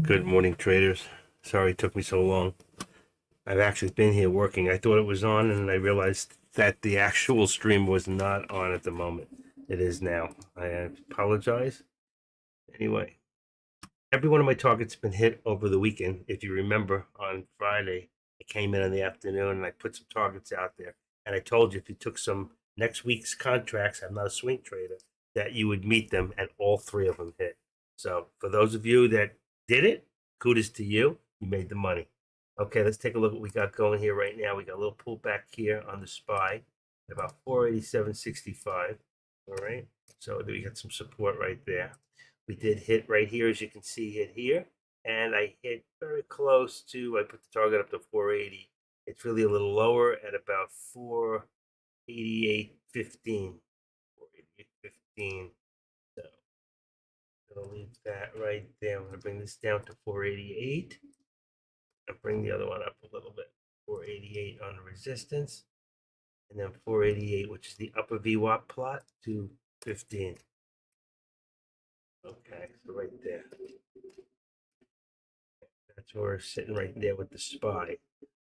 Good morning, traders. Sorry it took me so long. I've actually been here working. I thought it was on, and I realized that the actual stream was not on at the moment. It is now. I apologize. Anyway, every one of my targets has been hit over the weekend. If you remember, on Friday, I came in the afternoon and I put some targets out there. And I told you if you took some next week's contracts, I'm not a swing trader, that you would meet them, and all three of them hit. So for those of you that did it, kudos to you. You made the money. Okay, let's take a look at what we got going here right now. We got a little pullback here on the SPY at about 487.65. All right, so we got some support right there. We did hit right here, as you can see, hit here, and I hit very close to, I put the target up to 480. It's really a little lower at about 488.15. 488.15. So I'm gonna leave that right there. I'm gonna bring this down to 488. I'll bring the other one up a little bit. 488 on the resistance, and then 488, which is the upper VWAP plot, to 15. Okay, so right there. That's where we're sitting right there with the SPY.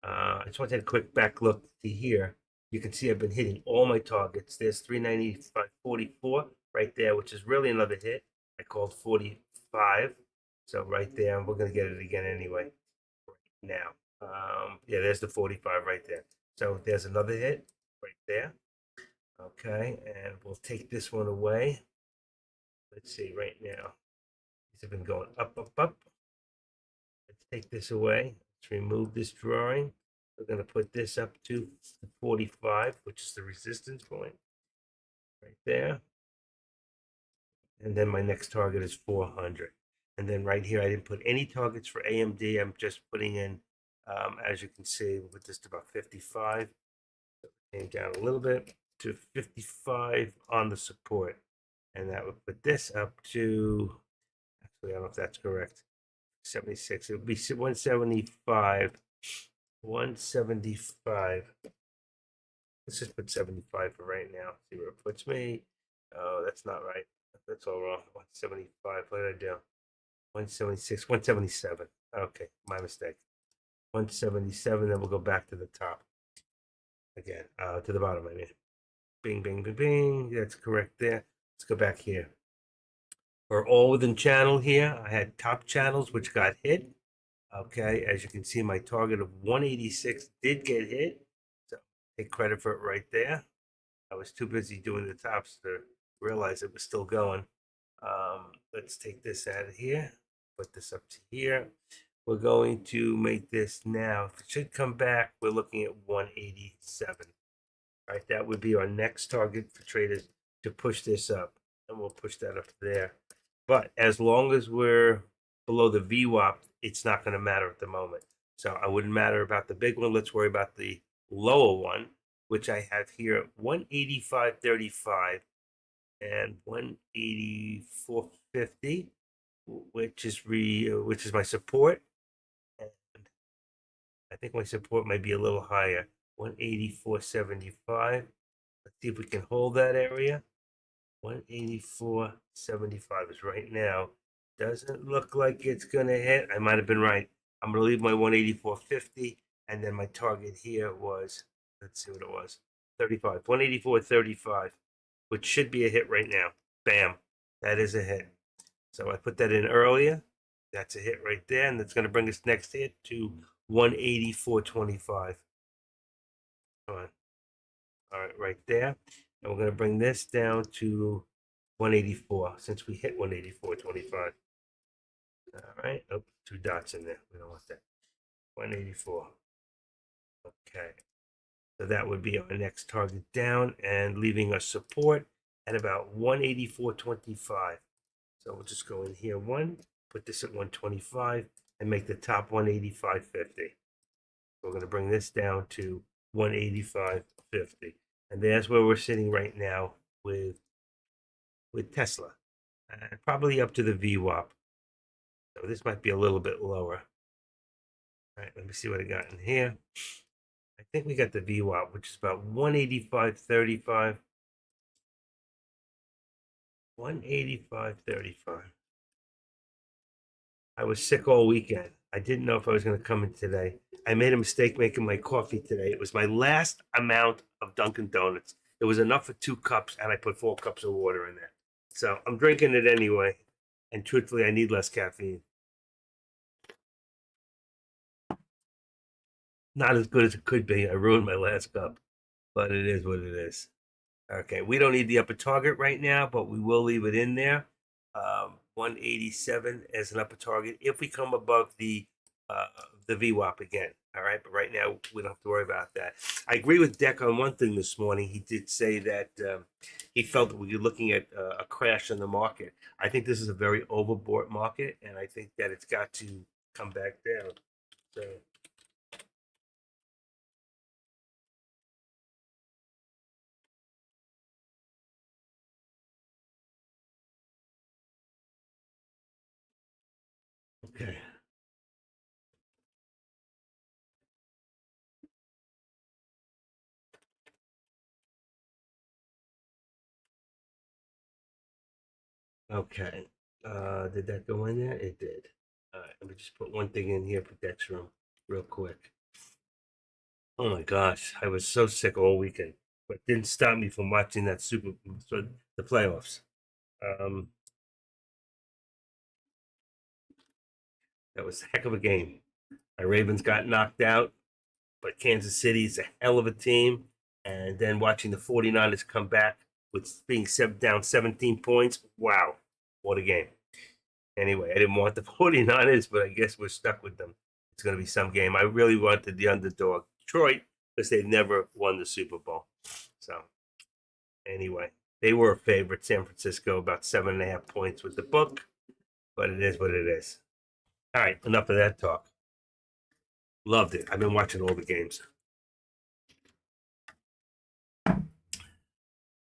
I just want to take a quick back look to here. You can see I've been hitting all my targets. There's 395.44 right there, which is really another hit. I called 45. So right there, we're going to get it again anyway. Right now. Yeah, there's the 45 right there. So there's another hit right there. Okay, and we'll take this one away. Let's see right now. These have been going up, up, up. Let's take this away. Let's remove this drawing. We're going to put this up to 45, which is the resistance point right there. And then my next target is 400. And then right here, I didn't put any targets for AMD. I'm just putting in, as you can see, we'll put this to about 55. So it came down a little bit to 55 on the support. And that would put this up to, actually, I don't know if that's correct, 76. It would be 175. 175. Let's just put 75 for right now. See where it puts me. Oh, that's not right. That's all wrong. 175. What did I do? 176. 177. Okay, my mistake. 177. Then we'll go back to the top again. To the bottom, I mean. Bing, bing, bing, bing. That's correct there. Let's go back here. We're all within channel here. I had top channels which got hit. Okay, as you can see, my target of 186 did get hit. So take credit for it right there. I was too busy doing the tops to realize it was still going. Let's take this out of here, put this up to here. We're going to make this now. If it should come back, we're looking at 187. All right, that would be our next target for traders to push this up, and we'll push that up there. But as long as we're below the VWAP, it's not going to matter at the moment. So I wouldn't matter about the big one. Let's worry about the lower one, which I have here at 185.35 and 184.50, which is my support. And I think my support might be a little higher, 184.75. Let's see if we can hold that area. 184.75 is right now. Doesn't look like it's gonna hit. I might have been right. I'm gonna leave my 184.50, and then my target here was, let's see what it was, 35, 184.35, which should be a hit right now. Bam, that is a hit. So I put that in earlier. That's a hit right there, and that's gonna bring us next hit to 184.25. Come on. All right, right there. And we're going to bring this down to 184 since we hit 184.25. All right. Oh, two dots in there. We don't want that. 184. Okay. So that would be our next target down and leaving us support at about 184.25. So we'll just go in here put this at 125 and make the top 185.50. We're going to bring this down to 185.50. And that's where we're sitting right now with Tesla, probably up to the VWAP. So this might be a little bit lower. All right, let me see what I got in here. I think we got the VWAP, which is about 185.35. 185.35. I was sick all weekend. I didn't know if I was going to come in today. I made a mistake making my coffee today. It was my last amount of Dunkin' Donuts. It was enough for 2 cups, and I put 4 cups of water in there. So I'm drinking it anyway. And truthfully, I need less caffeine. Not as good as it could be. I ruined my last cup, but it is what it is. Okay, we don't need the upper target right now, but we will leave it in there. 187 as an upper target if we come above uh, the VWAP again. All right, but right now we don't have to worry about that. I agree with Deck on one thing this morning. He did say that he felt that we were looking at a crash in the market. I think this is a very overbought market, and I think that it's got to come back down. So. Okay. Okay. Did that go in there? It did. All right, let me just put one thing in here for Deck's room real quick. Oh my gosh, I was so sick all weekend, but it didn't stop me from watching that the playoffs. Um, that was a heck of a game. My Ravens got knocked out, but Kansas City is a hell of a team. And then watching the 49ers come back with being down 17 points. Wow, what a game. Anyway, I didn't want the 49ers, but I guess we're stuck with them. It's going to be some game. I really wanted the underdog, Detroit, because they've never won the Super Bowl. So, anyway, they were a favorite, San Francisco, about 7.5 points with the book, but it is what it is. All right, enough of that talk. Loved it. I've been watching all the games.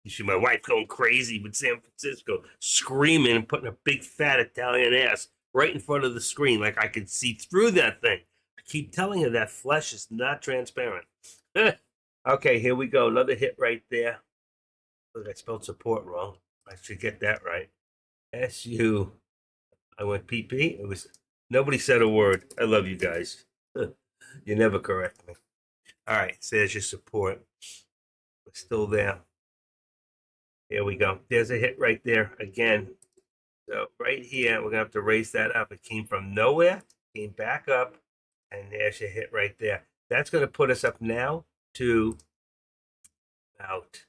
You see my wife going crazy with San Francisco, screaming and putting a big fat Italian ass right in front of the screen, like I could see through that thing. I keep telling her that flesh is not transparent. Okay, here we go. Another hit right there. Look, I spelled support wrong. I should get that right. SU. I went PP. It was nobody said a word. I love you guys. You never correct me. All right, so there's your support. We're still there. Here we go. There's a hit right there again. So right here, we're gonna have to raise that up. It came from nowhere, came back up, and there's your hit right there. That's gonna put us up now to about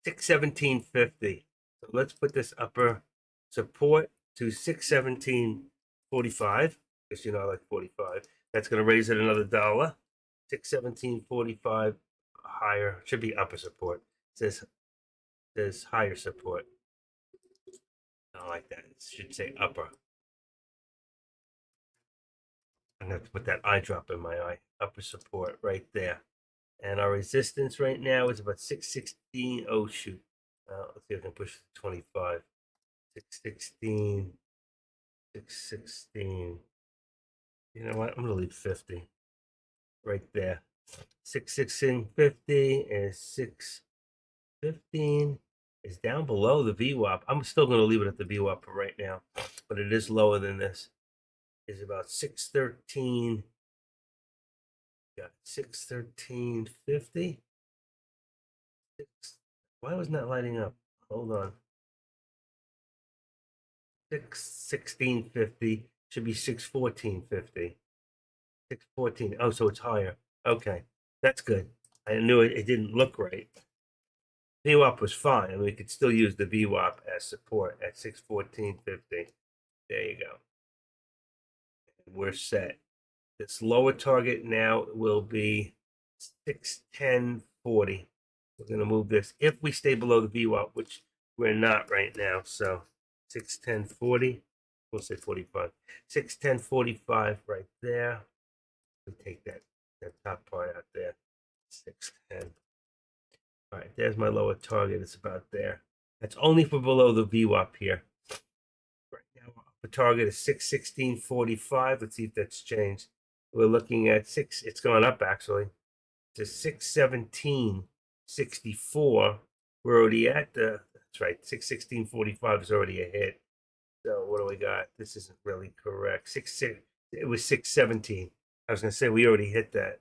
617.50. So let's put this upper support to 617.45. Because I like 45. That's gonna raise it another dollar. 617.45 higher. Should be upper support. It says higher support. I don't like that. It should say upper. I'm gonna have to put that eye drop in my eye. Upper support right there. And our resistance right now is about 616. Oh shoot. Let's see if I can push to 25. 616. 616. You know what? I'm gonna leave 50 right there. 616.50 is 615 is down below the VWAP. I'm still gonna leave it at the VWAP for right now, but it is lower than this. Is about 613. Got 613.50. Why wasn't that lighting up? Hold on. 616.50 should be 614.50. 614. Oh, so it's higher. Okay, that's good. I knew it didn't look right. VWAP was fine, and we could still use the VWAP as support at 614.50. There you go. We're set. This lower target now will be 610.40. We're going to move this if we stay below the VWAP, which we're not right now. So 610.40, we'll say 45. 610.45 right there. We take that top part out there. 610. All right, there's my lower target. It's about there. That's only for below the VWAP here. Right now, the target is 616.45. Let's see if that's changed. We're looking at it's gone up actually to 617.64. We're already at that's right, 616.45 is already a hit. So what do we got? This isn't really correct. 6 6. It was 617. I was gonna say we already hit that.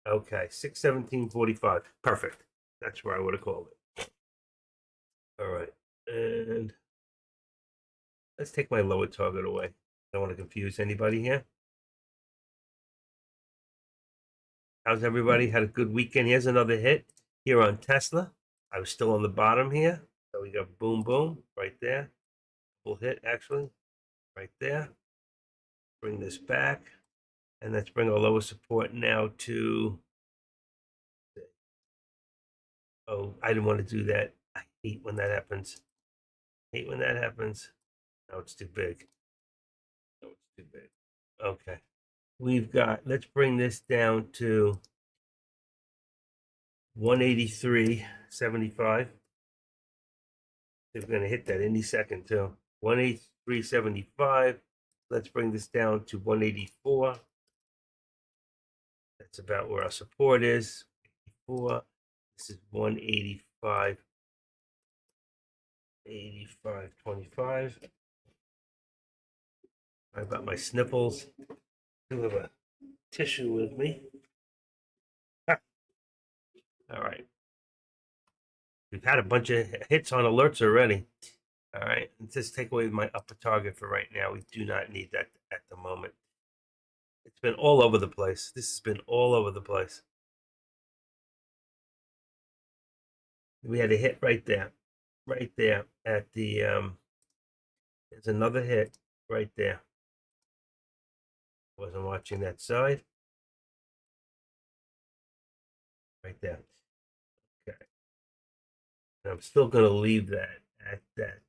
Okay, 617.45. Perfect. That's where I would have called it. All right, and let's take my lower target away. I don't want to confuse anybody here. How's everybody? Had a good weekend. Here's another hit here on Tesla. I was still on the bottom here. So we got boom, boom right there. Full hit actually right there. Bring this back. And let's bring our lower support now to. Oh, I didn't want to do that. I hate when that happens. Hate when that happens. No, it's too big. No, it's too big. Okay. We've got, let's bring this down to 183.75. We're going to hit that any second too. 183.75. Let's bring this down to 184. That's about where our support is. 84. This is 185. 85.25. I got my sniffles. Do have a tissue with me. All right. We've had a bunch of hits on alerts already. All right. Let's just take away my upper target for right now. We do not need that at the moment. It's been all over the place. This has been all over the place. We had a hit right there at the there's another hit right there. Wasn't watching that side. Right there. Okay. And I'm still gonna leave that at that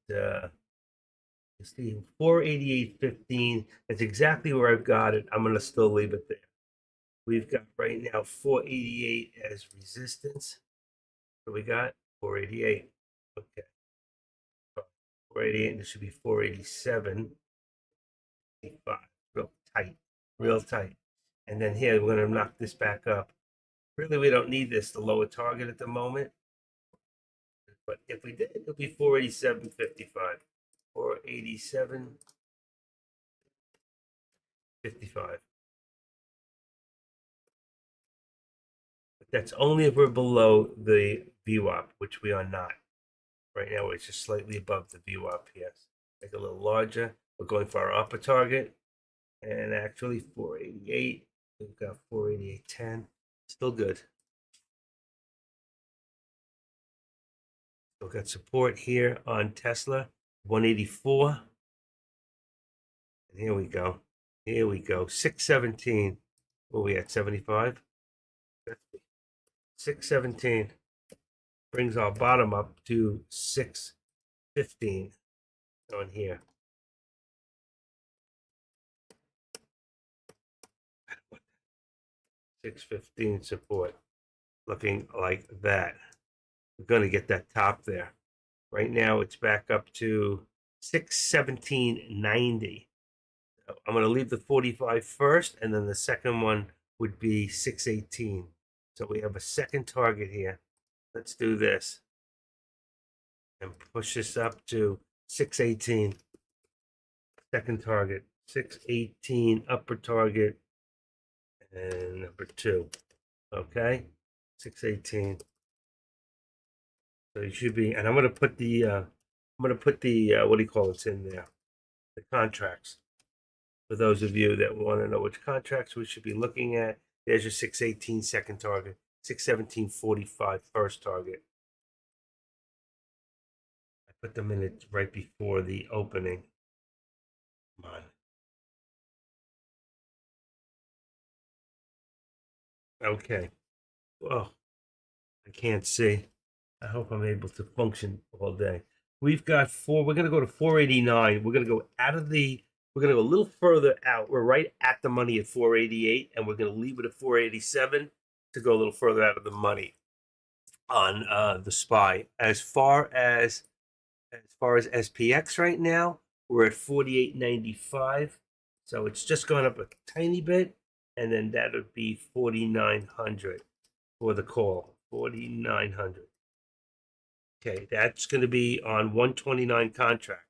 see 488.15. That's exactly where I've got it. I'm gonna still leave it there. We've got right now 488 as resistance. So we got 488. Okay. 488, and this should be 487. Real tight, real tight. And then here, we're going to knock this back up. Really, we don't need this, the lower target at the moment. But if we did, it'll be 487.55. 487.55. But that's only if we're below the VWAP, which we are not. Right now, it's just slightly above the VWAP, yes. Make it a little larger. We're going for our upper target. And actually 488. We've got 488.10. Still good. Still got support here on Tesla. 184. And here we go. Here we go. 617. What are we at? 75? 617 brings our bottom up to 615 on here. $6.15 support, looking like that. We're going to get that top there. Right now, it's back up to 617.90. I'm going to leave the 45 first, and then the second one would be 618. So we have a second target here. Let's do this and push this up to 618. Second target, 618, upper target, and number 2. Okay, 618. So you should be, and I'm gonna put the what do you call it in there? The contracts. For those of you that want to know which contracts we should be looking at, there's your 618 second target, 617.45 first target. I put them in it right before the opening. Come on. Okay. Oh, I can't see. I hope I'm able to function all day. We've got we're going to go to 489. We're going to go we're going to go a little further out. We're right at the money at 488, and we're going to leave it at 487 to go a little further out of the money on the SPY. As far as SPX right now, we're at 48.95. So it's just gone up a tiny bit, and then that would be 4,900 for the call. 4,900. Okay, that's going to be on 129 contract.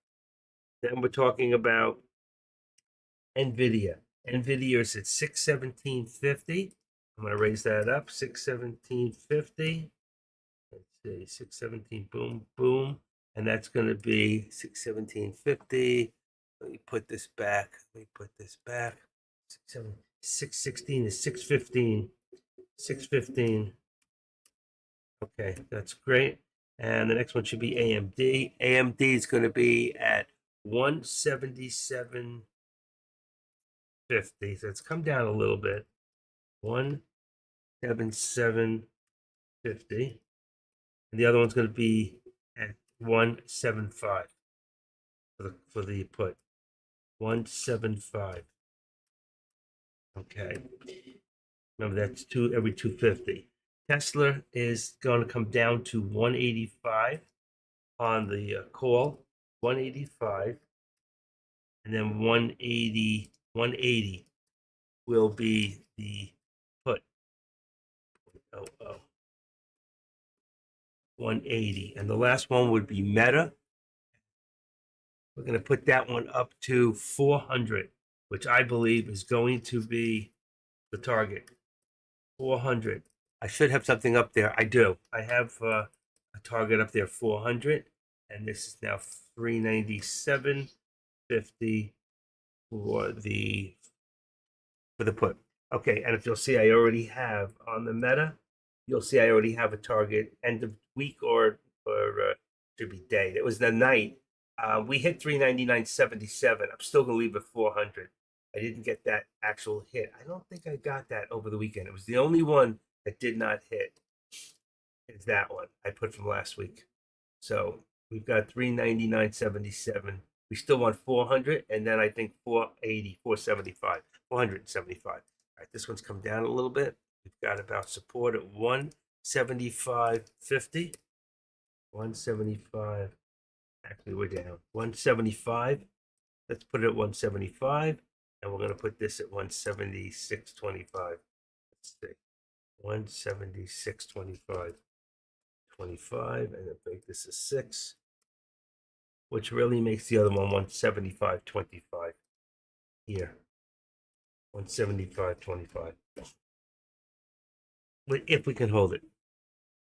Then we're talking about NVIDIA. NVIDIA is at 617.50. I'm going to raise that up, 617.50. Let's see, 617, boom, boom. And that's going to be 617.50. Let me put this back. 616 is 615. 615. Okay, that's great. And the next one should be AMD. AMD is going to be at 177.50. So it's come down a little bit. 177.50. And the other one's going to be at 175 for the put. 175. Okay. Remember, that's every 250. Tesla is going to come down to 185 on the call. 185. And then 180 will be the put. 180. And the last one would be Meta. We're going to put that one up to 400, which I believe is going to be the target. 400. I should have something up there. I do. I have a target up there, 400, and this is now 397.50 for the put. Okay, and if you'll see, I already have on the Meta. You'll see I already have a target end of week or should be day. It was the night. We hit 399.77. I'm still gonna leave it 400. I didn't get that actual hit. I don't think I got that over the weekend. It was the only one that did not hit. Is that one I put from last week. So we've got 399.77. We still want 400, and then I think 480, 475, 475. All right, this one's come down a little bit. We've got about support at 175.50. 175. Actually, we're down. 175. Let's put it at 175, and we're going to put this at 176.25. Let's see. 176.25. 25, and then make this a 6, which really makes the other one 175.25 here. 175.25. If we can hold it,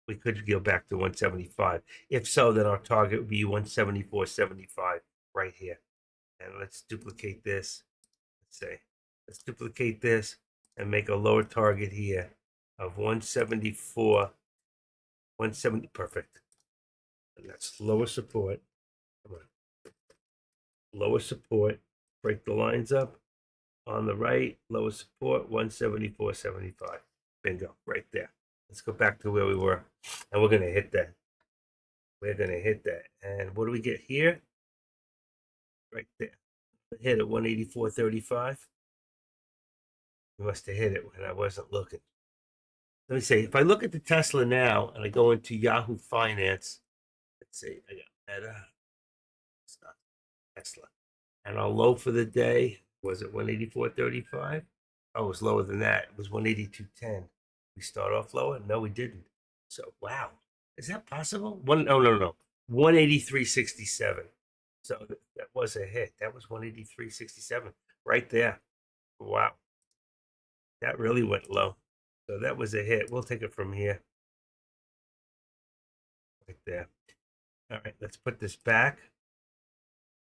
we could go back to 175. If so, then our target would be 174.75 right here. And let's duplicate this. Let's duplicate this and make a lower target here of 174. 170. Perfect. And that's lower support. Come on. Lower support. Break the lines up. On the right, lower support, 174.75. Bingo, right there. Let's go back to where we were. And we're going to hit that. We're going to hit that. And what do we get here? Right there. Hit at 184.35. We must have hit it when I wasn't looking. Let me see. If I look at the Tesla now and I go into Yahoo Finance, let's see. I got Meta. It's not Tesla. And our low for the day was at 184.35. Oh, it was lower than that. It was 182.10. We start off lower? No, we didn't. So, wow. Is that possible? No. 183.67. So that was a hit. That was 183.67 right there. Wow. That really went low. So that was a hit. We'll take it from here. Right there. All right, let's put this back.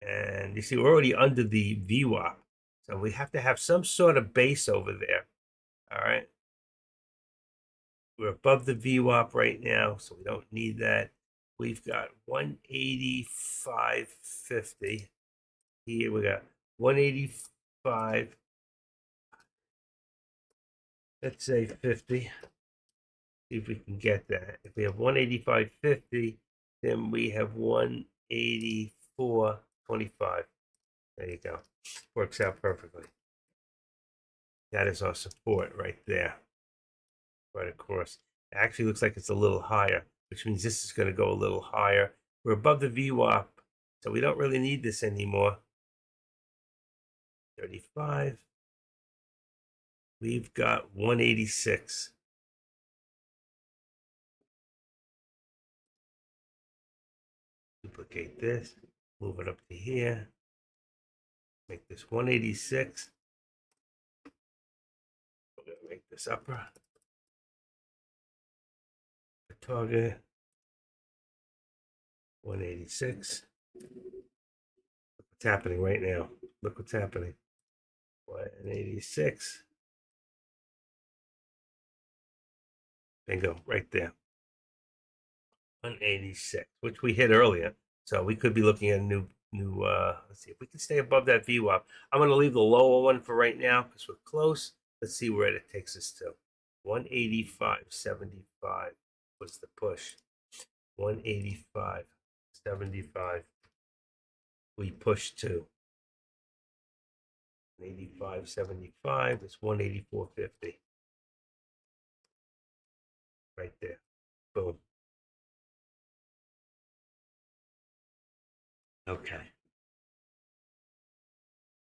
And you see, we're already under the VWAP. So we have to have some sort of base over there. All right. We're above the VWAP right now, so we don't need that. We've got 185.50. Here we got 185. Let's say 50. See if we can get that. If we have 185.50, then we have 184.25. There you go. Works out perfectly. That is our support right there. Right across. It actually looks like it's a little higher, which means this is going to go a little higher. We're above the VWAP, so we don't really need this anymore. 35. We've got 186. Duplicate this, move it up to here. Make this 186. We're going to make this upper. Target 186. Look what's happening right now. Look what's happening. 186. Bingo, right there. 186, which we hit earlier. So we could be looking at a new let's see if we can stay above that VWAP. I'm going to leave the lower one for right now because we're close. Let's see where it takes us to. 185.75 was the push. 185.75. We pushed to 185.75. It's 184.50. Right there. Boom. Okay.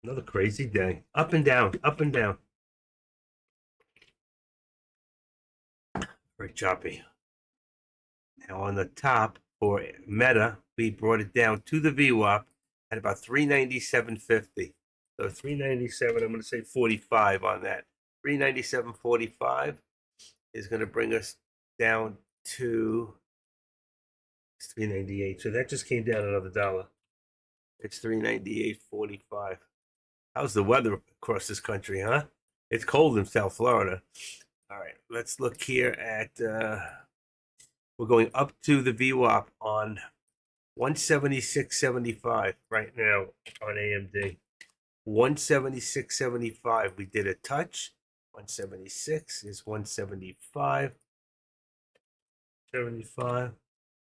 Another crazy day. Up and down, up and down. Very choppy. Now on the top for Meta, we brought it down to the VWAP at about 397.50. So 397, I'm going to say 45 on that. 397.45 is going to bring us down to 398. So that just came down another dollar. It's 398.45. How's the weather across this country, huh? It's cold in South Florida. All right, let's look here at, we're going up to the VWAP on 176.75 right now on AMD. 176.75. We did a touch. 176 is 175. 75.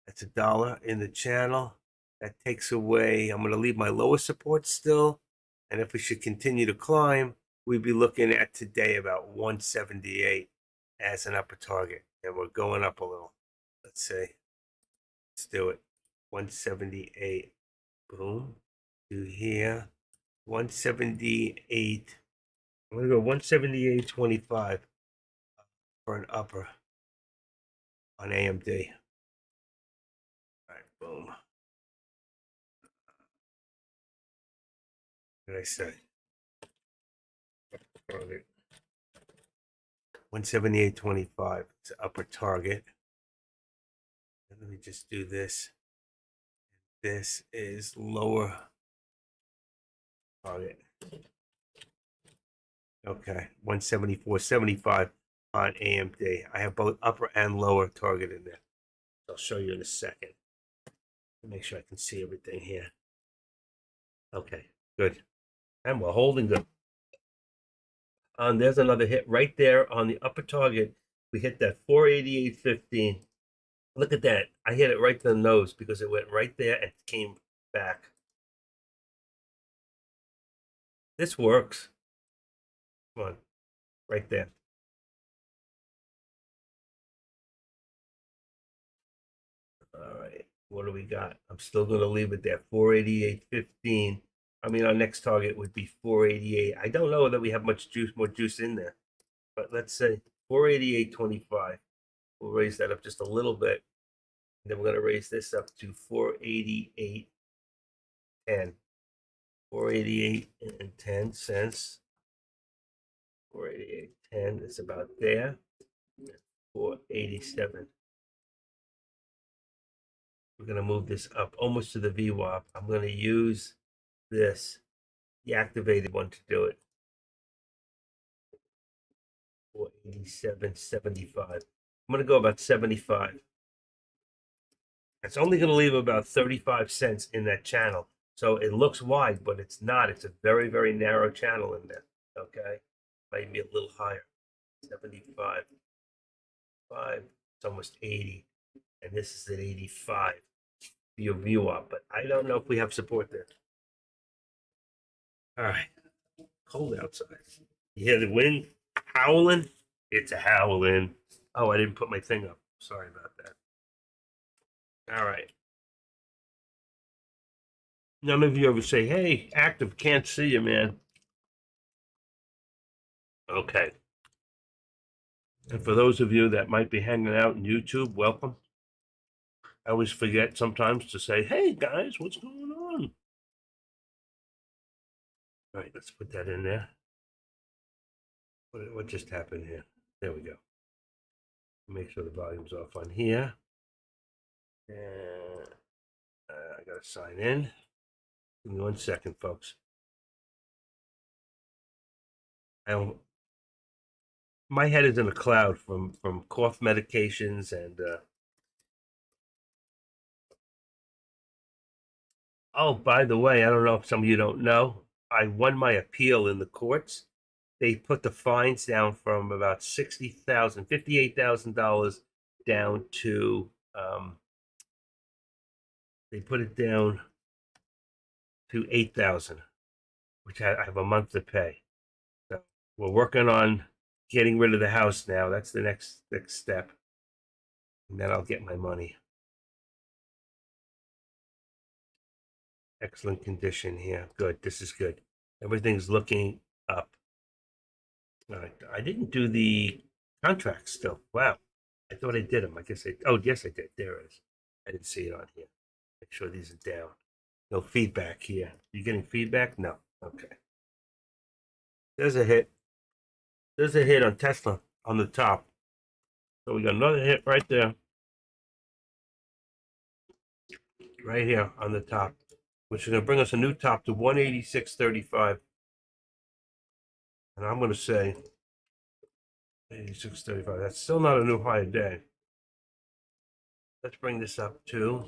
That's $1 in the channel. That takes away, I'm going to leave my lower support still. And if we should continue to climb, we'd be looking at today about 178 as an upper target. And we're going up a little. Let's see. Let's do it. 178. Boom. To here. 178. I'm going to go 178.25 for an upper on AMD. All right, boom. What did I say? 178.25. It's an upper target. And let me just do this. This is lower target. Okay, 174.75 on AMD. I have both upper and lower target in there. I'll show you in a second. Make sure I can see everything here. Okay, good. And we're holding good. And there's another hit right there on the upper target. We hit that 488.15. Look at that. I hit it right to the nose because it went right there and came back. This works. Come on. Right there. All right. What do we got? I'm still going to leave it there. 488.15. I mean, our next target would be 488. I don't know that we have much juice, more juice in there. But let's say 488.25. We'll raise that up just a little bit. And then we're going to raise this up to 488.10. 488 and 10 cents. 488.10 is about there. 487. We're going to move this up almost to the VWAP. I'm going to use this, the activated one, to do it. 487.75. I'm going to go about 75. It's only going to leave about 35 cents in that channel. So it looks wide, but it's not. It's a very, very narrow channel in there. Okay. Might be a little higher. 75. 5. It's almost 80. And this is at 85. Your view up, but I don't know if we have support there. All right. Cold outside. You hear the wind howling? It's a howling. Oh, I didn't put my thing up. Sorry about that. All right. None of you ever say, hey, active, can't see you, man. Okay. And for those of you that might be hanging out on YouTube, welcome. I always forget sometimes to say, hey, guys, what's going on? All right, let's put that in there. What just happened here? There we go. Make sure the volume's off on here. And I gotta sign in. Give me 1 second, folks. My head is in a cloud from cough medications and oh, by the way, I don't know if some of you don't know, I won my appeal in the courts. They put the fines down from about $58,000 down to they put it down to 8,000, which I have a month to pay. So we're working on getting rid of the house now. That's the next step, and then I'll get my money. Excellent condition here. Good. This is good. Everything's looking up. All right. I didn't do the contracts still. Wow. I thought I did them. I guess I. Oh, yes, I did. There it is. I didn't see it on here. Make sure these are down. No feedback here. You getting feedback? No. Okay. There's a hit. There's a hit on Tesla on the top. So we got another hit right there. Right here on the top, which is going to bring us a new top to 186.35. And I'm going to say 86.35. That's still not a new high a day. Let's bring this up to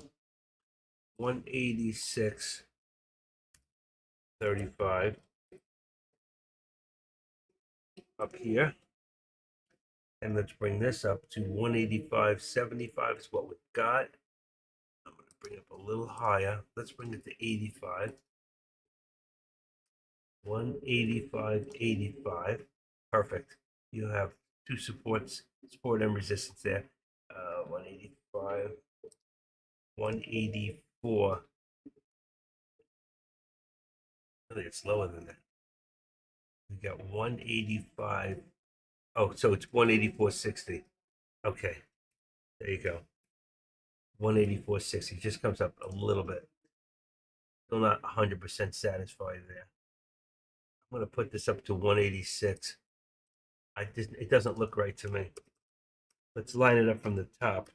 186.35 up here. And let's bring this up to 185.75 is what we've got. I'm going to bring it up a little higher. Let's bring it to 85. 185.85. Perfect. You have two support and resistance there. 185, 184. I think it's lower than that. We got 185. Oh, so it's 184.60. Okay, there you go. 184.60 just comes up a little bit. Still not 100% satisfied there. I'm going to put this up to 186. It doesn't look right to me. Let's line it up from the top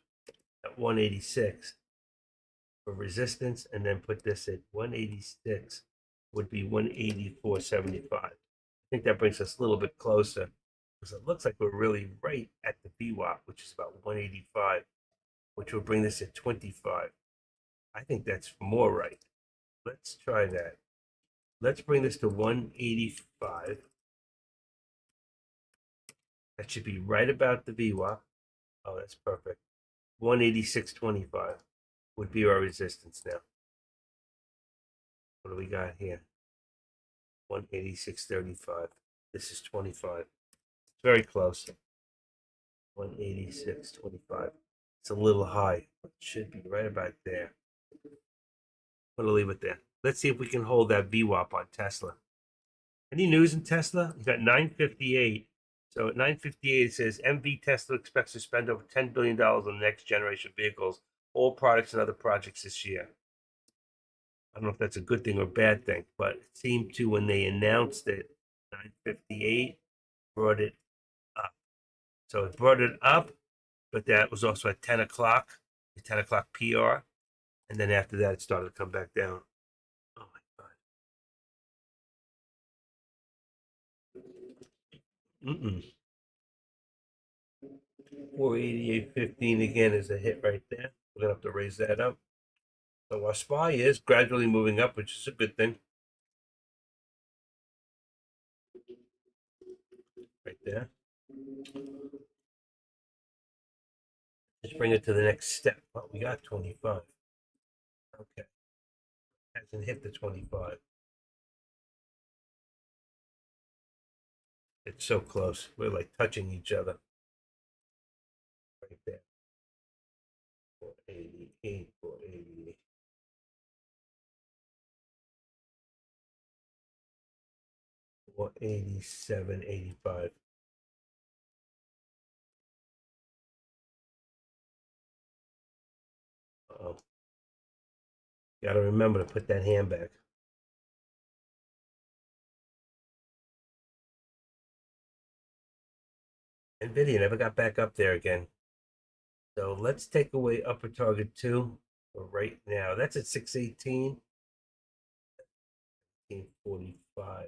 at 186 for resistance, and then put this at 186 would be 184.75. I think that brings us a little bit closer because it looks like we're really right at the VWAP, which is about 185, which will bring this at 25. I think that's more right. Let's try that. Let's bring this to 185. That should be right about the VWAP. Oh, that's perfect. 186.25 would be our resistance now. What do we got here? 186.35. This is 25. It's very close. 186.25. It's a little high. It should be right about there. I'm going to leave it there. Let's see if we can hold that VWAP on Tesla. Any news in Tesla? You got 958. So at 958, it says MV Tesla expects to spend over $10 billion on next generation vehicles, all products and other projects this year. I don't know if that's a good thing or bad thing, but it seemed to, when they announced it, 958 brought it up. So it brought it up, but that was also at 10 o'clock, the 10 o'clock PR. And then after that, it started to come back down. Oh my God. 488.15 again is a hit right there. We're going to have to raise that up. So our SPY is gradually moving up, which is a good thing. Right there. Let's bring it to the next step. Well, we got 25. Okay. Hasn't hit the 25. It's so close. We're like touching each other. Right there. 488, 488. 487.85. Oh. Gotta remember to put that hand back. NVIDIA never got back up there again. So let's take away upper target 2 for right now. That's at 618. 45.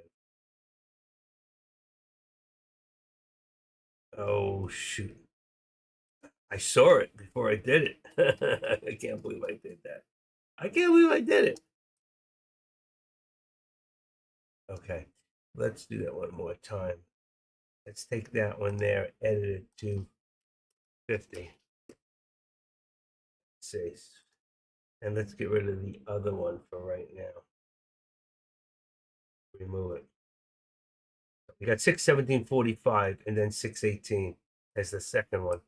Oh, shoot. I saw it before I did it. I can't believe I did that. I can't believe I did it. Okay, let's do that one more time. Let's take that one there, edit it to 50. See. And let's get rid of the other one for right now. Remove it. We got 617.45 and then 618 as the second one.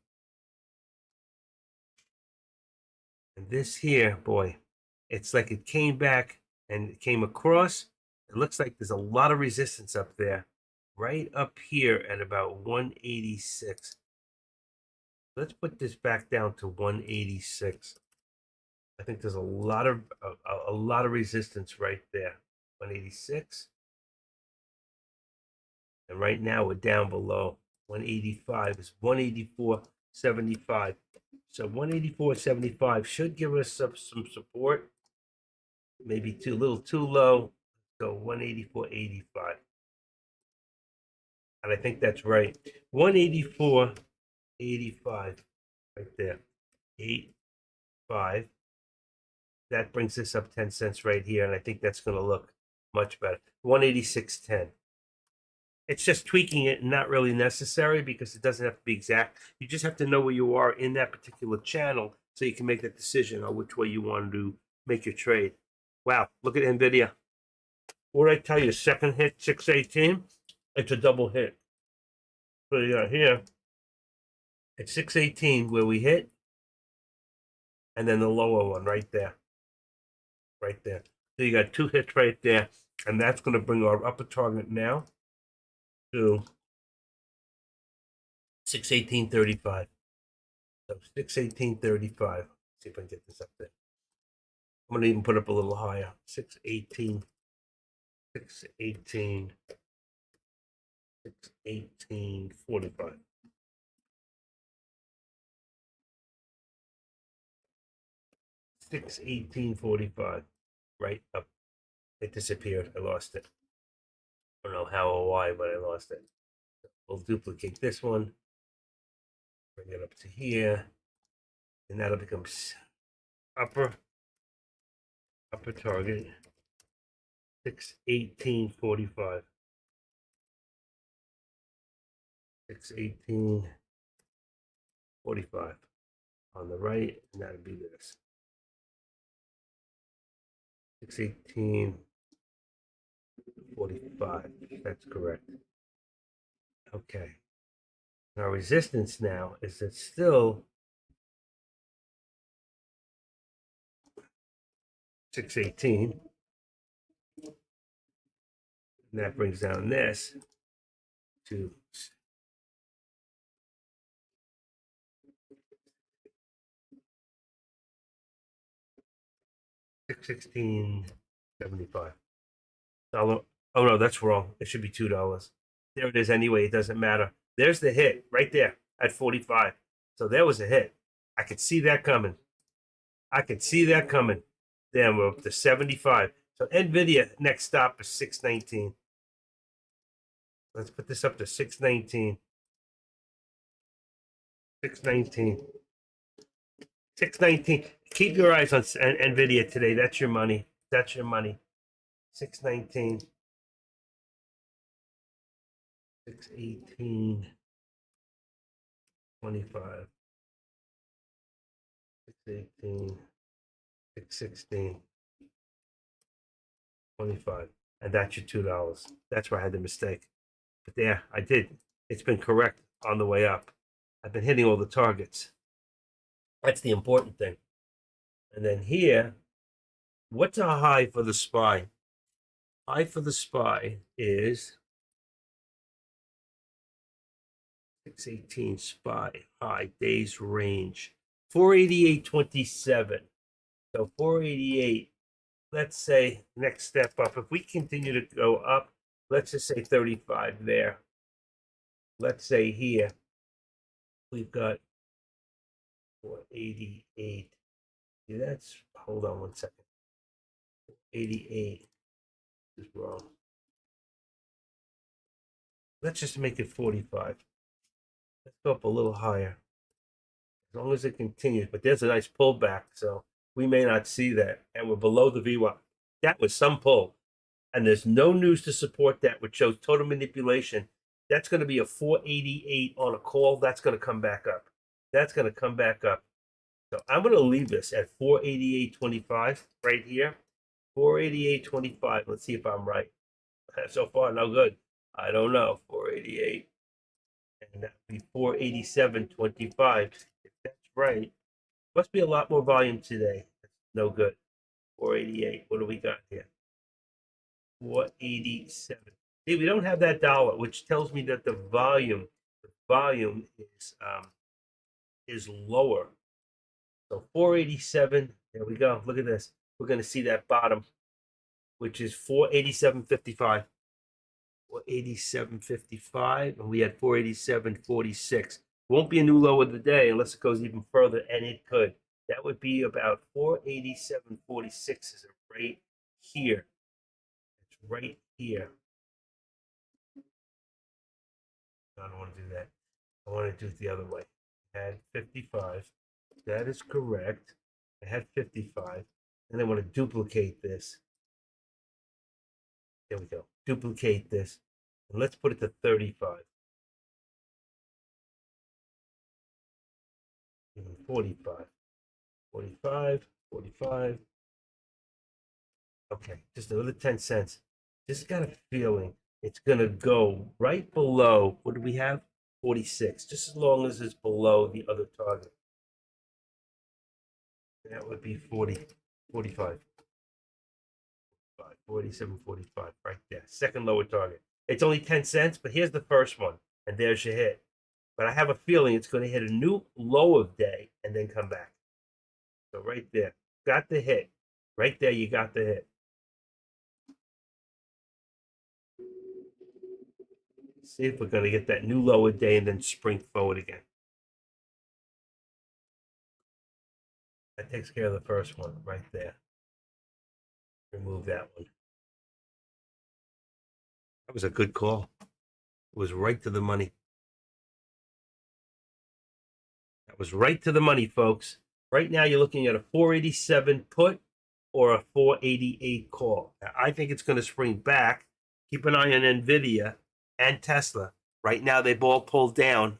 And this here, boy, it's like it came back and it came across. It looks like there's a lot of resistance up there, right up here at about 186. Let's put this back down to 186. I think there's a lot of resistance right there. 186. And right now we're down below 185. Is 184.75. So 184.75 should give us some support. Maybe a little too low. So 184.85. And I think that's right. 184.85 right there. 85. That brings us up 10 cents right here. And I think that's going to look much better. 186.10. It's just tweaking it, not really necessary because it doesn't have to be exact. You just have to know where you are in that particular channel so you can make that decision on which way you want to make your trade. Wow, look at NVIDIA. What did I tell you? Second hit, 618. It's a double hit. So you got here at 618 where we hit, and then the lower one right there. Right there. So you got two hits right there, and that's going to bring our upper target now to 618.35. So 618.35. See if I can get this up there. I'm going to even put up a little higher. 618. 618. 618.45. 618.45. Right up. It disappeared. I lost it. I don't know how or why, but I lost it. We'll duplicate this one. Bring it up to here. And that'll become upper target. 618.45. 618.45 on the right, and that'll be this. 618.45. That's correct. Okay. Our resistance now is it's still 618. And that brings down this to 616.75. Oh no, that's wrong. It should be $2. There it is anyway. It doesn't matter. There's the hit right there at 45. So there was a hit. I could see that coming. Then we're up to 75. So NVIDIA next stop is 619. Let's put this up to 619. 619. 619. Keep your eyes on NVIDIA today. That's your money. 619. 618. 25. 618. 616. 25. And that's your $2. That's where I had the mistake. But there, I did. It's been correct on the way up. I've been hitting all the targets. That's the important thing. And then here, what's our high for the SPY? High for the SPY is 618 SPY high days range 488.27. So 488. Let's say next step up. If we continue to go up, let's just say 35 there. Let's say here we've got 488. See, that's, hold on one second. 88 is wrong. Let's just make it 45. Let's go up a little higher. As long as it continues, but there's a nice pullback, so we may not see that. And we're below the VWAP. That was some pull. And there's no news to support that, which shows total manipulation. That's going to be a 488 on a call. That's going to come back up. That's going to come back up. So I'm going to leave this at 488.25 right here. 488.25. Let's see if I'm right. So far, no good. I don't know. 488. And that would be 487.25. If that's right, must be a lot more volume today. That's no good. 488. What do we got here? 487. See, we don't have that dollar, which tells me that the volume is lower. So 487. There we go. Look at this. We're going to see that bottom, which is 487.55. 487.55, and we had 487.46. Won't be a new low of the day unless it goes even further, and it could. That would be about 487.46 is right here. It's right here. I don't want to do that. I want to do it the other way. I had 55. That is correct. I had 55. And I want to duplicate this. There we go. Duplicate this. And let's put it to 35. Even 45. 45. 45. Okay, just another 10 cents. Just got a feeling it's going to go right below, what do we have? 46, just as long as it's below the other target. That would be 40, 45. 47.45 right there. Second lower target. It's only 10 cents, but here's the first one, and there's your hit. But I have a feeling it's going to hit a new low of day and then come back. So right there, got the hit. Right there, you got the hit. See if we're going to get that new lower day and then spring forward again. That takes care of the first one right there. Remove that one. That was a good call. It was right to the money. That was right to the money, folks. Right now, you're looking at a 487 put or a 488 call. Now, I think it's going to spring back. Keep an eye on NVIDIA and Tesla. Right now, they've all pulled down.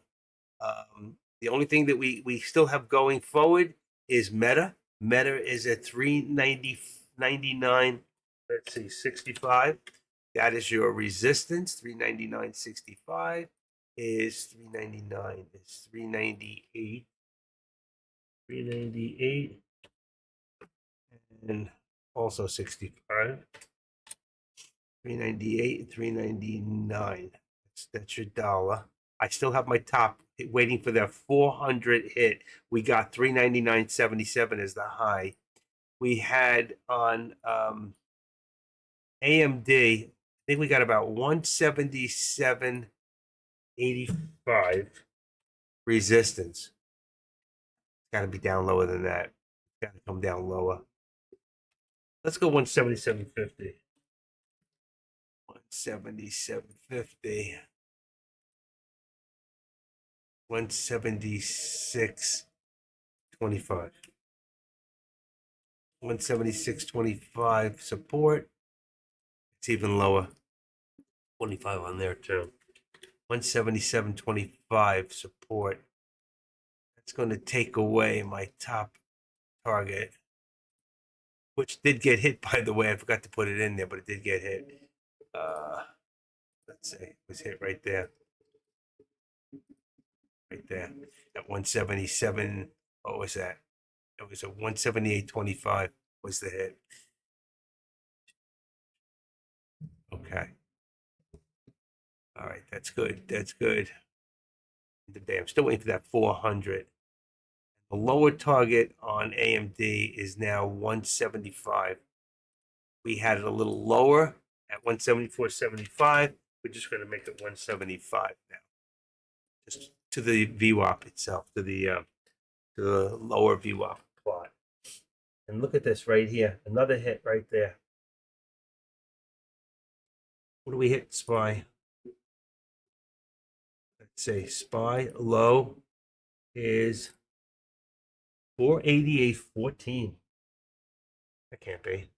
The only thing that we still have going forward is Meta. Meta is at 390.99. Let's see, 65. That is your resistance. 399.65 is 399. It's 398. 398 and also 65. 398 and 399. That's your dollar. I still have my top waiting for that 400 hit. We got 399.77 as the high. We had on AMD, I think we got about 177.85 resistance. Got to be down lower than that. Got to come down lower. Let's go 177.50. 177.50. 176.25. 176.25 support. It's even lower. 25 on there too. 177.25 support. That's going to take away my top target, which did get hit, by the way. I forgot to put it in there, but it did get hit. Let's see. It was hit right there. Right there. At 177. What was that? It was a 178.25 was the hit. Okay. All right. That's good. That's good. I'm still waiting for that 400. The lower target on AMD is now 175. We had it a little lower at 174.75. We're just going to make it 175 now. Just to the VWAP itself, to the lower VWAP plot. And look at this right here, another hit right there. What do we hit, SPY? Let's say SPY low is 488.14. That can't be.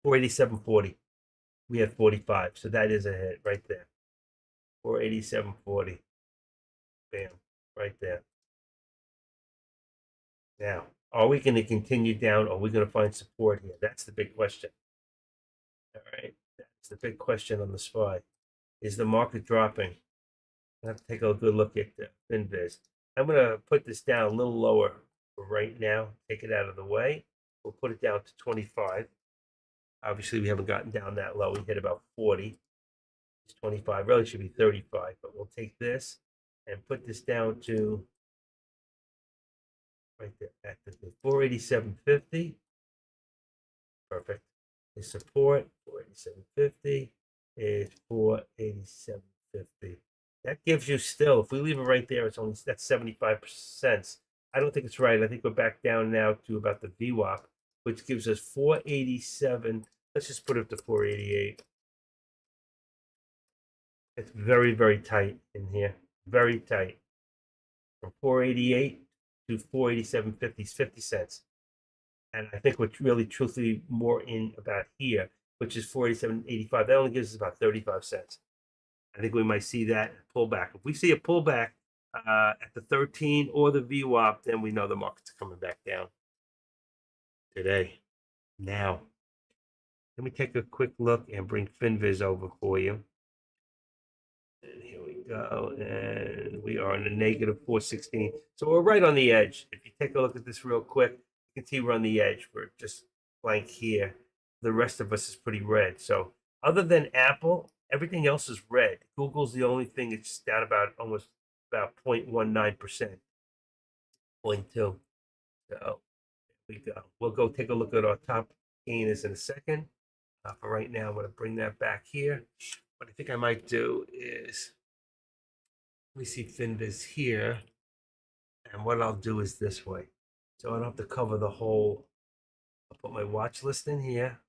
487.40. We had 45, so that is a hit right there. 487.40. Bam, right there. Now, are we going to continue down or are we going to find support here? That's the big question. All right. That's the big question on the SPY. Is the market dropping? I have to take a good look at the FinViz. I'm going to put this down a little lower for right now. Take it out of the way. We'll put it down to 25. Obviously, we haven't gotten down that low. We hit about 40. It's 25. Really should be 35, but we'll take this and put this down to right there at the 487.50. Perfect. The support 487.50 is 487.50. That gives you still, if we leave it right there, it's only that's 75%. I don't think it's right. I think we're back down now to about the VWAP, which gives us 487. Let's just put it to 488. It's very, very tight in here. Very tight. From 488 to 487.50 is 50 cents. And I think we're really truthfully more in about here, which is 487.85. That only gives us about 35 cents. I think we might see that pullback. If we see a pullback at the 13 or the VWAP, then we know the market's coming back down today. Now, let me take a quick look and bring FinViz over for you. And here we go. And we are in a negative 416. So we're right on the edge. If you take a look at this real quick, you can see we're on the edge. We're just blank here. The rest of us is pretty red. So other than Apple, everything else is red. Google's the only thing that's down about almost about 0.19%. 0.2. So there we go. We'll go take a look at our top gainers in a second. For right now, I'm going to bring that back here. What I think I might do is, let me see FinViz here. And what I'll do is this way. So I don't have to cover the whole. I'll put my watch list in here.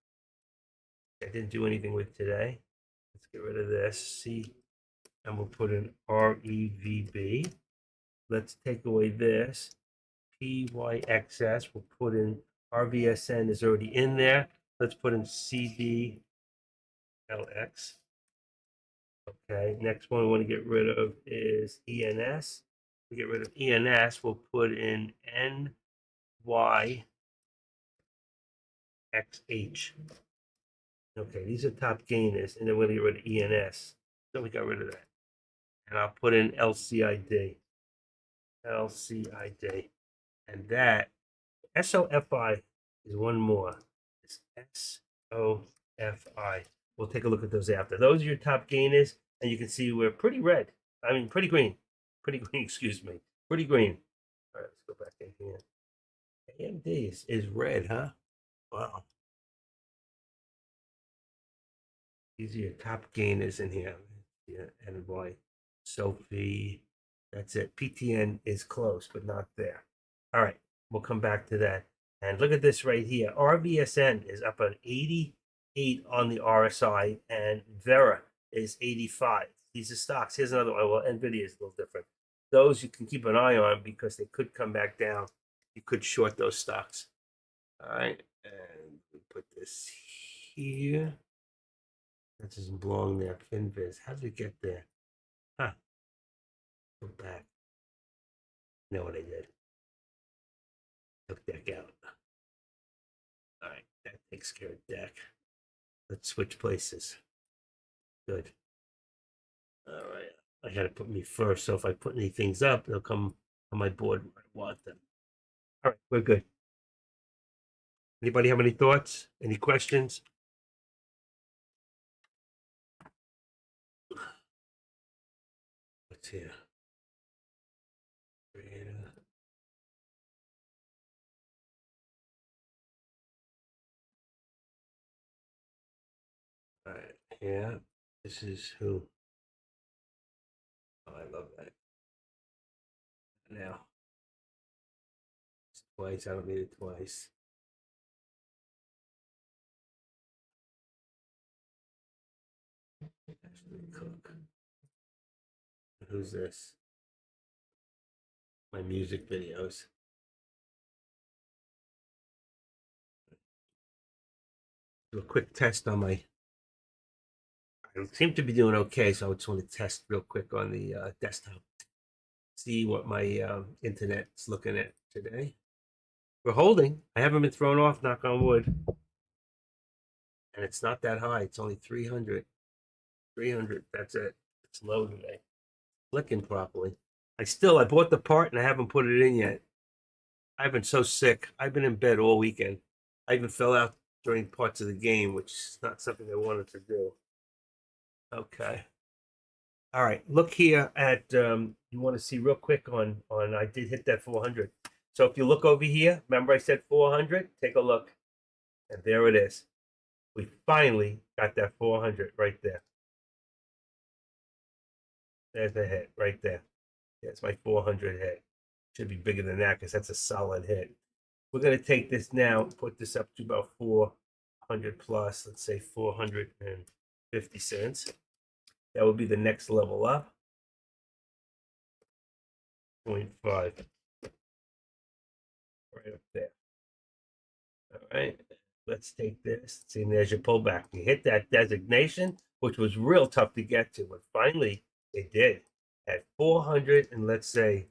I didn't do anything with today. Let's get rid of this. See, and we'll put in REVB. Let's take away this. PYXS. We'll put in RVSN is already in there. Let's put in CDLX. Okay, next one we want to get rid of is ENS. To get rid of ENS, we'll put in NYXH. Okay, these are top gainers, and then we're going to get rid of ENS. So we got rid of that. And I'll put in LCID. LCID. And that, SOFI is one more. It's SOFI. We'll take a look at those after. Those are your top gainers, and you can see we're pretty red. I mean, pretty green. Pretty green, excuse me. Pretty green. All right, let's go back in here. AMD is red, huh? Wow. These are your top gainers in here. Yeah, and boy, Sophie. That's it. PTN is close, but not there. All right, we'll come back to that. And look at this right here. RVSN is up at 88 on the RSI, and Vera is 85. These are stocks. Here's another one. Well, NVIDIA is a little different. Those you can keep an eye on because they could come back down. You could short those stocks. All right, and we put this here. That doesn't belong there. FinViz. How did it get there? Huh. Go back. You know what I did? Took deck out. All right, that takes care of deck. Let's switch places. Good. All right. I got to put me first. So if I put any things up, they'll come on my board where I want them. All right, we're good. Anybody have any thoughts? Any questions? What's here? All right, yeah. This is who? Oh, I love that. Now, it's twice. I don't need it twice. Ashley Cook. Who's this? My music videos. Do a quick test on my. I seem to be doing okay, so I just want to test real quick on the desktop. See what my internet's looking at today. We're holding. I haven't been thrown off, knock on wood. And it's not that high. It's only 300. 300. That's it. It's low today. Clicking properly. I bought the part and I haven't put it in yet. I've been so sick. I've been in bed all weekend. I even fell out during parts of the game, which is not something I wanted to do. Okay. All right. Look here at you want to see real quick on I did hit that 400. So if you look over here, remember I said 400? Take a look. And there it is. We finally got that 400 right there. There's the hit right there. That's my 400 hit. Should be bigger than that because that's a solid hit. We're going to take this now, put this up to about 400 plus, let's say 450 cents. That would be the next level up. 0.5. Right up there. All right. Let's take this. See, and there's your pullback. You hit that designation, which was real tough to get to, but finally it did. At 400, and let's see,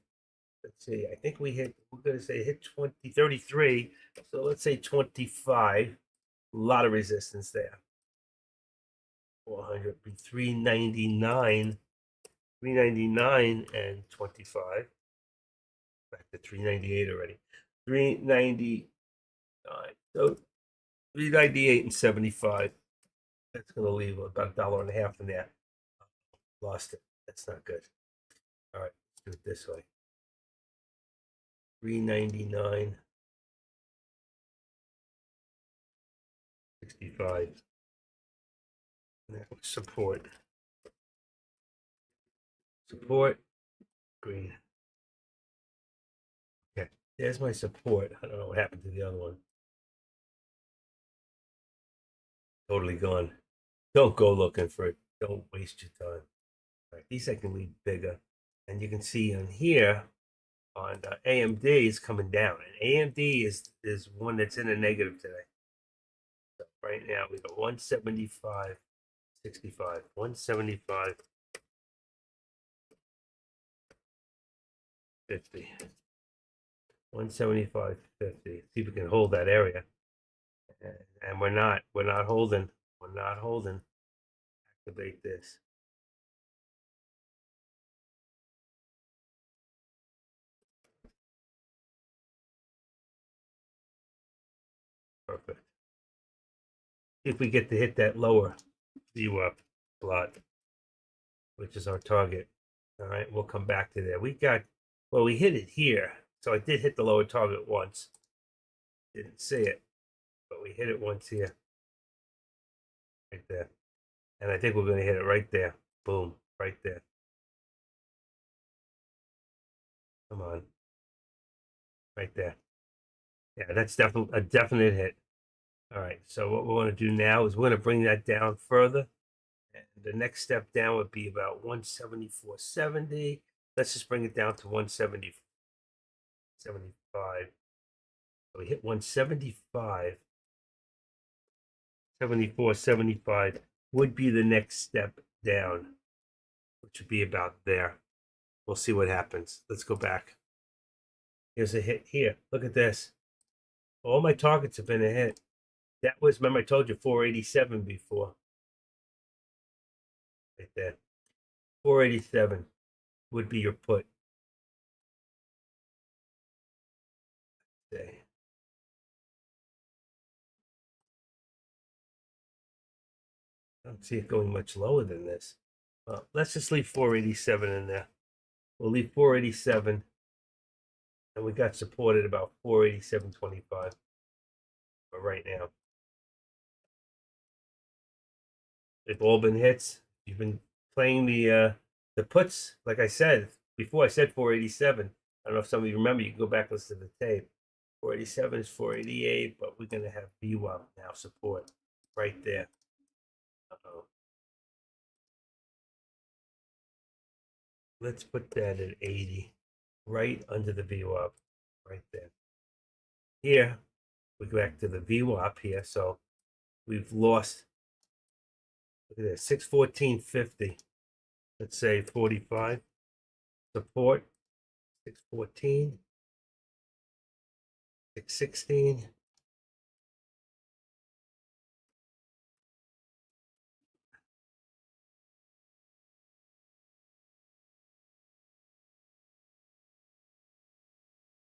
I think we're going to say hit 33. So let's say 25. A lot of resistance there. 400 be 399, 399 and 25. Back to 398 already. 399. So 398 and 75. That's going to leave about $1.50 in there. Lost it. That's not good. All right, let's do it this way. 399. 65. Support. Support. Green. Okay, there's my support. I don't know what happened to the other one. Totally gone. Don't go looking for it. Don't waste your time. All right, these I can leave bigger. And you can see on here, on AMD is coming down. And AMD is one that's in a negative today. So right now we got 175, 65, 175, 50. 175, 50. See if we can hold that area. And we're not holding. We're not holding. Activate this. Perfect. See if we get to hit that lower VWAP plot, which is our target. All right, we'll come back to that. We hit it here. So I did hit the lower target once. Didn't see it, but we hit it once here. Right there. And I think we're going to hit it right there. Boom, right there. Come on. Right there. Yeah, that's definitely a definite hit. All right, so what we want to do now is we're going to bring that down further. And the next step down would be about 174.70. Let's just bring it down to 170, 75. So we hit 175. 74, 75 would be the next step down, which would be about there. We'll see what happens. Let's go back. Here's a hit here. Look at this. All my targets have been a hit. That was, remember I told you 487 before. Right there. 487 would be your put. Okay. I don't see it going much lower than this. Let's just leave 487 in there. We'll leave 487. And we got supported about 487.25 but right now. They've all been hits. You've been playing the puts, like I said before. I said 487. I don't know if some of you remember, you can go back and listen to the tape. 487 is 488, but we're going to have VWAP now support right there. Uh-oh. Let's put that at 80, right under the VWAP, right there. Here, we go back to the VWAP here, so we've lost, look at this, 614.50. Let's say 45. Support, 614, 616.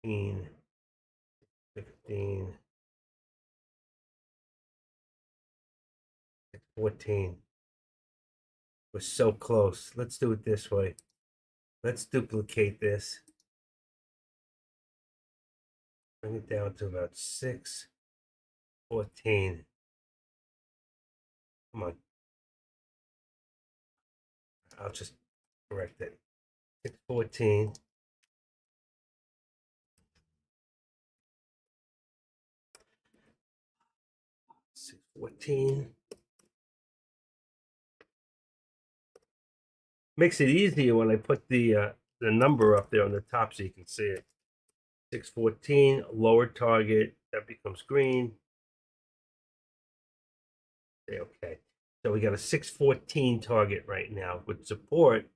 $15, $15, $14. We're so close. Let's do it this way. Let's duplicate this. Bring it down to about 614. Come on. I'll just correct it. 614. 614. Makes it easier when I put the number up there on the top so you can see it. 614, lower target, that becomes green. Okay, so we got a 614 target right now with support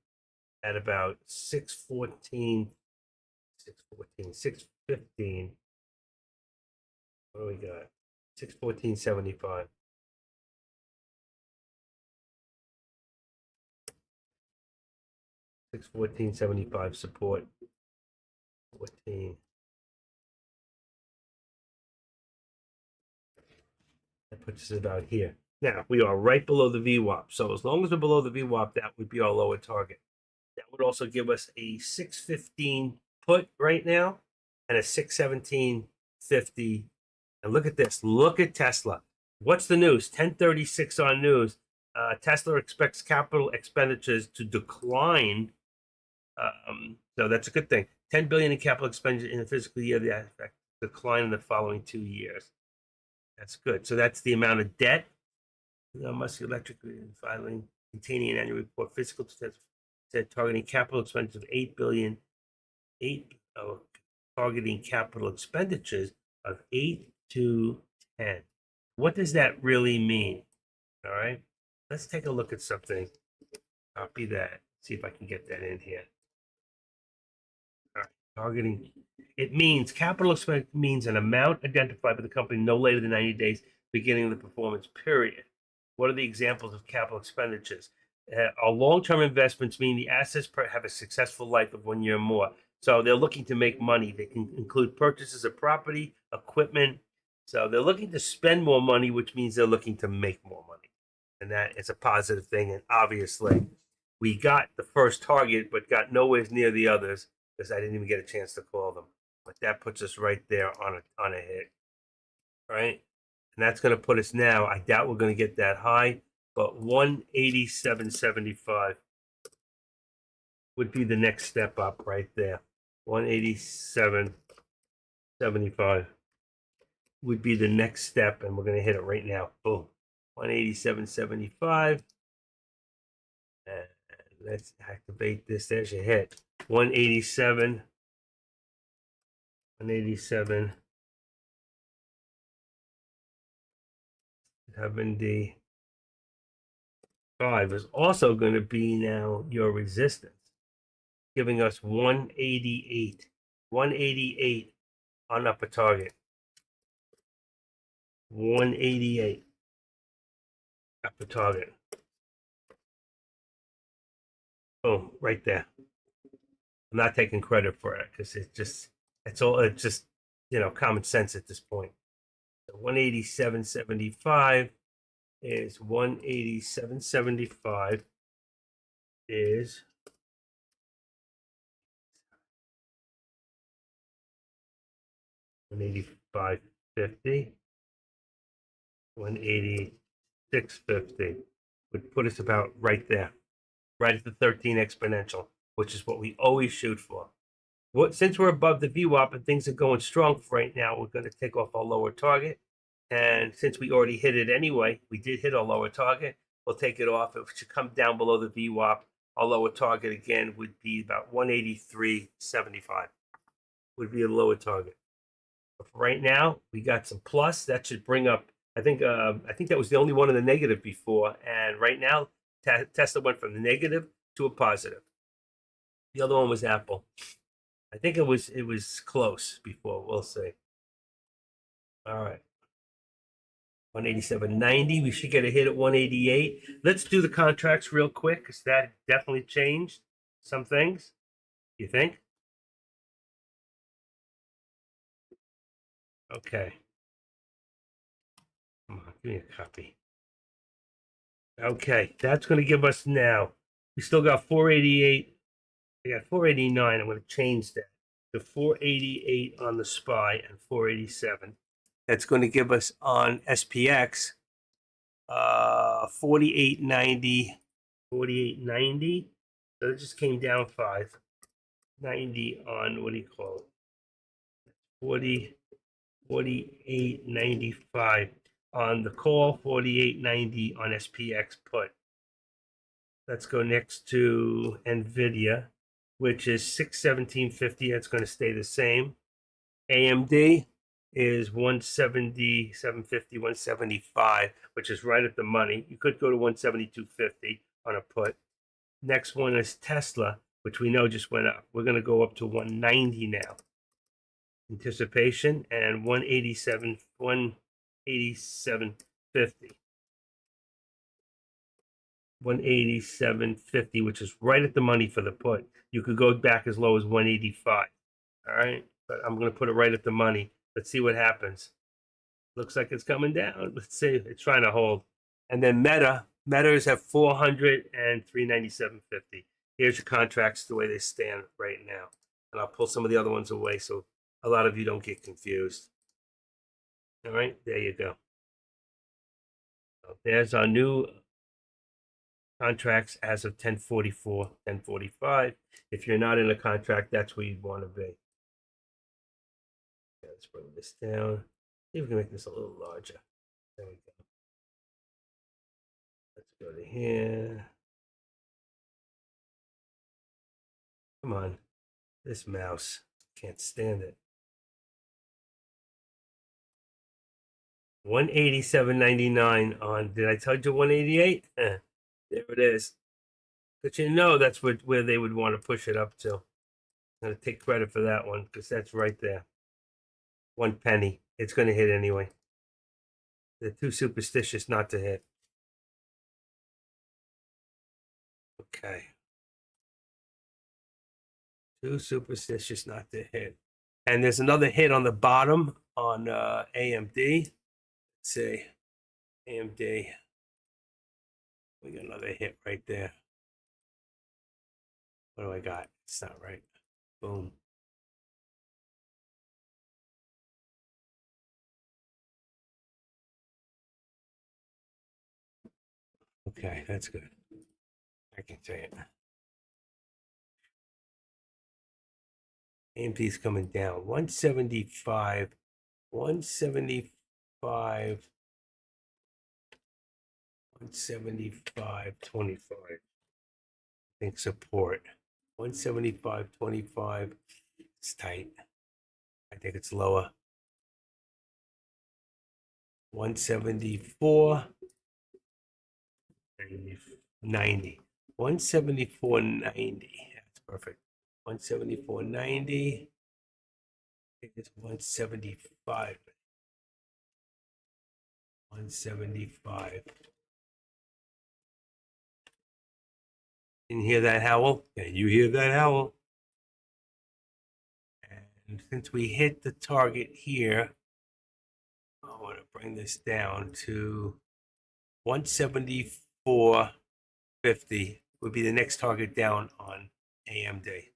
at about 614, 614, 615. What do we got? 614.75. 614.75 support. 14. That puts us about here. Now we are right below the VWAP. So as long as we're below the VWAP, that would be our lower target. That would also give us a 615 put right now and a 617.50. And look at this. Look at Tesla. What's the news? 1036 on news. Tesla expects capital expenditures to decline. So that's a good thing. 10 billion in capital expenditure in the fiscal year. The effect decline in the following 2 years. That's good. So that's the amount of debt. Musk Electric filing containing an annual report fiscal said targeting capital expenditures of 8 billion, targeting capital expenditures of 8 to 10. What does that really mean? All right, let's take a look at something. Copy that. See if I can get that in here. All right, targeting. It means capital expenditure means an amount identified by the company no later than 90 days beginning of the performance period. What are the examples of capital expenditures? Our long-term investments mean the assets have a successful life of 1 year or more. So they're looking to make money. They can include purchases of property, equipment. So they're looking to spend more money, which means they're looking to make more money. And that is a positive thing. And obviously, we got the first target, but got nowhere near the others because I didn't even get a chance to call them. But that puts us right there on a hit. All right. And that's going to put us now. I doubt we're going to get that high, but 187.75 would be the next step up right there. 187.75 would be the next step, and we're going to hit it right now. Boom. 187.75. And let's activate this. There's your hit. 187. 187. 75 is also going to be now your resistance, giving us 188. 188 on upper target. 188 upper target. Boom, right there. I'm not taking credit for it because it's just common sense at this point. So 187.75 is 187.75 is 185.50. 186.50 would put us about right there, right at the 13 exponential, which is what we always shoot for. Since we're above the VWAP and things are going strong for right now, we're going to take off our lower target. And since we already hit it anyway, we did hit our lower target, we'll take it off. It should come down below the VWAP. Our lower target again would be about 183.75 would be a lower target. But for right now, we got some plus. That should bring up, I think that was the only one in the negative before. And right now, Tesla went from the negative to a positive. The other one was Apple. I think it was close before. We'll see. All right. 187.90. We should get a hit at 188. Let's do the contracts real quick because that definitely changed some things. You think? Okay. Come on, give me a copy. Okay, that's going to give us now. We still got 488. I got 489. I'm going to change that to 488 on the SPY and 487. That's going to give us on SPX 48.90. 48.90. So it just came down 5.90 on what do you call it? 48.95 on the call, 48.90 on SPX put. Let's go next to NVIDIA, which is 617.50. That's going to stay the same. AMD is 177.50, 175, which is right at the money. You could go to 172.50 on a put. Next one is Tesla, which we know just went up. We're going to go up to 190 now. Anticipation and 187, 187.50. 187.50, which is right at the money for the put. You could go back as low as 185. All right, but I'm going to put it right at the money. Let's see what happens. Looks like it's coming down. Let's see. It's trying to hold. And then Metas have 400 and 397.50. Here's your contracts the way they stand right now. And I'll pull some of the other ones away so a lot of you don't get confused. All right, there you go. So there's our new contracts as of 1044, 1045. If you're not in a contract, that's where you'd want to be. Okay, let's bring this down. See if we can make this a little larger. There we go. Let's go to here. Come on. This mouse. Can't stand it. 187.99 on, did I tell you 188? There it is. But you know that's where they would want to push it up to. I'm going to take credit for that one because that's right there. 1 penny. It's going to hit anyway. They're too superstitious not to hit. Okay. Too superstitious not to hit. And there's another hit on the bottom on AMD. Let's see. AMD. We got another hit right there. What do I got? It's not right. Boom. Okay, that's good. I can say it. AMD's coming down. 175. 175. 175.25. I think support. 175.25. It's tight. I think it's lower. 174. 90. 174.90. That's perfect. 174.90. It's 175. 175. Didn't hear that howl? Can you hear that howl? And since we hit the target here, I want to bring this down to 174.50 would be the next target down on AMD,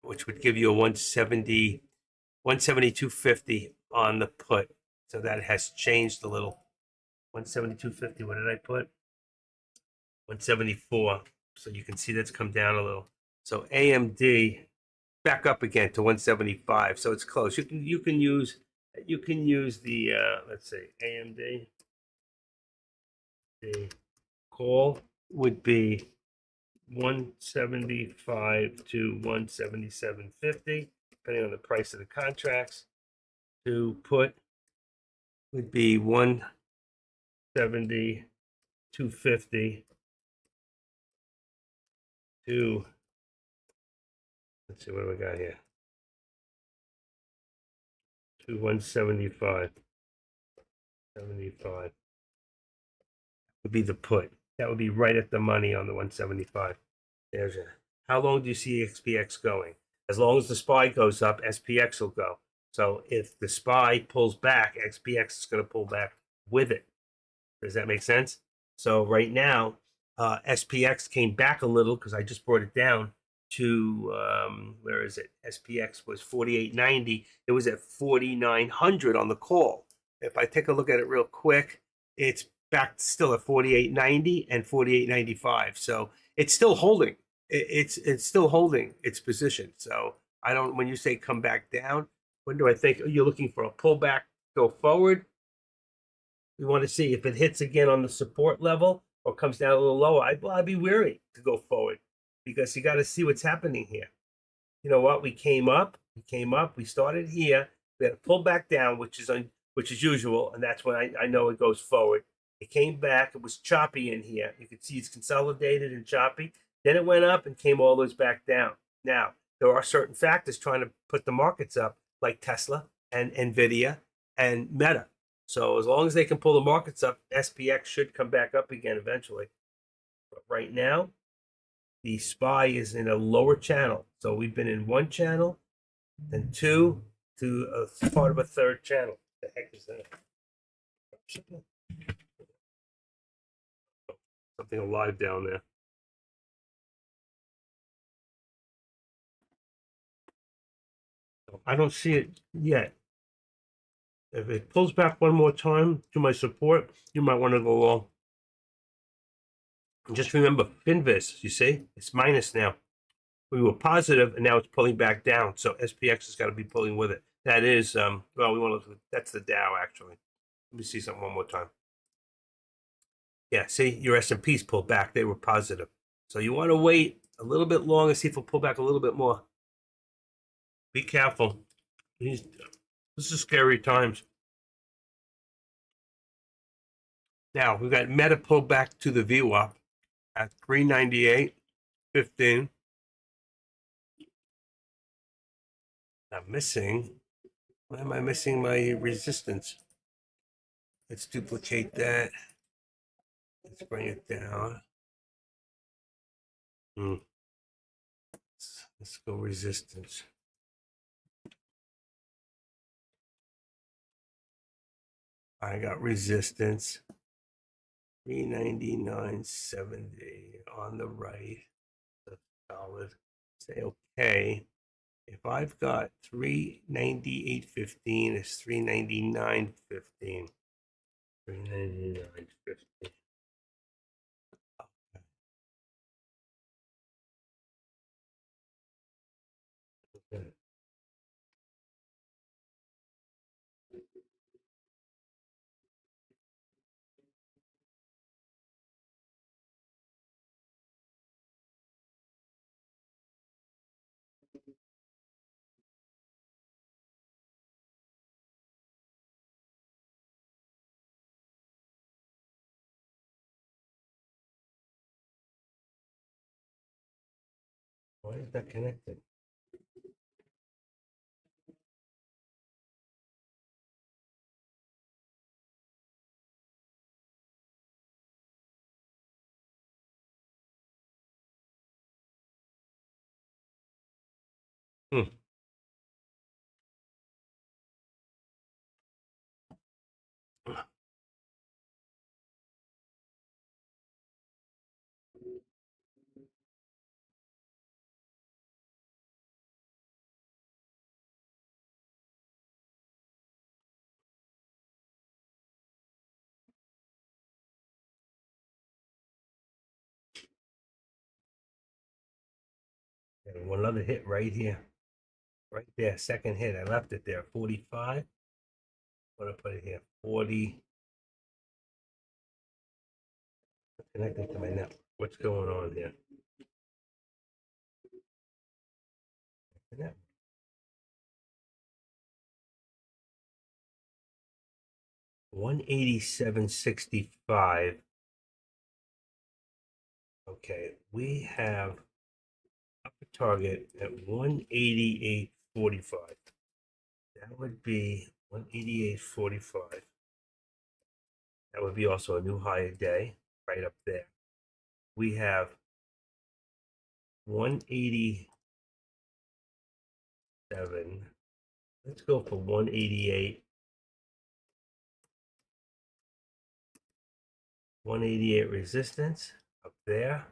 which would give you a 172.50 on the put. So that has changed a little. 172.50. What did I put? 174. So you can see that's come down a little. So AMD back up again to 175. So it's close. You can use the let's see, AMD. The call would be 175 to 177.50, depending on the price of the contracts. To put would be 170 250 to, let's see what do we got here, to 175. 75 would be the put. That would be right at the money on the 175. There's a. How long do you see SPX going? As long as the SPY goes up, SPX will go. So if the SPY pulls back, SPX is going to pull back with it. Does that make sense? So right now, SPX came back a little because I just brought it down to where is it? SPX was 48.90. It was at 4,900 on the call. If I take a look at it real quick, it's back still at 48.90 and 48.95. So it's still holding. It's still holding its position. So I don't. When you say come back down, when do I think you're looking for a pullback? Go forward. We want to see if it hits again on the support level or comes down a little lower. I'd be weary to go forward because you got to see what's happening here. You know what? We started here. We had to pull back down, which is usual, and that's when I know it goes forward. It came back. It was choppy in here. You can see it's consolidated and choppy. Then it went up and came all those back down. Now there are certain factors trying to put the markets up, like Tesla and Nvidia and Meta. So as long as they can pull the markets up, SPX should come back up again eventually. But right now, the SPY is in a lower channel. So we've been in one channel, then two, to a part of a third channel. What the heck is that? Something alive down there. I don't see it yet. If it pulls back one more time to my support, you might want to go long. And just remember, Finviz, you see, it's minus now. We were positive, and now it's pulling back down. So SPX has got to be pulling with it. That is, well, we want to. That's the Dow actually. Let me see something one more time. Yeah, see, your S&Ps pulled back. They were positive. So you want to wait a little bit longer, see if it'll pull back a little bit more. Be careful. This is scary times. Now we've got Meta pulled back to the VWAP at 398.15. I'm missing. Why am I missing my resistance? Let's duplicate that. Let's bring it down. Let's go resistance. I got resistance. 399.70 on the right. That's solid. Say okay. If I've got 398.15, it's 399.15. 399.15. Okay. Why is that connected? Hmm. One other hit right here. Right there, second hit. I left it there. 45. I'm gonna put it here. 40. Connecting to my network. What's going on here? 187.65. Okay, we have upper target at 188.45. That would be 188.45. That would be also a new higher day right up there. We have 187. Let's go for 188. 188 resistance up there.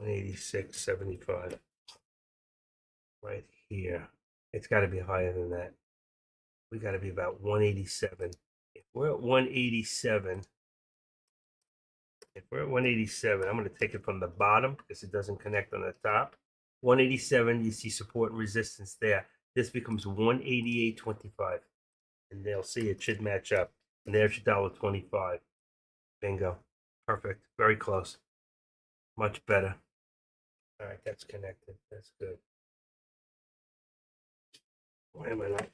186.75 right here. It's got to be higher than that. We got to be about 187. If we're at 187, I'm going to take it from the bottom because it doesn't connect on the top. 187, you see support and resistance there. This becomes 188.25, and they'll see it should match up. And there's your $1.25. Bingo. Perfect. Very close. Much better. All right, that's connected. That's good. Why am I not?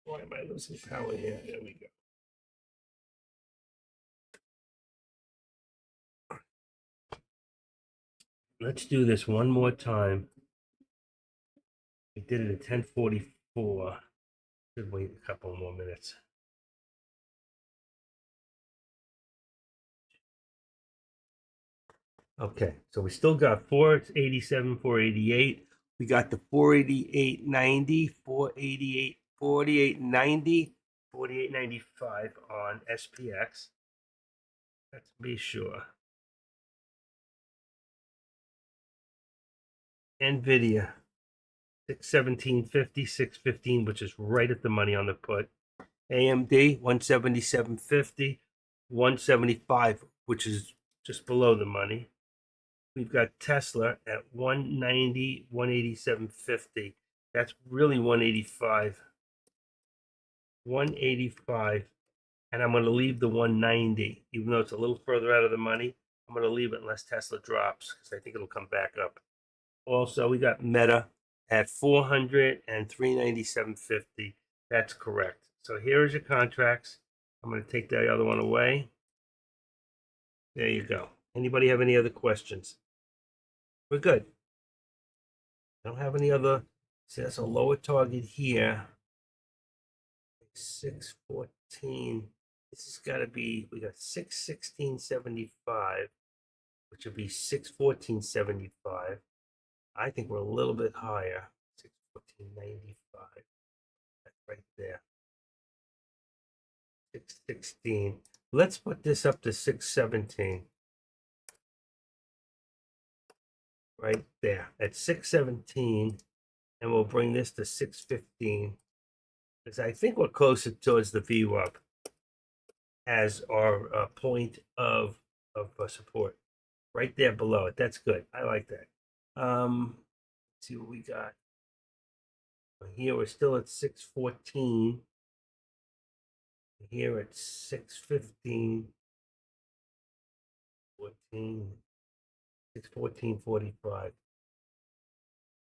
Why am I losing power here? There we go. Let's do this one more time. We did it at 10:44. Should wait a couple more minutes. Okay, so we still got 487, 488. We got the 488.90, 488, 48.90, 48.95 on SPX. Let's be sure. NVIDIA, 617.50, 615, which is right at the money on the put. AMD, 177.50, 175, which is just below the money. We've got Tesla at 190, 187.50. That's really 185. 185. And I'm going to leave the 190, even though it's a little further out of the money. I'm going to leave it unless Tesla drops because I think it'll come back up. Also, we got Meta at 400 and 397.50. That's correct. So here's your contracts. I'm going to take the other one away. There you go. Anybody have any other questions? We're good. I don't have any other. See, that's a lower target here. 614. This has got to be, we got 616.75, which would be 614.75. I think we're a little bit higher. 614.95. That's right there. 616. Let's put this up to 617. Right there at 617, and we'll bring this to 615 because I think we're closer towards the VWAP as our point of support right there below it. That's good. I like that. Let's see what we got here. We're still at 614. Here at 615. 14. 614.45.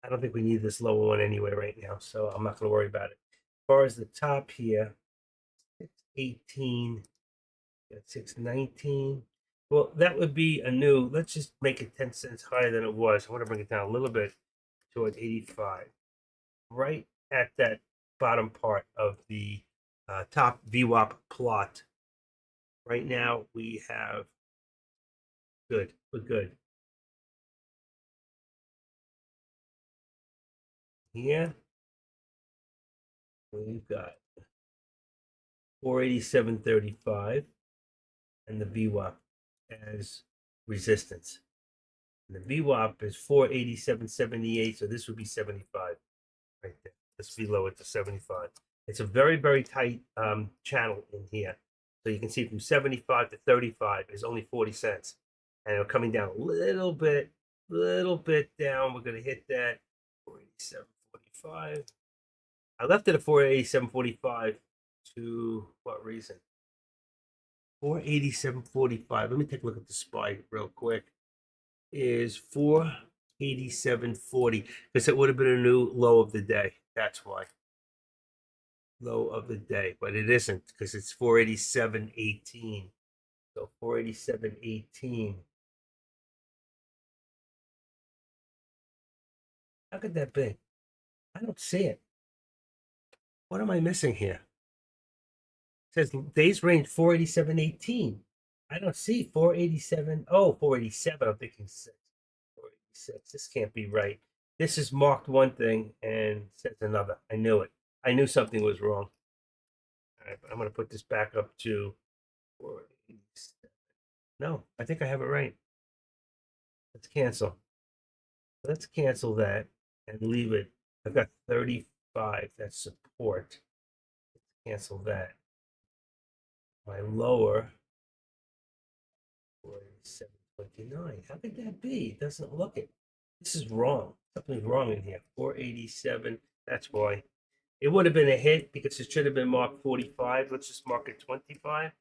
I don't think we need this lower one anyway right now, so I'm not going to worry about it. As far as the top here, 618, 619. Well, that would be a new. Let's just make it 10 cents higher than it was. I want to bring it down a little bit towards 85. Right at that bottom part of the top VWAP plot. Right now we have good. We're good. Here we've got 487.35 and the VWAP as resistance. And the VWAP is 487.78, so this would be 75 right there. Let's below it to 75. It's a very, very tight channel in here. So you can see from 75 to 35 is only 40 cents. And coming down a little bit little bit down. We're going to hit that 487.45. I left it at 487.45 to what reason? 487.45. Let me take a look at the SPY real quick. Is 487.40 because it would have been a new low of the day. That's why. Low of the day, but it isn't because it's 487.18. So 487.18. How could that be? I don't see it. What am I missing here? It says days range 487.18. I don't see 487. Oh, 487. I'm thinking 486. This can't be right. This is marked one thing and says another. I knew it. I knew something was wrong. All right, I'm going to put this back up to 487. No, I think I have it right. Let's cancel. Let's cancel that and leave it. I've got 35. That's support. Let's cancel that. My lower 487.29. How could that be? It doesn't look it. This is wrong. Something's wrong in here. 487. That's why. It would have been a hit because it should have been marked 45. Let's just mark it 25.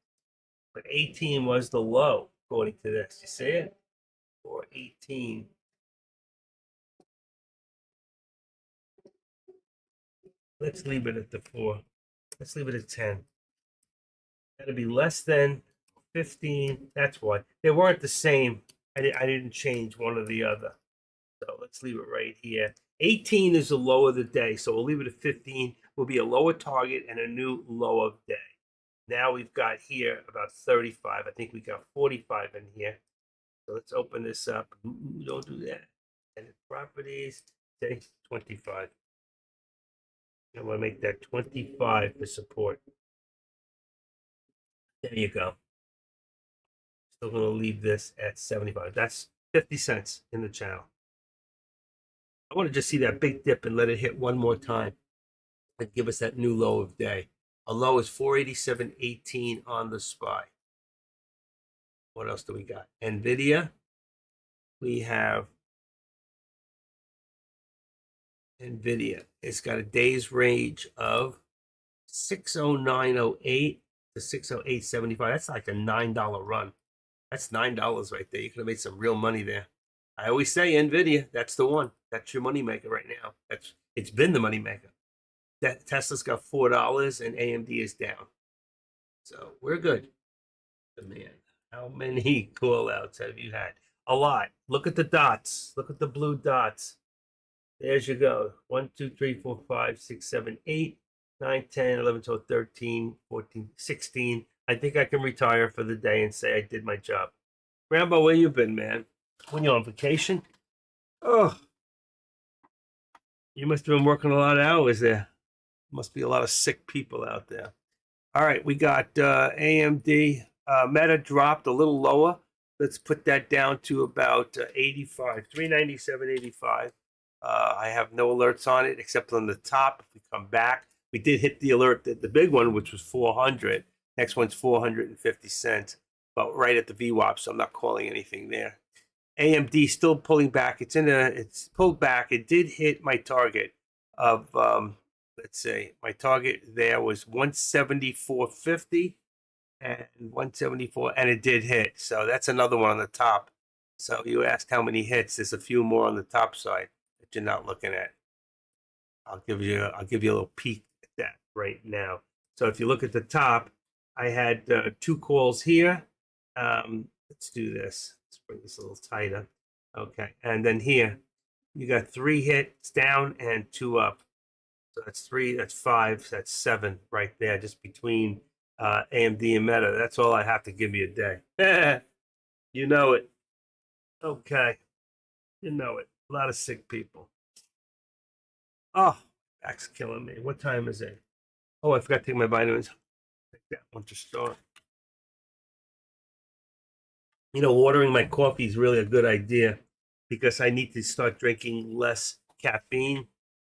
But 18 was the low, according to this. You see it? 418. Let's leave it at the 4. Let's leave it at 10. That'd be less than 15. That's why. They weren't the same. I didn't change one or the other. So let's leave it right here. 18 is the low of the day. So we'll leave it at 15. Will be a lower target and a new low of day. Now we've got here about 35. I think we got 45 in here. So let's open this up. Ooh, don't do that. Edit properties. Say 25. I want to make that 25 for support. There you go. Still going to leave this at 75. That's 50 cents in the channel. I want to just see that big dip and let it hit one more time and give us that new low of day. A low is 487.18 on the SPY. What else do we got? NVIDIA. We have NVIDIA. It's got a day's range of 609.08 to 608.75. That's like a $9 run. That's $9 right there. You could have made some real money there. I always say NVIDIA, that's the one. That's your money maker right now. It's been the money maker. That Tesla's got $4 and AMD is down. So we're good. Man, how many call outs have you had? A lot. Look at the dots. Look at the blue dots. There's you go. 1, 2, 3, 4, 5, 6, 7, 8, 9, 10, 11, 12, 13, 14, 16. I think I can retire for the day and say I did my job. Rambo, where you been, man? When you on vacation? Oh, you must have been working a lot of hours there. Must be a lot of sick people out there. All right, we got AMD. Meta dropped a little lower. Let's put that down to about 85, 397.85. I have no alerts on it except on the top. If we come back, we did hit the alert, the big one, which was 400. Next one's 450 cents, but right at the VWAP, so I'm not calling anything there. AMD still pulling back. It's pulled back. It did hit my target of let's see, my target there was 174.50 and 174, and it did hit. So that's another one on the top. So you asked how many hits. There's a few more on the top side that you're not looking at. I'll give you a little peek at that right now. So if you look at the top, I had 2 calls here. Let's do this. Let's bring this a little tighter. Okay, and then here you got 3 hits down and 2 up. So that's 3, that's 5, that's 7 right there, just between AMD and Meta. That's all I have to give you a day. You know it. Okay. You know it. A lot of sick people. Oh, back's killing me. What time is it? Oh, I forgot to take my vitamins. Take that one to start. You know, watering my coffee is really a good idea because I need to start drinking less caffeine.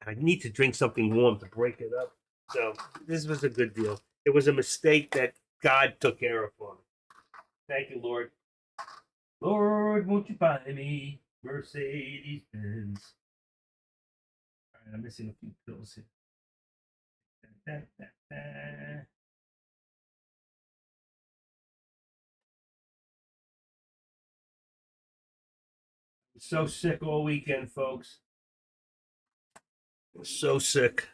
I need to drink something warm to break it up. So this was a good deal. It was a mistake that God took care of for me. Thank you, Lord. Lord, won't you find me Mercedes Benz. All right, I'm missing a few pills here. Da, da, da. So sick all weekend, folks. So sick.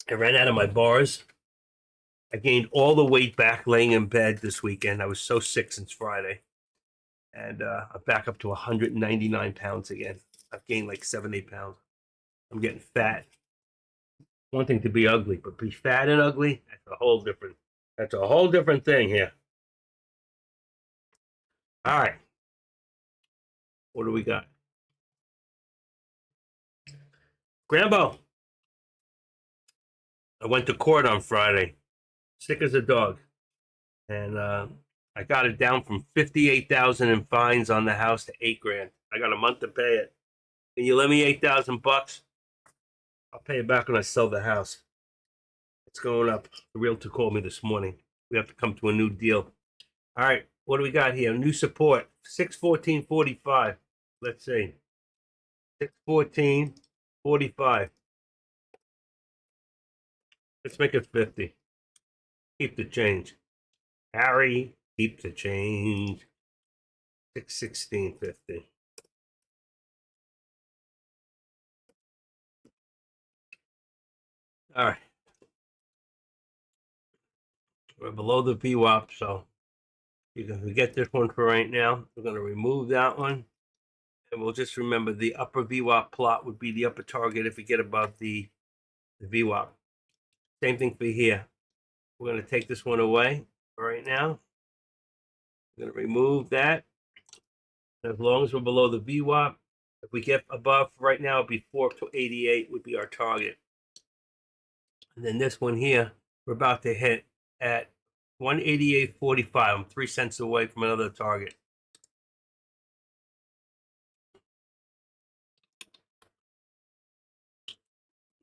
I ran out of my bars. I gained all the weight back laying in bed this weekend. I was so sick since Friday. And I'm back up to 199 pounds again. I've gained like 7, 8 pounds. I'm getting fat. One thing to be ugly, but be fat and ugly, that's a whole different thing here. All right. What do we got? Grambo. I went to court on Friday, sick as a dog. And I got it down from 58,000 in fines on the house to 8 grand. I got a month to pay it. Can you lend me $8,000? I'll pay it back when I sell the house. It's going up. The realtor called me this morning. We have to come to a new deal. All right, what do we got here? New support, 614.45. Let's see. 614.45. Let's make it 50. Keep the change. Harry, keep the change. 616.50. All right. We're below the VWAP, so you can forget this one for right now. We're going to remove that one. And we'll just remember the upper VWAP plot would be the upper target if we get above the VWAP. Same thing for here. We're going to take this one away for right now. We're going to remove that. As long as we're below the VWAP, if we get above right now, it'd be 488 would be our target. And then this one here, we're about to hit at 188.45. I'm 3 cents away from another target.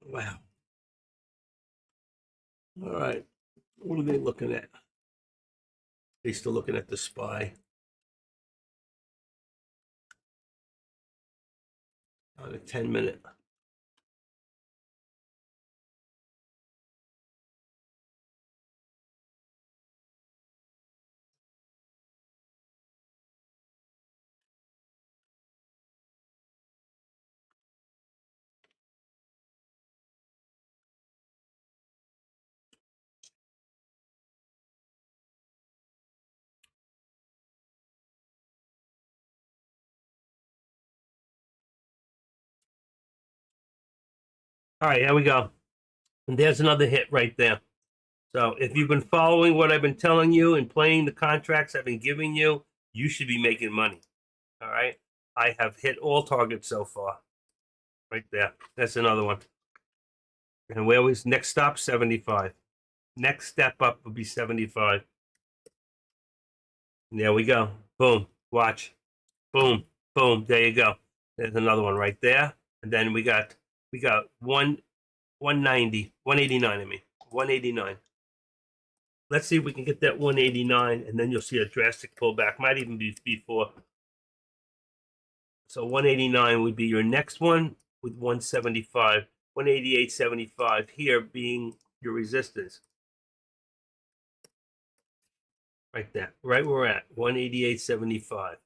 Wow. All right. What are they looking at? They still looking at the SPY. On a 10-minute. All right, here we go. And there's another hit right there. So if you've been following what I've been telling you and playing the contracts I've been giving you, you should be making money. All right. I have hit all targets so far. Right there. That's another one. And we always next stop 75. Next step up will be 75. And there we go. Boom. Watch. Boom. Boom. There you go. There's another one right there. And then we got 190, 189, I mean. 189. Let's see if we can get that 189, and then you'll see a drastic pullback. Might even be before. So 189 would be your next one with 175. 188.75 here being your resistance. Right there. Right where we're at. 188.75.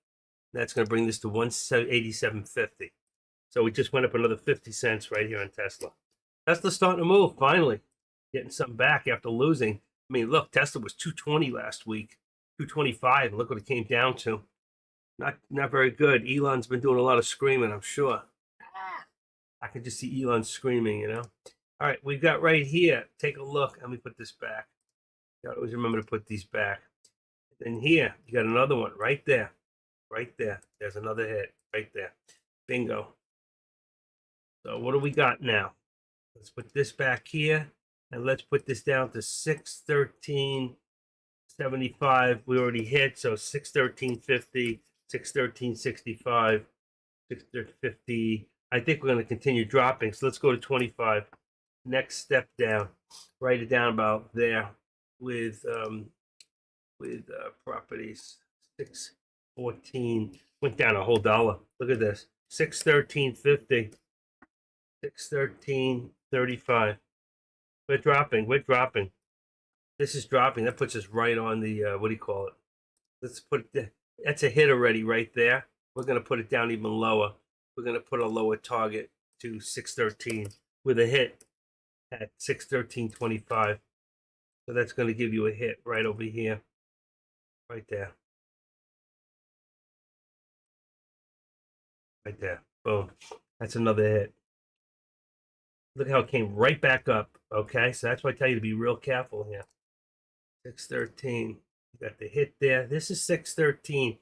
That's going to bring this to 187.50. So we just went up another 50 cents right here on Tesla. Tesla's starting to move, finally. Getting something back after losing. I mean, look, Tesla was 220 last week, 225. Look what it came down to. Not very good. Elon's been doing a lot of screaming, I'm sure. I can just see Elon screaming, you know. All right, we've got right here. Take a look. Let me put this back. You always remember to put these back. And here, you got another one right there. Right there. There's another hit right there. Bingo. So what do we got now? Let's put this back here. And let's put this down to 613.75. We already hit, so 613.50, 613.65. 650. I think we're going to continue dropping. So let's go to 25. Next step down. Write it down about there with properties. 614 went down a whole dollar. Look at this. 613.50. 613.35. We're dropping. We're dropping. This is dropping. That puts us right on the what do you call it? Let's put it. That's a hit already right there. We're going to put it down even lower. We're going to put a lower target to 613 with a hit at 613.25. So that's going to give you a hit right over here, right there, right there. Boom. That's another hit. Look how it came right back up. Okay, so that's why I tell you to be real careful here. 613. You got the hit there. This is 613.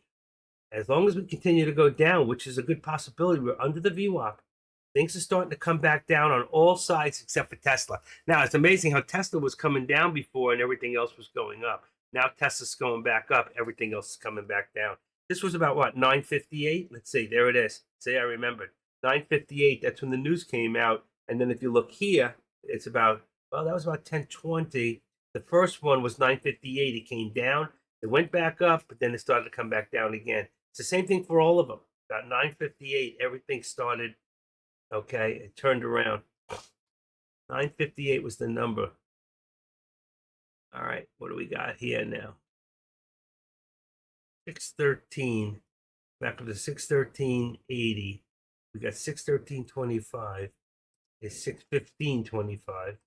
As long as we continue to go down, which is a good possibility, we're under the VWAP. Things are starting to come back down on all sides except for Tesla. Now, it's amazing how Tesla was coming down before and everything else was going up. Now Tesla's going back up. Everything else is coming back down. This was about what, 958? Let's see. There it is. See, I remembered. 958. That's when the news came out. And then if you look here, it's about, well, that was about 1020. The first one was 958. It came down. It went back up, but then it started to come back down again. It's the same thing for all of them. About 958, everything started. Okay, it turned around. 958 was the number. All right, what do we got here now? 613. Back up to 613.80. We got 613.25. It's 615.25.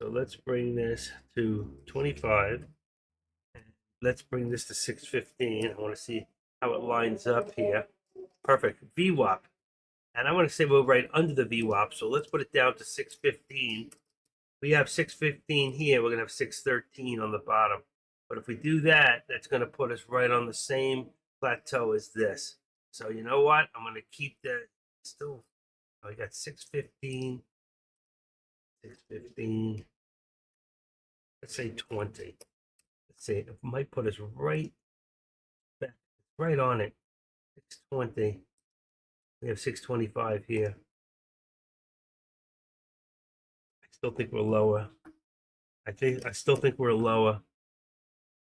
So let's bring this to 25. Let's bring this to 615. I want to see how it lines up here. Perfect. VWAP. And I want to say we're right under the VWAP. So let's put it down to 615. We have 615 here. We're going to have 613 on the bottom. But if we do that, that's going to put us right on the same plateau as this. So you know what? I'm going to keep that still. I got 615. 615. Let's say 20. Let's say it might put us right back, right on it. 620. We have 625 here. I still think we're lower. I still think we're lower.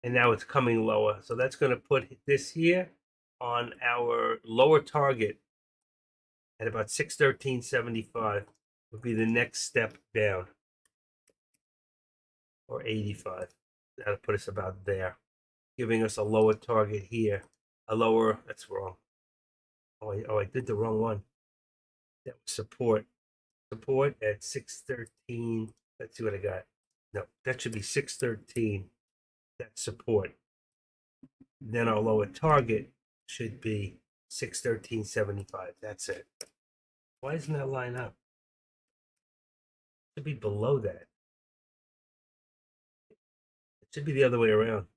And now it's coming lower. So that's going to put this here on our lower target at about 613.75 would be the next step down. Or 85. That'll put us about there. Giving us a lower target here. A lower, that's wrong. I did the wrong one. That was support. Support at 613. Let's see what I got. No, that should be 613. That's support. Then our lower target should be 613.75. That's it. Why doesn't that line up? It should be below that. It should be the other way around.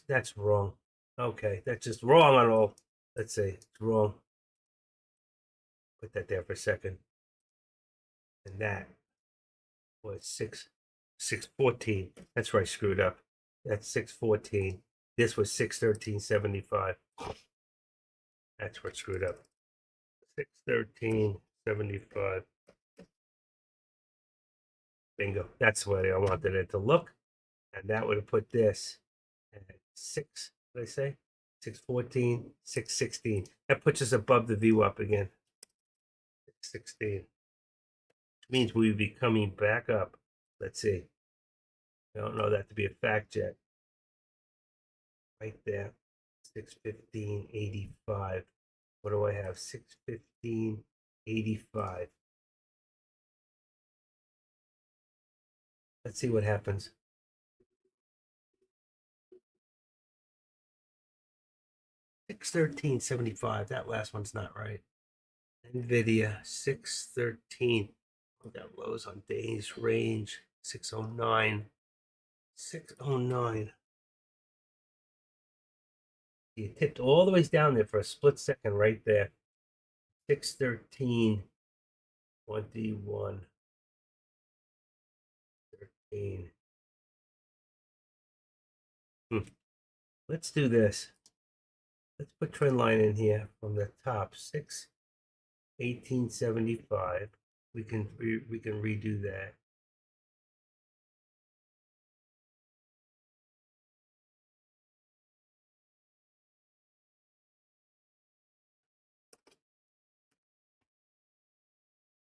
That's wrong. Okay, that's just wrong on all. Let's see, it's wrong. Put that there for a second. And that was 614. That's where I screwed up. That's 614. This was 613.75. That's where it screwed up. 613.75. Bingo. That's the way I wanted it to look. And that would have put this at 6, what did I say? 614, 616. That puts us above the VWAP again. 616. Which means we would be coming back up. Let's see. I don't know that to be a fact yet. Right there. 615.85. What do I have? 615.85. Let's see what happens. $613.75. That last one's not right. NVIDIA 613. We got lows on days range 609. 609. You tipped all the way down there for a split second right there. 613.21. 13. Let's do this. let's put trend line in here from the top, 6/1875. We can redo that.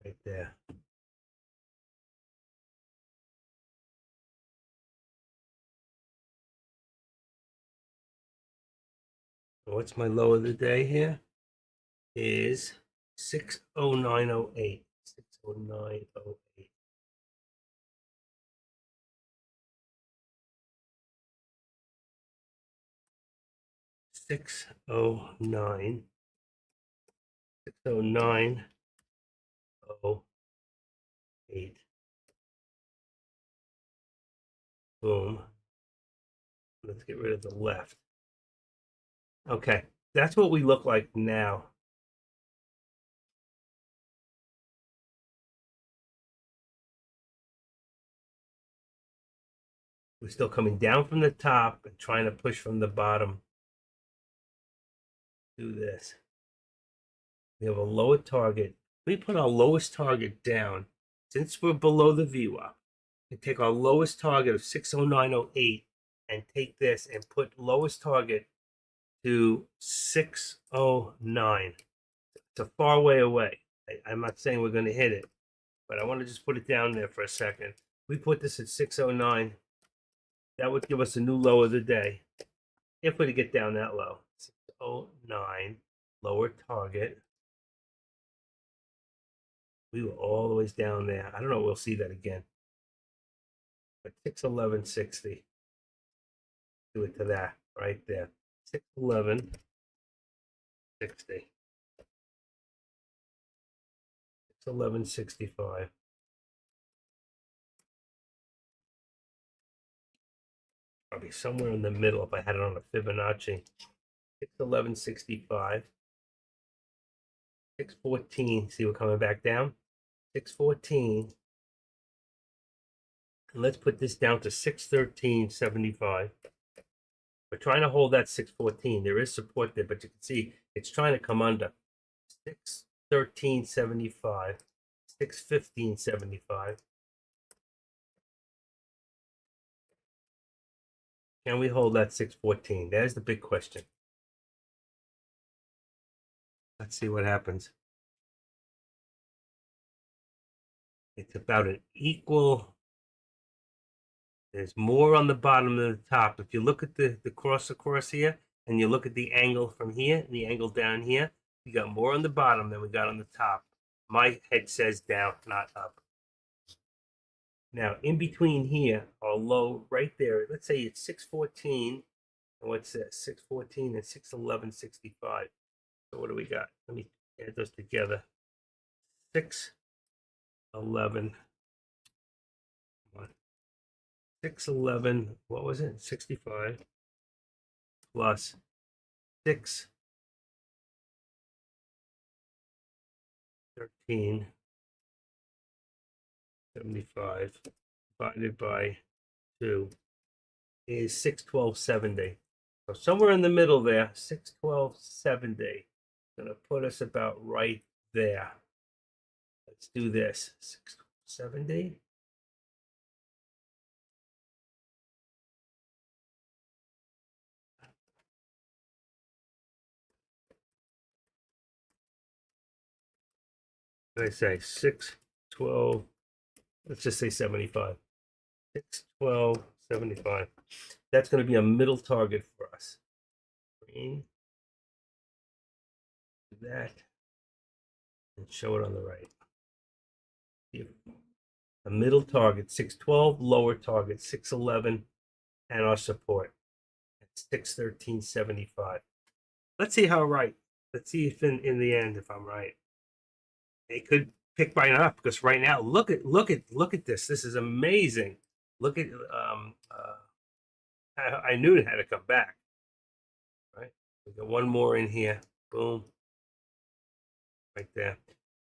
Right there. What's my low of the day here? Is 60908. 60908. Six oh nine. 60908. Boom. Let's get rid of the left. Okay, that's what we look like now. We're still coming down from the top and trying to push from the bottom. Do this. We have a lower target. We put our lowest target down. Since we're below the VWAP, we take our lowest target of 60908 and take this and put lowest target to 609. It's a far way away. I'm not saying we're going to hit it, but I want to just put it down there for a second. We put this at 609. That would give us a new low of the day. If we get down that low, 609, lower target. We were all the way down there. I don't know. We'll see that again. But 611.60. Do it to that right there. 611.60. 611.65. Probably somewhere in the middle if I had it on a Fibonacci. 611.65. 614. See, we're coming back down. 614. And let's put this down to 613.75. We're trying to hold that 614. There is support there, but you can see it's trying to come under 613.75, 615.75. Can we hold that 614? There's the big question. Let's see what happens. It's about an equal. There's more on the bottom than the top. If you look at the cross across here, and you look at the angle from here and the angle down here, we got more on the bottom than we got on the top. My head says down, not up. Now, in between here, our low right there, let's say it's 614. And what's this? 614 and 611.65. So what do we got? Let me add those together. 611. 611, what was it? 65 plus 613.75 divided by 2 is 612.70. So somewhere in the middle there, 612.70. Gonna put us about right there. Let's do this. 670. I say 612. Let's just say 75. 612.75. That's going to be a middle target for us. Green. Do that. And show it on the right. Beautiful. A middle target, 612, lower target, 611, and our support at 613.75. Let's see how right. Let's see if in the end if I'm right. It could pick right up because right now look at this. This is amazing. Look at I knew it had to come back. Right? We got one more in here. Boom. Right there.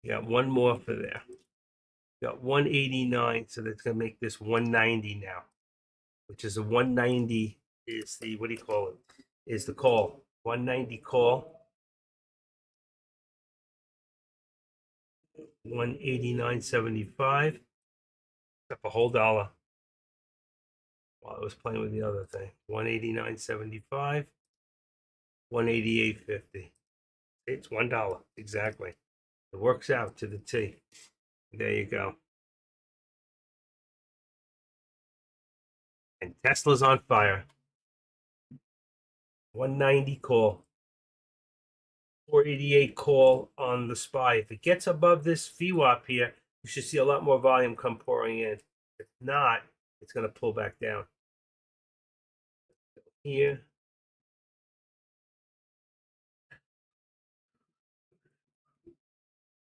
You got one more for there. You got 189, so that's gonna make this 190 now, which is a 190 is the what do you call it? Is the call. 190 call. 189.75. Up a whole dollar while I was playing with the other thing. 189.75. 188.50. It's $1 exactly. It works out to the T. There you go. And Tesla's on fire. 190 call. 488 call on the SPY. If it gets above this VWAP here, you should see a lot more volume come pouring in. If not, it's going to pull back down. Here.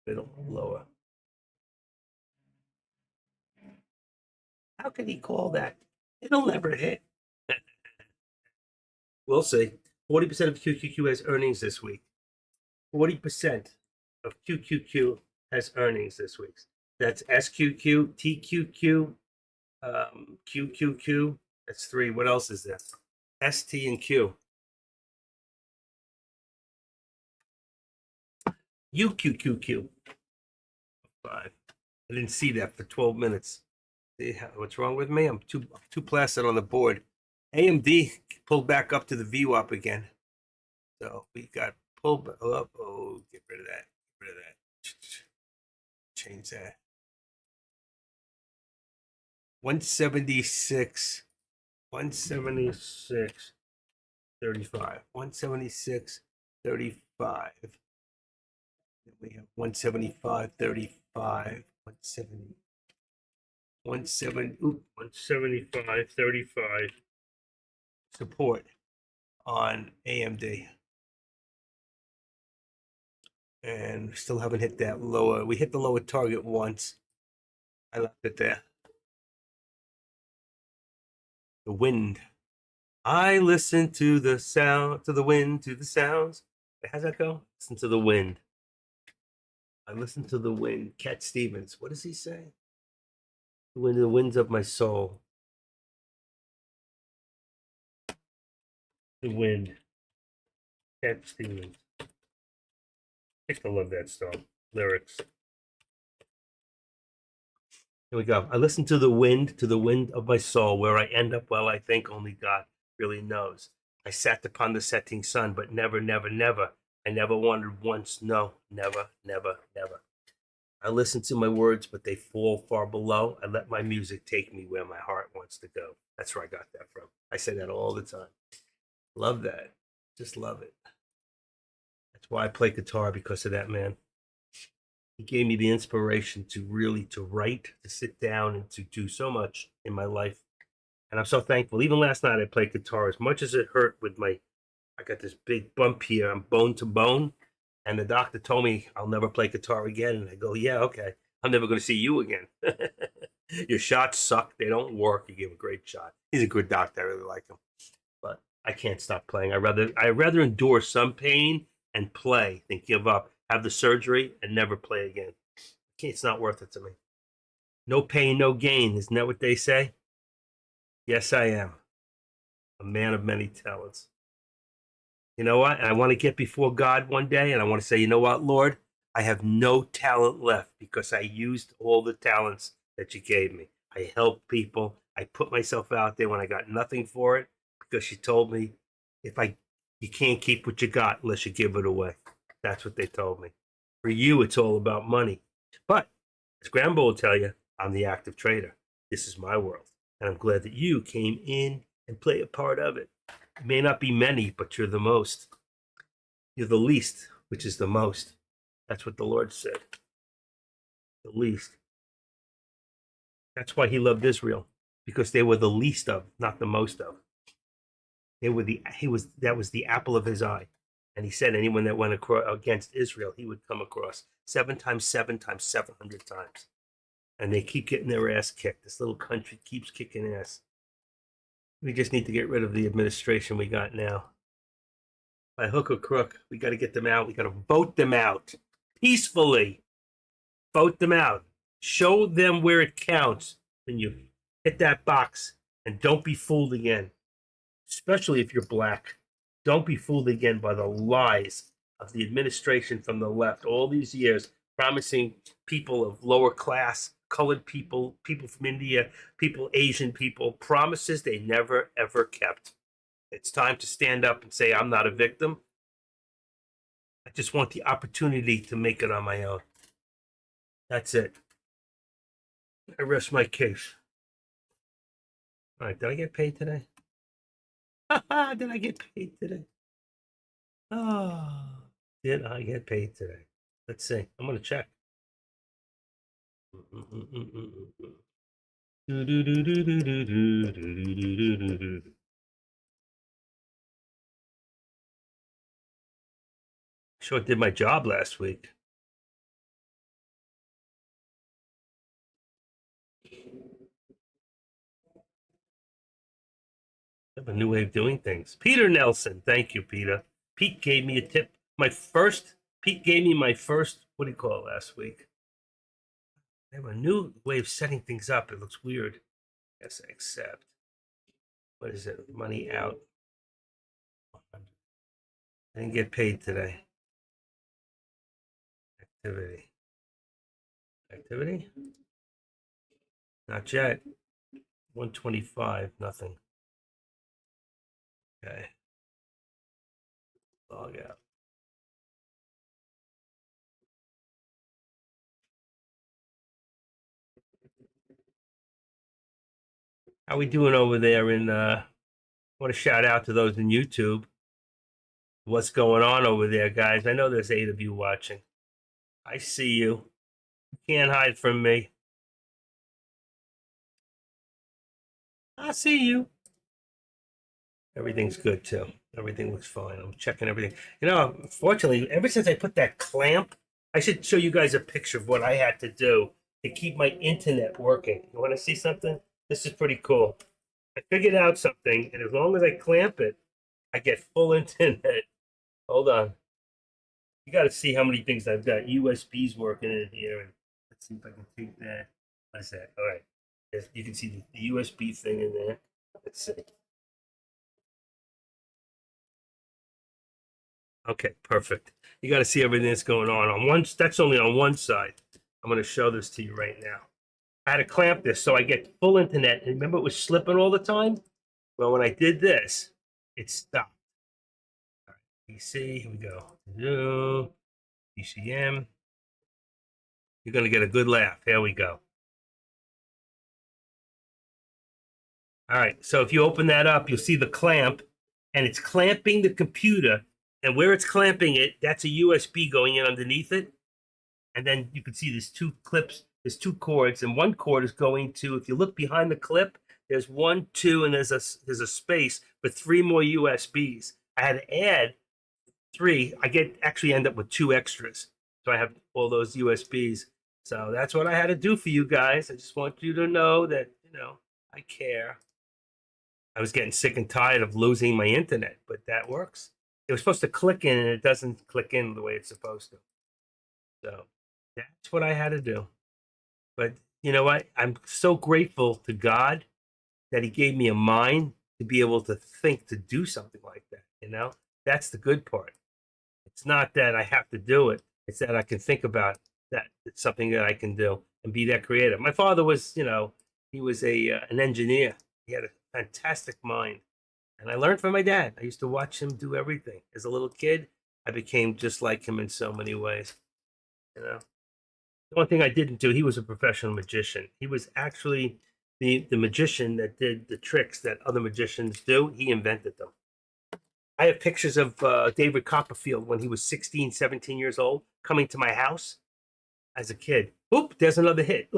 Middle, lower. How can he call that? It'll never hit. We'll see. 40% of QQQ has earnings this week. 40% of QQQ has earnings this week. That's SQQ, TQQ, QQQ. That's 3. What else is there? ST and Q. UQQQ. 5. I didn't see that for 12 minutes. See what's wrong with me? I'm too placid on the board. AMD pulled back up to the VWAP again. So we got pulled up. Oh, get rid of that. Get rid of that. Change that. 176. 176. 35. 176. 35. Then we have 175. 35. 170. 175. 35. Support on AMD. And still haven't hit that lower. We hit the lower target once. I left it there. The wind. I listen to the sound, to the wind, to the sounds. How's that go? Listen to the wind. I listen to the wind. Cat Stevens. What does he say? The winds of my soul. The wind. Cat Stevens. I still love that song. Lyrics. Here we go. I listen to the wind of my soul, where I end up, well, I think only God really knows. I sat upon the setting sun, but never, never, never. I never wondered once, no, never, never, never. I listen to my words, but they fall far below. I let my music take me where my heart wants to go. That's where I got that from. I say that all the time. Love that. Just love it. That's why I play guitar, because of that man. He gave me the inspiration to really to write, to sit down, and to do so much in my life. And I'm so thankful. Even last night I played guitar. As much as it hurt with I got this big bump here. I'm bone to bone. And the doctor told me I'll never play guitar again. And I go, yeah, okay. I'm never going to see you again. Your shots suck. They don't work. You give a great shot. He's a good doctor. I really like him. But I can't stop playing. I'd rather endure some pain and play than give up, have the surgery, and never play again. It's not worth it to me. No pain, no gain. Isn't that what they say? Yes, I am. A man of many talents. You know what? And I want to get before God one day, and I want to say, you know what, Lord? I have no talent left because I used all the talents that you gave me. I helped people. I put myself out there when I got nothing for it, because you told me you can't keep what you got unless you give it away. That's what they told me. For you, it's all about money. But as Grambo will tell you, I'm the active trader. This is my world. And I'm glad that you came in and played a part of it. It may not be many, but you're the most. You're the least, which is the most. That's what the Lord said. The least. That's why he loved Israel, because they were the least of, not the most of. That was the apple of his eye. And he said anyone that went against Israel, he would come across 7 times 7 times 700 times. And they keep getting their ass kicked. This little country keeps kicking ass. We just need to get rid of the administration we got now. By hook or crook, we got to get them out. We got to vote them out peacefully. Vote them out. Show them where it counts. Then you hit that box and don't be fooled again. Especially if you're black. Don't be fooled again by the lies of the administration from the left all these years, promising people of lower class, colored people, people from India, people, Asian people, promises they never ever kept. It's time to stand up and say, I'm not a victim. I just want the opportunity to make it on my own. That's it. I rest my case. All right, did I get paid today? Did I get paid today? Oh, did I get paid today? Let's see. I'm going to check. Sure did my job last week. I have a new way of doing things. Peter Nelson. Thank you, Peter. Pete gave me a tip. Pete gave me my first, what do you call it, last week? I have a new way of setting things up. It looks weird. Yes, I accept. What is it? Money out. I didn't get paid today. Activity. Activity? Not yet. 125, nothing. Okay. Log out. How we doing over there in I want to shout out to those in YouTube. What's going on over there, guys? I know there's 8 of you watching. I see you. You can't hide from me. I see you. Everything's good too. Everything looks fine. I'm checking everything. You know, fortunately, ever since I put that clamp, I should show you guys a picture of what I had to do to keep my internet working. You want to see something? This is pretty cool. I figured out something, and as long as I clamp it, I get full internet. Hold on. You got to see how many things I've got. USBs working in here. And let's see if I can take that. What's that? All right. You can see the USB thing in there. Let's see. Okay, perfect. You got to see everything that's going on one. That's only on one side. I'm going to show this to you right now. I had to clamp this so I get full internet. And remember, it was slipping all the time. Well, when I did this, it stopped. All right, PC. Here we go. PCM. You're going to get a good laugh. Here we go. All right. So if you open that up, you'll see the clamp, and it's clamping the computer. And where it's clamping it, that's a USB going in underneath it. And then you can see there's 2 clips, there's 2 cords, and one cord is going to, if you look behind the clip, there's 1, 2, and there's a space for 3 more USBs. I had to add 3. Actually end up with 2 extras. So I have all those USBs. So that's what I had to do for you guys. I just want you to know that, I care. I was getting sick and tired of losing my internet, but that works. It was supposed to click in, and it doesn't click in the way it's supposed to. So that's what I had to do. But you know what? I'm so grateful to God that He gave me a mind to be able to think to do something like that. That's the good part. It's not that I have to do it. It's that I can think about that. It's something that I can do and be that creative. My father was, he was an engineer. He had a fantastic mind. And I learned from my dad. I used to watch him do everything. As a little kid, I became just like him in so many ways. The one thing I didn't do, he was a professional magician. He was actually the magician that did the tricks that other magicians do. He invented them. I have pictures of David Copperfield when he was 16, 17 years old, coming to my house as a kid. Oop, there's another hit.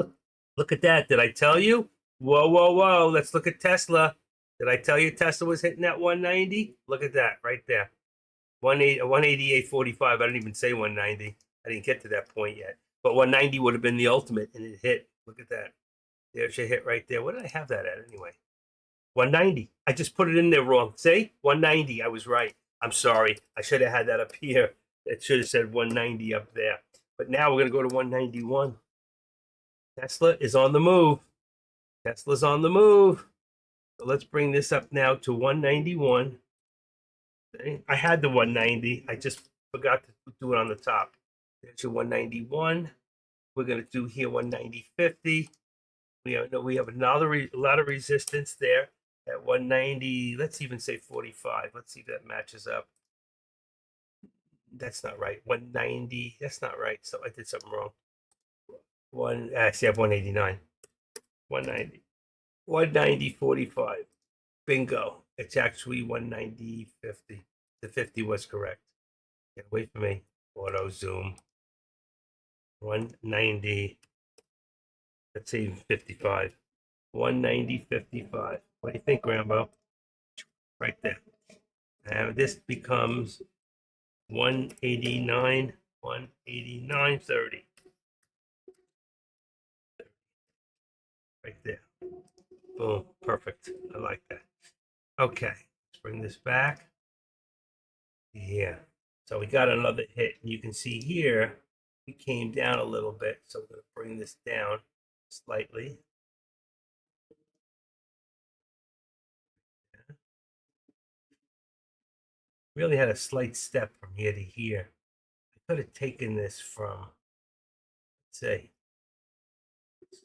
Look at that. Did I tell you? Whoa, whoa, whoa. Let's look at Tesla. Did I tell you Tesla was hitting that 190? Look at that right there. 188.45. I didn't even say 190. I didn't get to that point yet. But 190 would have been the ultimate, and it hit. Look at that. There's your hit right there. What did I have that at anyway? 190. I just put it in there wrong. See? 190. I was right. I'm sorry. I should have had that up here. It should have said 190 up there. But now we're going to go to 191. Tesla is on the move. Tesla's on the move. So let's bring this up now to 191. See? I had the 190. I just forgot to do it on the top. There's your 191. We're going to do here 190.50. We have another a lot of resistance there at 190. Let's even say 45. Let's see if that matches up. That's not right. 190. That's not right. So I did something wrong. Actually, I have 189. 190. 190.45. Bingo. It's actually 190.50. The 50 was correct. Get away from me. Auto zoom. 190. Let's say 55. 190.55. What do you think, Rambo? Right there. And this becomes 189, 189.30. Right there. Boom. Perfect. I like that. Okay. Let's bring this back. Yeah. So we got another hit. And you can see here, we came down a little bit. So I'm going to bring this down slightly. Really had a slight step from here to here. I could have taken this from, let's say,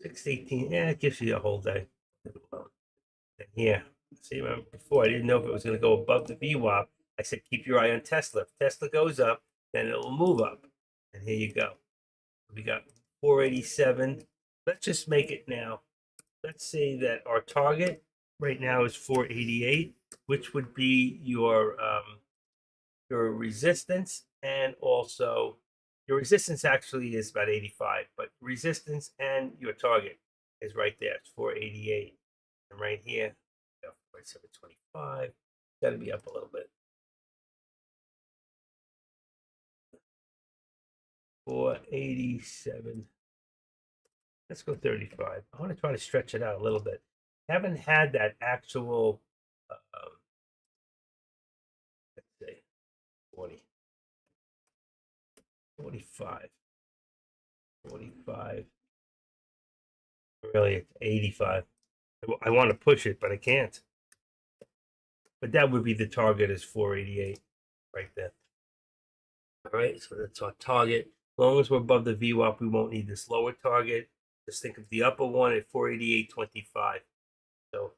618. Yeah, it gives you a whole day. And here, see, remember before, I didn't know if it was going to go above the VWAP. I said, keep your eye on Tesla. If Tesla goes up, then it'll move up. And here you go. We got 487. Let's just make it now. Let's say that our target right now is 488, which would be your resistance, and also your resistance actually is about 85, but resistance and your target is right there. It's 488. And right here, 725. Got to be up a little bit. 487. Let's go 35. I want to try to stretch it out a little bit. Haven't had that actual, let's say, 40, 45, 45. Really, it's 85. I want to push it, but I can't. But that would be the target is 488 right there. All right, so that's our target. As long as we're above the VWAP, we won't need this lower target. Just think of the upper one at 488.25. So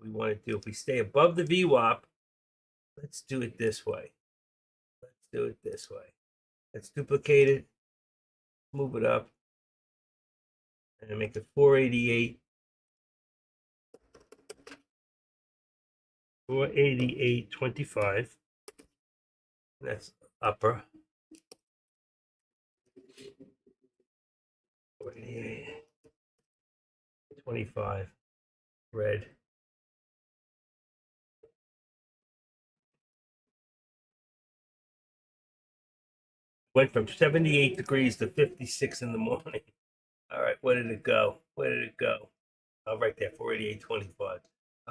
if we stay above the VWAP, let's do it this way. Let's do it this way. Let's duplicate it, move it up, and make it 488. 488.25. That's upper. 488.25. Red. Went from 78 degrees to 56 in the morning. All right, where did it go? Where did it go? Oh, right there, 488.25.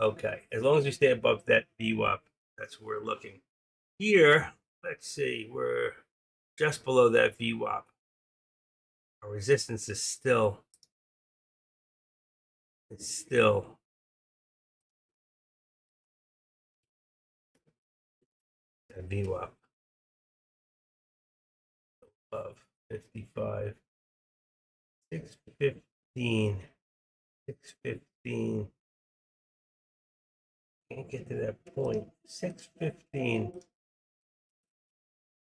Okay, as long as we stay above that VWAP, that's where we're looking. Here, let's see, we're just below that VWAP. Our resistance is still that VWAP above 55, 615, 615. Can't get to that point. 615.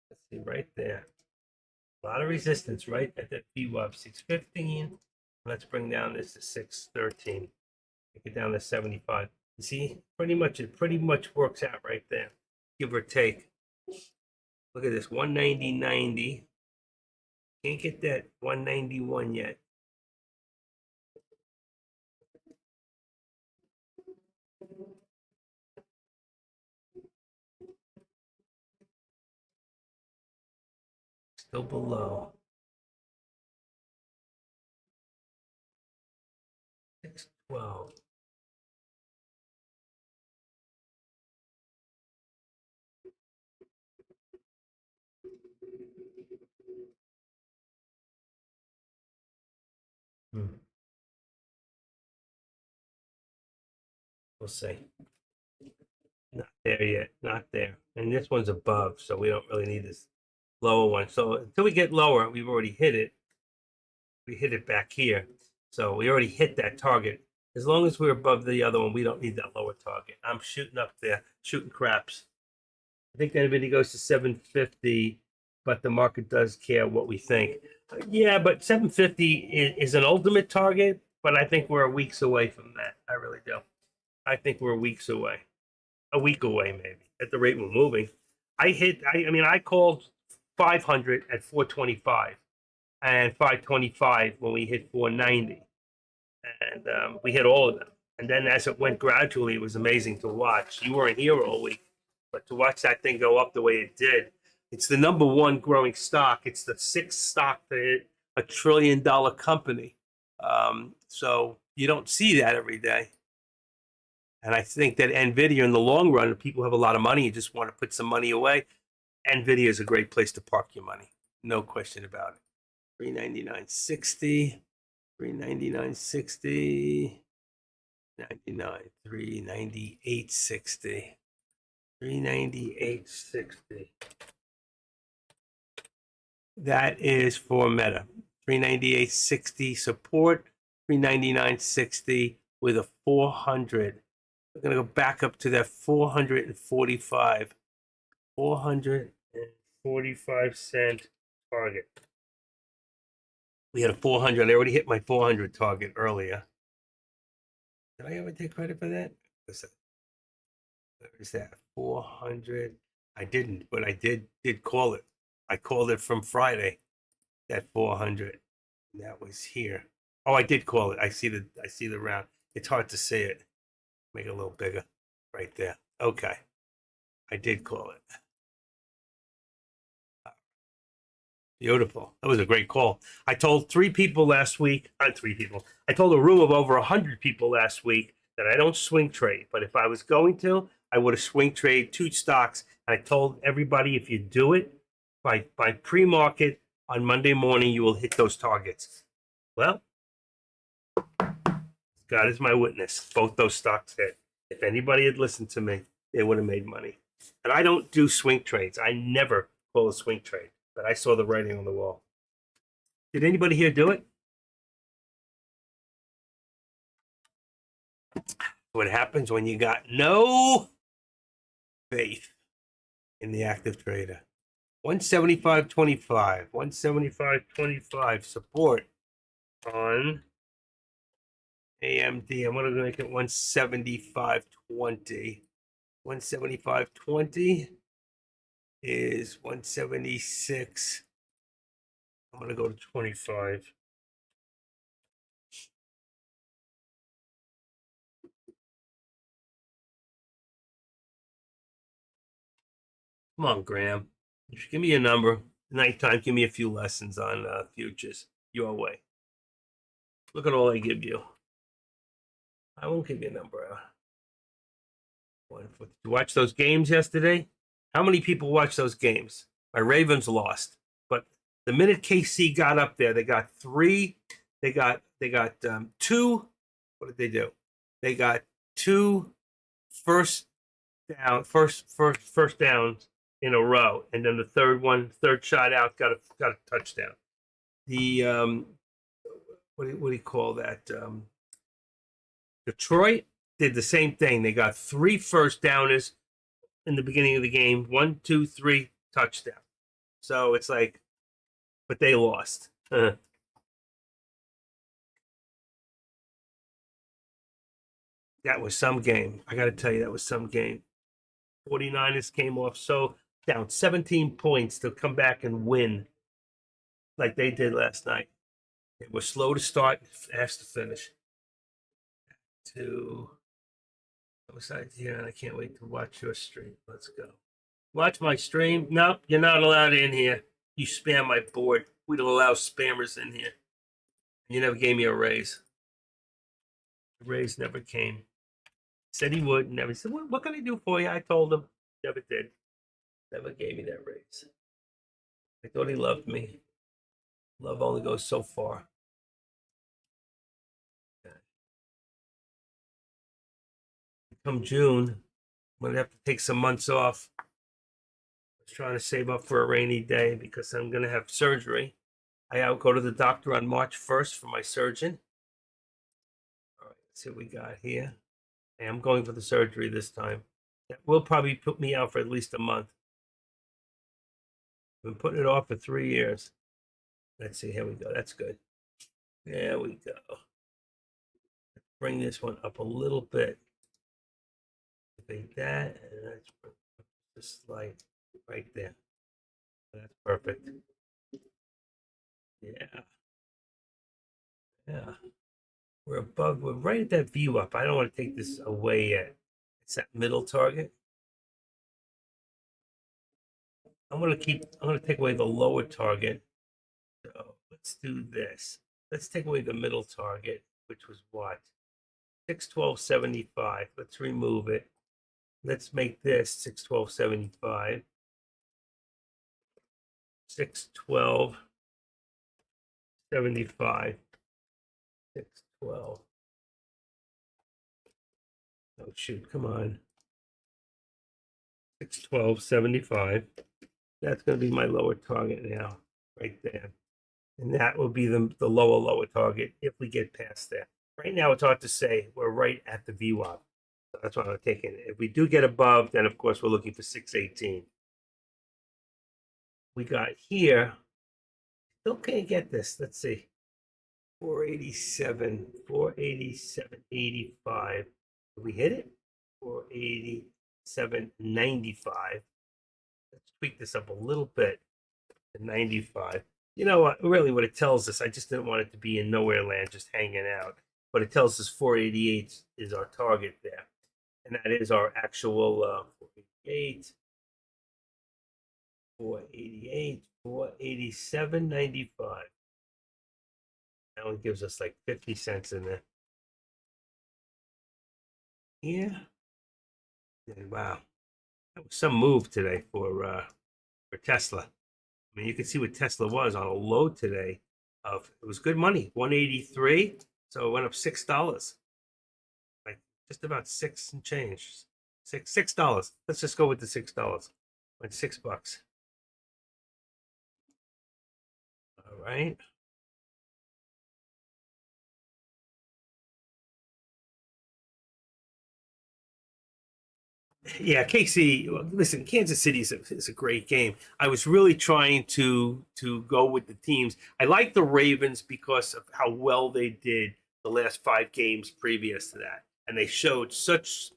Let's see, right there. A lot of resistance right at that VWAP. 615. Let's bring down this to 613. Take it down to 75. You see, it pretty much works out right there, give or take. Look at this, 190.90. Can't get that 191 yet. Still below. 612. We'll see. Not there yet. Not there. And this one's above, so we don't really need this lower one. So until we get lower, we've already hit it. We hit it back here. So we already hit that target. As long as we're above the other one, we don't need that lower target. I'm shooting up there, shooting craps. I think that video goes to 750, but the market does care what we think. Yeah, but 750 is an ultimate target, but I think we're weeks away from that. I really do. I think we're weeks away, a week away maybe at the rate we're moving. I mean, I called 500 at 425 and 525 when we hit 490, and we hit all of them. And then as it went gradually, it was amazing to watch. You weren't here all week, but to watch that thing go up the way it did, it's the number one growing stock. It's the sixth stock to hit $1 trillion company. So you don't see that every day. And I think that NVIDIA in the long run, if people have a lot of money and just want to put some money away, NVIDIA is a great place to park your money. No question about it. $399.60, $399.60, 99, $398.60, $398.60. That is for Meta. $398.60 support, $399.60 with a 400. We're going to go back up to that 445. 445-cent target. We had a 400. I already hit my 400 target earlier. Did I ever take credit for that? Where is that? 400. I didn't, but I did call it. I called it from Friday. That 400. That was here. Oh, I did call it. I see the round. It's hard to see it. Make it a little bigger. Right there. Okay. I did call it. Beautiful. That was a great call. I told 3 people last week, not 3 people, I told a room of over 100 people last week that I don't swing trade. But if I was going to, I would have swing trade 2 stocks. And I told everybody if you do it by pre-market on Monday morning, you will hit those targets. Well, God is my witness. Both those stocks hit. If anybody had listened to me, they would have made money. And I don't do swing trades. I never call a swing trade. But I saw the writing on the wall. Did anybody here do it? What happens when you got no faith in the active trader? 175.25, 175.25 support on AMD. I'm going to make it 175.20. 175.20 is 176. I'm going to go to 25. Come on, Graham. Give me a number. Nighttime, give me a few lessons on futures. Your way. Look at all I give you. I won't give you a number. Did you watch those games yesterday? How many people watched those games? My Ravens lost, but the minute KC got up there, they got 3. They got 2. What did they do? They got 2 first downs in a row, and then the third shot out got a touchdown. The what do you call that? Detroit did the same thing. They got 3 first downers in the beginning of the game. 1, 2, 3 touchdown. So it's like, but they lost. That was some game. I got to tell you, that was some game. 49ers came off so down 17 points to come back and win like they did last night. It was slow to start, fast to finish. Besides here, and I can't wait to watch your stream. Let's go. Watch my stream? Nope, you're not allowed in here. You spam my board. We don't allow spammers in here. You never gave me a raise. The raise never came. Said he would, never said, what can I do for you? I told him. Never did. Never gave me that raise. I thought he loved me. Love only goes so far. Come June, gonna have to take some months off. I was trying to save up for a rainy day because I'm gonna have surgery. I'll go to the doctor on March 1st for my surgeon. All right, let's see what we got here. Hey, I'm going for the surgery this time. That will probably put me out for at least a month. I've been putting it off for 3 years. Let's see, here we go. That's good. There we go. Let's bring this one up a little bit. Take that, and let's put this light right there. That's perfect. Yeah. Yeah. We're right at that view up. I don't want to take this away yet. It's that middle target. I'm gonna take away the lower target. So let's do this. Let's take away the middle target, which was what? 612.75. Let's remove it. Let's make this 612.75. 612.75. 612. Oh shoot, come on. 612.75. That's going to be my lower target now, right there. And that will be the lower target if we get past there. Right now, it's hard to say. We're right at the VWAP. So that's what I'm taking. If we do get above, then of course we're looking for 618. We got here. Still can't get this. Let's see. 487, 487.85. Did we hit it? 487.95. Let's tweak this up a little bit to 95. You know what? Really, what it tells us, I just didn't want it to be in nowhere land, just hanging out. But it tells us 488 is our target there. And that is our actual 488, 488, 487.95. That one gives us like 50 cents in there. Yeah. Wow. That was some move today for Tesla. I mean, you can see what Tesla was on a low today. It was good money, 183. So it went up $6, like just about six and change, $6. Let's just go with the $6. Went $6. All right. Yeah, KC. Listen, Kansas City is a great game. I was really trying to go with the teams. I like the Ravens because of how well they did the last 5 games previous to that, and they showed such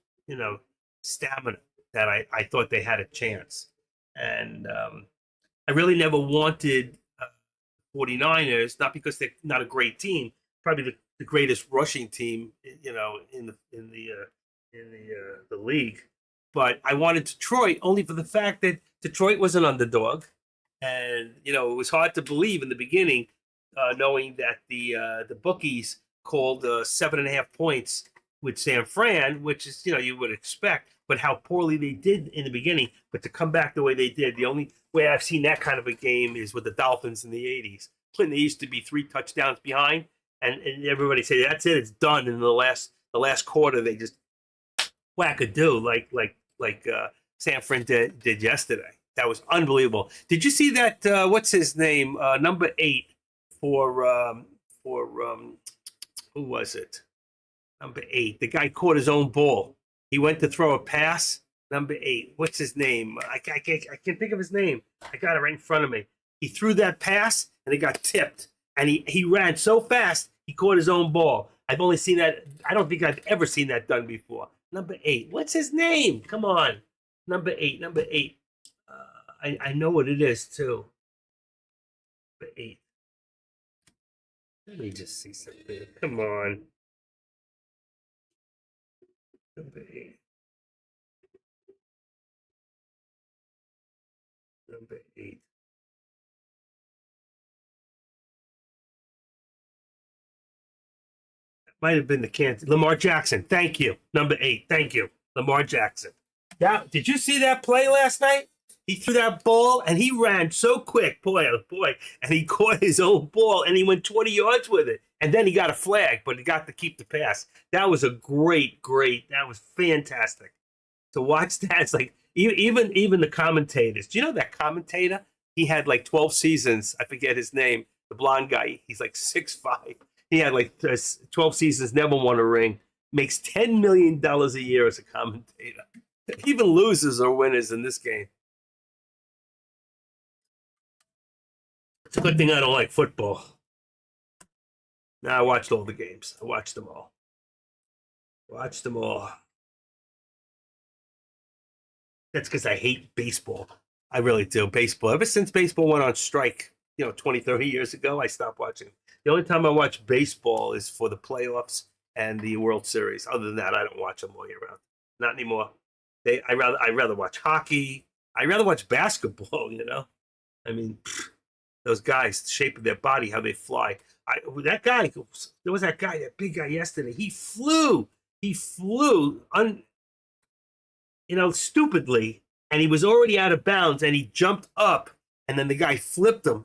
stamina that I thought they had a chance. And I really never wanted 49ers, not because they're not a great team, probably the greatest rushing team, in the league. But I wanted Detroit only for the fact that Detroit was an underdog, and it was hard to believe in the beginning, knowing that the bookies called 7.5 points with San Fran, which is you would expect, but how poorly they did in the beginning. But to come back the way they did, the only way I've seen that kind of a game is with the Dolphins in the '80s when they used to be 3 touchdowns behind, and everybody say that's it, it's done. In the last quarter, they just wackadoo like San Fran did yesterday. That was unbelievable. Did you see that? What's his name? Number 8 for who was it? Number 8. The guy caught his own ball. He went to throw a pass. Number 8. What's his name? I can't think of his name. I got it right in front of me. He threw that pass and it got tipped. And he ran so fast he caught his own ball. I've only seen that. I don't think I've ever seen that done before. Number 8. What's his name? Come on. Number 8. Number 8. I know what it is too. Number 8. Let me just see something. Come on. Number 8. Number 8. Might have been the Kansas. Lamar Jackson. Thank you. Number 8. Thank you. Lamar Jackson. Now, did you see that play last night? He threw that ball and he ran so quick, boy, oh boy, and he caught his own ball and he went 20 yards with it. And then he got a flag, but he got to keep the pass. That was a great, that was fantastic. to watch that. It's like even the commentators. Do you know that commentator? He had like 12 seasons. I forget his name. The blonde guy. He's like 6'5". He had like 12 seasons. Never won a ring. Makes $10 million a year as a commentator. Even losers are winners in this game. It's a good thing I don't like football. Now I watched all the games. I watched them all. Watched them all. That's because I hate baseball. I really do. Baseball. Ever since baseball went on strike, 20, 30 years ago, I stopped watching. The only time I watch baseball is for the playoffs and the World Series. Other than that, I don't watch them all year round. Not anymore. I rather watch hockey. I rather watch basketball. I mean, those guys, the shape of their body, how they fly. That guy, there was that guy, that big guy yesterday. He flew, stupidly, and he was already out of bounds, and he jumped up, and then the guy flipped him.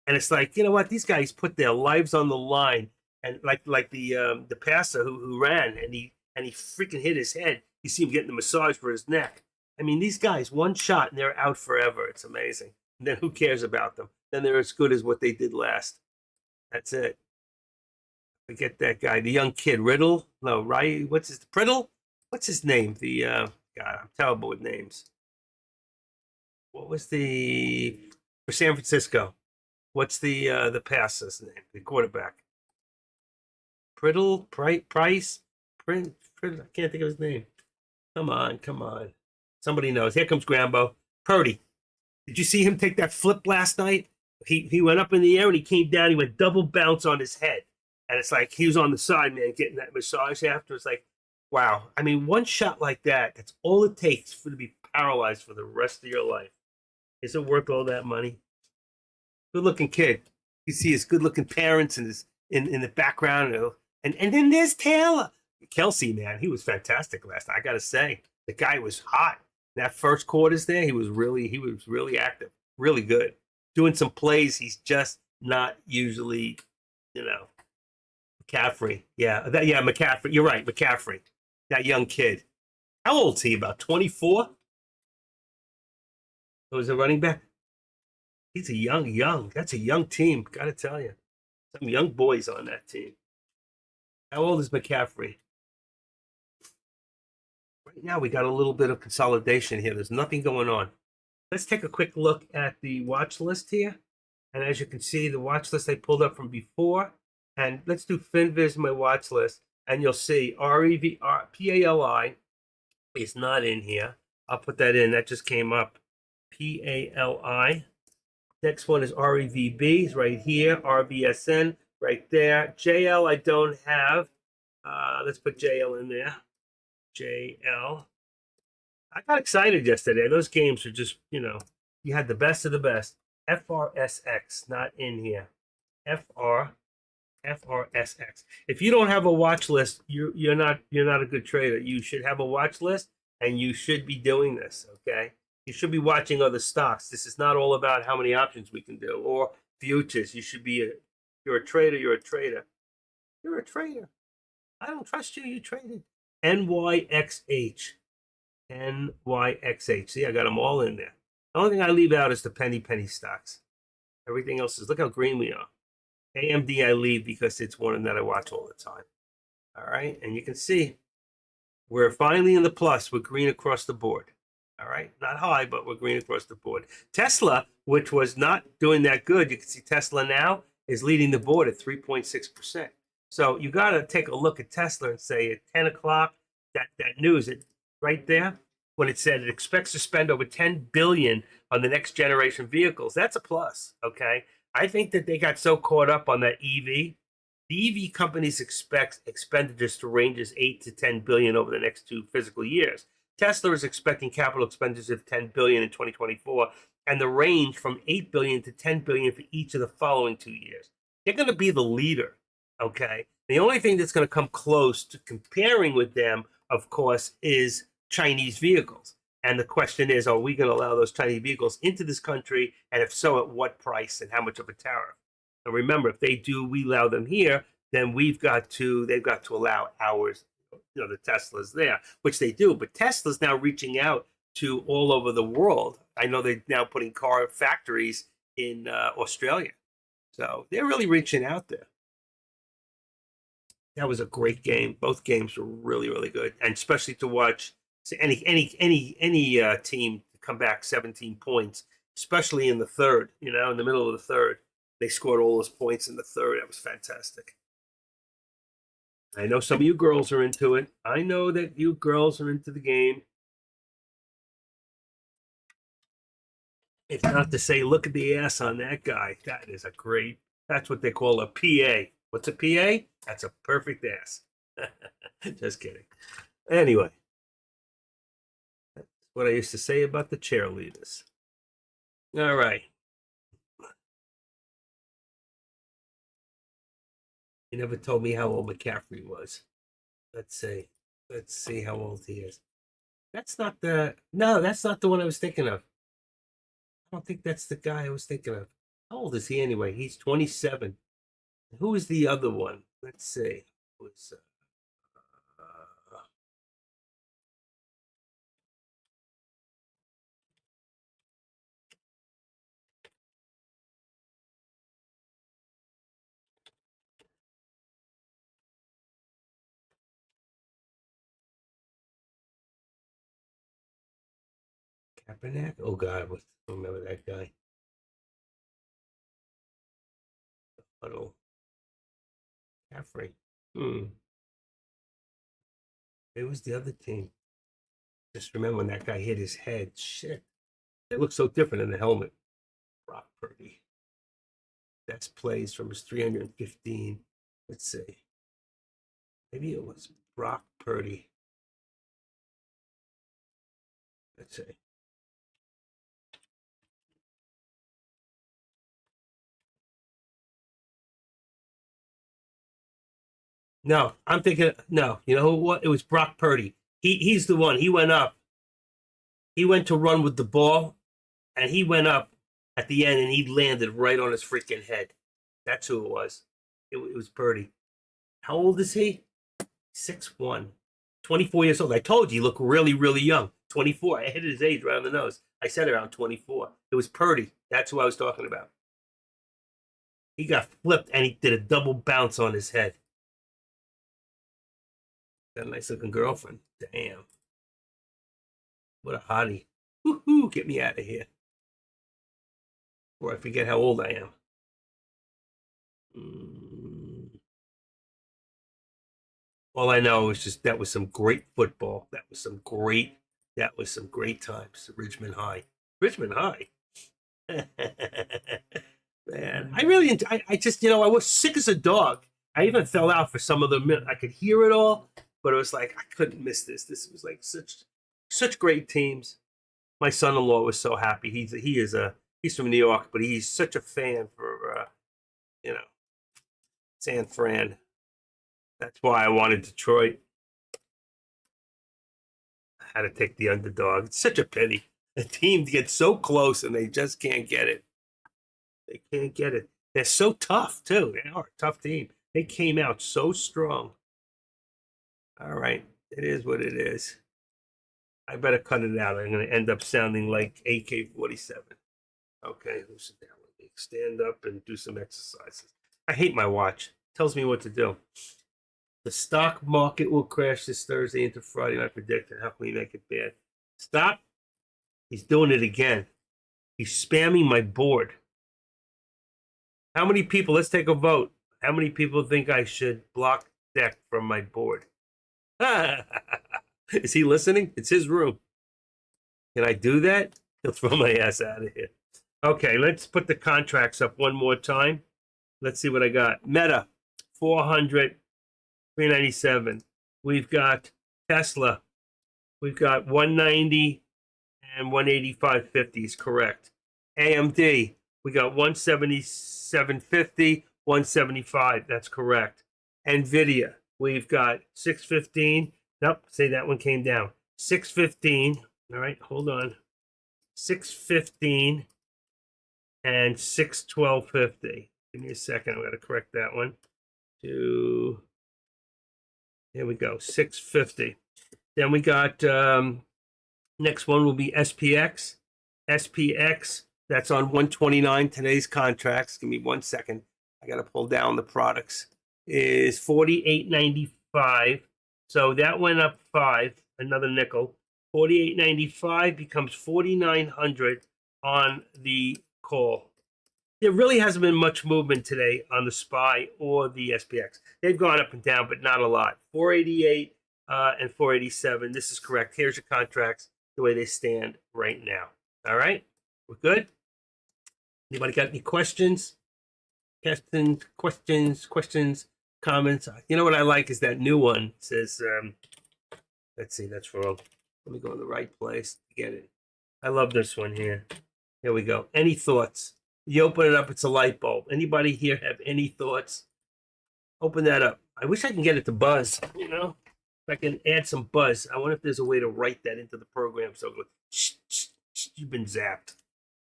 And it's like, you know what? These guys put their lives on the line, and like the passer who ran, and he freaking hit his head. You see him getting the massage for his neck. I mean, these guys, one shot and they're out forever. It's amazing. And then who cares about them? Then they're as good as what they did last. That's it. Forget that guy, the young kid, Riddle. No, right? Priddle? What's his name? God, I'm terrible with names. What was for San Francisco? What's the passer's name? The quarterback. Price? I can't think of his name. Come on. Somebody knows. Here comes Grambo. Purdy. Did you see him take that flip last night? He went up in the air and he came down. He went double bounce on his head. And it's like he was on the side, man, getting that massage after. It's like, wow. I mean, one shot like that, that's all it takes to be paralyzed for the rest of your life. Is it worth all that money? Good-looking kid. You see his good-looking parents and in the background. And then there's Taylor. Kelsey, man, he was fantastic last night. I got to say, the guy was hot. That first quarters there, he was really active, really good. Doing some plays he's just not usually, McCaffrey. McCaffrey. You're right, McCaffrey. That young kid. How old is he? About 24? Was a running back? He's a young. That's a young team, gotta tell you. Some young boys on that team. How old is McCaffrey? Right now, we got a little bit of consolidation here. There's nothing going on. Let's take a quick look at the watch list here. And as you can see, the watch list I pulled up from before. And let's do FinViz, my watch list. And you'll see PALI is not in here. I'll put that in. That just came up. PALI. Next one is REVB. It's right here. RVSN right there. JL I don't have. Let's put JL in there. JL. I got excited yesterday. Those games are just, you had the best of the best. FRSX, not in here. FRSX. If you don't have a watch list, you're not a good trader. You should have a watch list, and you should be doing this. Okay, you should be watching other stocks. This is not all about how many options we can do or futures. You should be you're a trader. You're a trader. You're a trader. I don't trust you. You traded. NYXH. NYXH. See, I got them all in there. The only thing I leave out is the penny stocks. Everything else is, look how green we are. AMD I leave because it's one that I watch all the time. All right, and you can see we're finally in the plus. We're green across the board. All right, not high, but we're green across the board. Tesla, which was not doing that good, you can see Tesla now is leading the board at 3.6%. So you got to take a look at Tesla and say at 10 o'clock, that news right there, when it said it expects to spend over $10 billion on the next generation vehicles, that's a plus, okay? I think that they got so caught up on that EV. The EV companies expect expenditures to range as 8 to 10 billion over the next 2 fiscal years. Tesla is expecting capital expenditures of 10 billion in 2024, and the range from 8 billion to 10 billion for each of the following 2 years. They're going to be the leader, okay? The only thing that's going to come close to comparing with them, of course, is Chinese vehicles. And the question is, are we going to allow those Chinese vehicles into this country? And if so, at what price and how much of a tariff? And remember, if they do, we allow them here, then they've got to allow ours, the Teslas there, which they do. But Tesla's now reaching out to all over the world. I know they're now putting car factories in Australia, so they're really reaching out there. That was a great game. Both games were really, really good, and especially to watch any team come back 17 points, especially in the third. In the middle of the third, they scored all those points in the third. That was fantastic. I know some of you girls are into it. I know that you girls are into the game. If not to say, look at the ass on that guy. That is that's what they call a PA. What's a PA? That's a perfect ass. Just kidding. Anyway, that's what I used to say about the cheerleaders. All right. You never told me how old McCaffrey was. Let's see. Let's see how old he is. That's not the one I was thinking of. I don't think that's the guy I was thinking of. How old is he anyway? He's 27. Who is the other one? Let's see. Was Kaepernick? Oh God, I don't remember that guy. Huddle. Caffrey. It was the other team. Just remember when that guy hit his head. Shit. It looks so different in the helmet. Brock Purdy. Best plays from his 315. Let's see. Maybe it was Brock Purdy. Let's see. No, I'm thinking. No, you know what? It was Brock Purdy. He's the one. He went up. He went to run with the ball, and he went up at the end, and he landed right on his freaking head. That's who it was. It was Purdy. How old is he? 6'1", 24 years old. I told you, he looked really, really young. 24. I hit his age right on the nose. I said around 24. It was Purdy. That's who I was talking about. He got flipped, and he did a double bounce on his head. Got a nice looking girlfriend. Damn. What a hottie. Woohoo, get me out of here. Or I forget how old I am. All I know is just that was some great football. That was some great times. Richmond High. Richmond High. Man, I really, I just, I was sick as a dog. I even fell out for some of them. I could hear it all, but it was like I couldn't miss this. This was like such great teams. My son-in-law was so happy. He's from New York, but he's such a fan for San Fran. That's why I wanted Detroit. I had to take the underdog. It's such a pity. A team gets so close and they just can't get it. They can't get it. They're so tough too. They are a tough team. They came out so strong. All right, it is what it is. I better cut it out. I'm going to end up sounding like AK-47. Okay, sit down with me. Stand up and do some exercises. I hate my watch. It tells me what to do. The stock market will crash this Thursday into Friday. I predicted. How can we make it bad? Stop. He's doing it again. He's spamming my board. How many people? Let's take a vote. How many people think I should block Deck from my board? Is he listening? It's his room. Can I do that? He'll throw my ass out of here. Okay, let's put the contracts up one more time. Let's see what I got. Meta, 400, 397. We've got Tesla. We've got 190 and 185.50 is correct. AMD, we got 177.50, 175. That's correct. NVIDIA, we've got 615. Nope, say that one came down. 615. All right, hold on. 615 and 612.50. Give me a second. I'm going to correct that one. Here we go, 650. Then we got next one will be SPX. SPX, that's on 129 today's contracts. Give me 1 second. I got to pull down the products. Is 48.95. So that went up 5, another nickel. 48.95 becomes 4,900 on the call. There really hasn't been much movement today on the SPY or the SPX. They've gone up and down, but not a lot. 488 and 487. This is correct. Here's your contracts the way they stand right now. All right, we're good. Anybody got any questions? Questions, comments? You know what I like is that new one. It says, let's see, that's wrong. Let me go in the right place to get it. I love this one here. Here we go. Any thoughts? You open it up, it's a light bulb. Anybody here have any thoughts? Open that up. I wish I can get it to buzz, you know? If I can add some buzz. I wonder if there's a way to write that into the program. So go, shh, shh, shh, you've been zapped.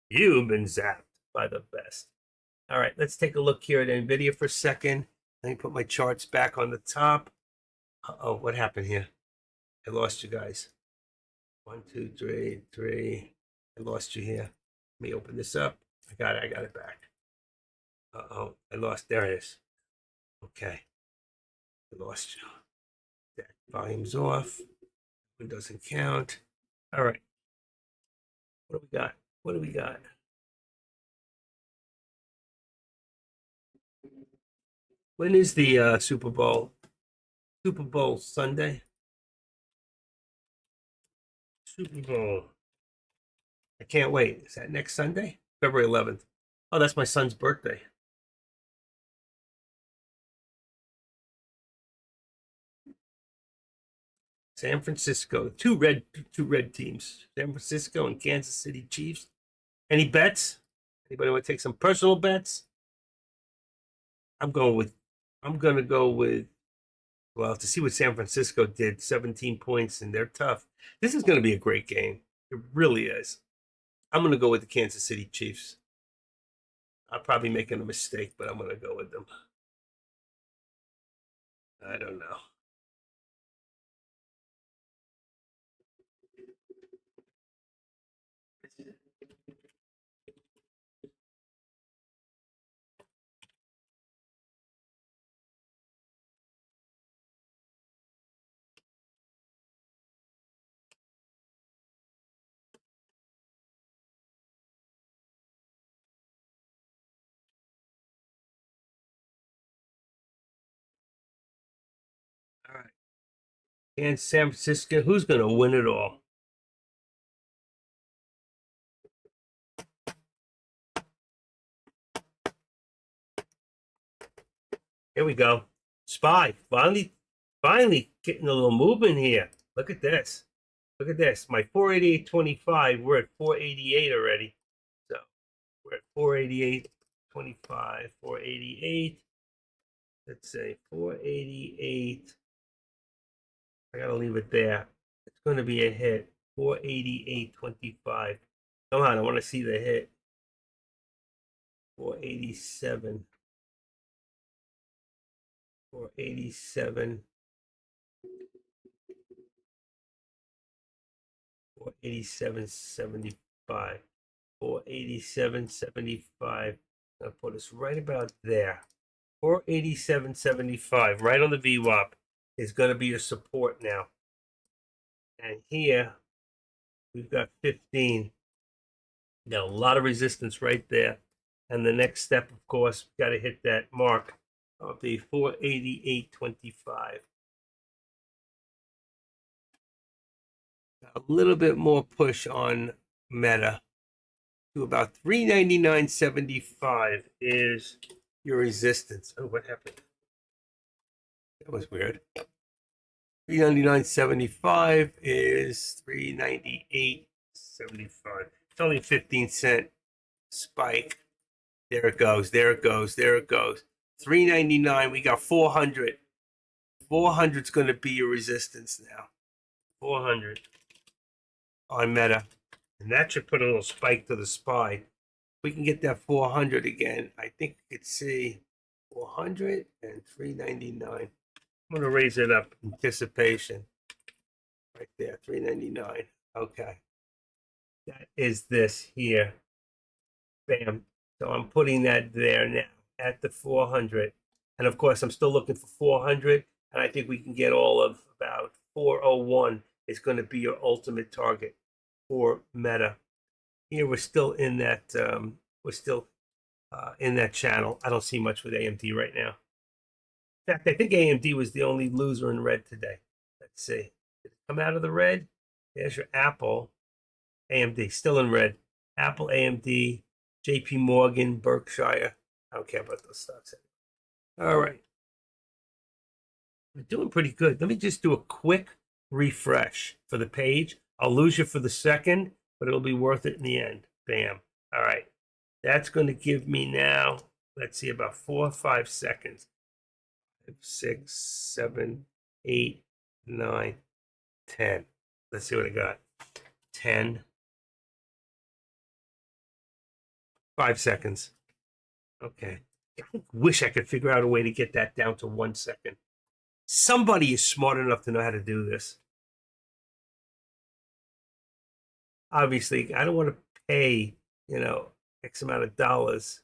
You've been zapped by the best. All right, let's take a look here at NVIDIA for a second. Let me put my charts back on the top. Uh-oh, what happened here? I lost you guys. 1, 2, 3. I lost you here. Let me open this up. I got it back. Uh-oh, I lost, there it is. Okay, I lost you. That volume's off. It doesn't count. All right, what do we got? What do we got? When is the Super Bowl? Super Bowl Sunday? Super Bowl. I can't wait. Is that next Sunday? February 11th. Oh, that's my son's birthday. San Francisco. Two red teams. San Francisco and Kansas City Chiefs. Any bets? Anybody want to take some personal bets? I'm gonna go with, well, to see what San Francisco did, 17 points, and they're tough. This is gonna be a great game. It really is. I'm gonna go with the Kansas City Chiefs. I'm probably making a mistake, but I'm gonna go with them. I don't know. All right. And San Francisco, who's gonna win it all? Here we go. SPY finally getting a little movement here. Look at this. Look at this. My 488.25. We're at 488 already. So we're at 488.25. 488. Let's say 488. I gotta leave it there. It's going to be a hit. 488.25. Come on, I want to see the hit. 487. 487. 487.75. 487.75. I'll put us right about there. 487.75, right on the VWAP, is going to be your support now. And here, we've got 15. Got a lot of resistance right there. And the next step, of course, got to hit that mark of the 488.25. A little bit more push on Meta to about 399.75 is your resistance. Oh, what happened? That was weird. 399.75 is 398.75. It's only a 15-cent spike. There it goes. There it goes. There it goes. 399. We got 400. 400 is going to be your resistance now. 400 on Meta. And that should put a little spike to the SPY. We can get that 400 again. I think we could see 400 and 399. I'm gonna raise it up. Anticipation. Right there, 399. Okay. That is this here. Bam. So I'm putting that there now at the 400. And of course, I'm still looking for 400. And I think we can get all of about 401 is going to be your ultimate target for Meta. Here we're still in that in that channel. I don't see much with AMD right now. In fact, I think AMD was the only loser in red today. Let's see. Did it come out of the red? There's your Apple. AMD still in red. Apple, AMD, JP Morgan, Berkshire. I don't care about those stocks anymore. All right. We're doing pretty good. Let me just do a quick refresh for the page. I'll lose you for the second, but it'll be worth it in the end. Bam. All right. That's going to give me now, let's see, about 4 or 5 seconds. 5, 6, 7, 8, 9, 10. Let's see what I got. 10. 5 seconds. Okay. I wish I could figure out a way to get that down to 1 second. Somebody is smart enough to know how to do this. Obviously, I don't want to pay, X amount of dollars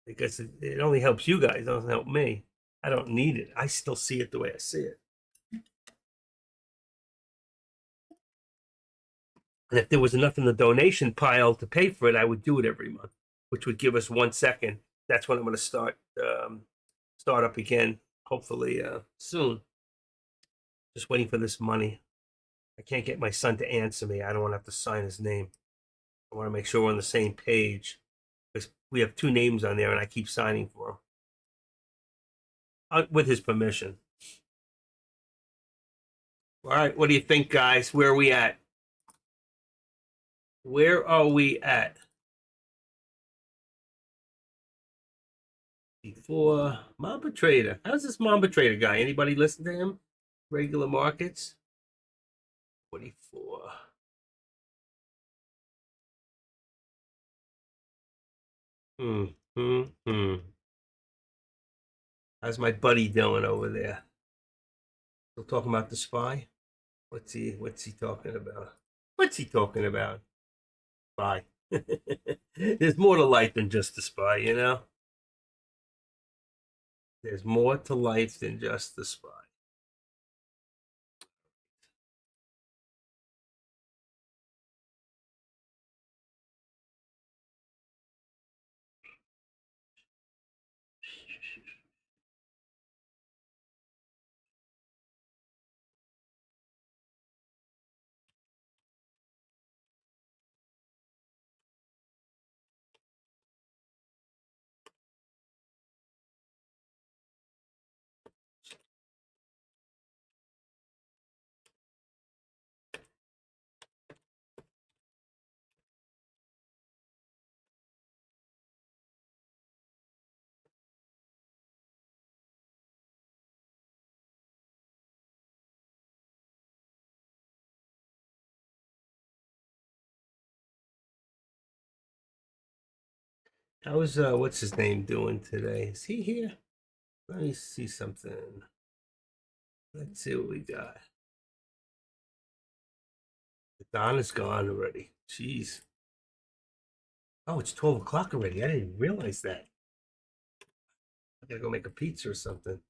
because it only helps you guys, it doesn't help me. I don't need it. I still see it the way I see it. And if there was enough in the donation pile to pay for it, I would do it every month, which would give us 1 second. That's when I'm going to start up again, hopefully soon. Just waiting for this money. I can't get my son to answer me. I don't want to have to sign his name. I want to make sure we're on the same page because we have 2 names on there, and I keep signing for him with his permission. All right, what do you think, guys? Where are we at? Where are we at? Before Mamba Trader. How's this Mamba Trader guy? Anybody listen to him? Regular markets? 44. Hmm. How's my buddy doing over there? Still talking about the spy? What's he talking about? What's he talking about? Spy. There's more to life than just the spy, you know? There's more to life than just the spy. How's what's his name doing today? Is he here? Let me see something. Let's see what we got. Don is gone already. Jeez. Oh, it's 12 o'clock already. I didn't realize that. I gotta go make a pizza or something.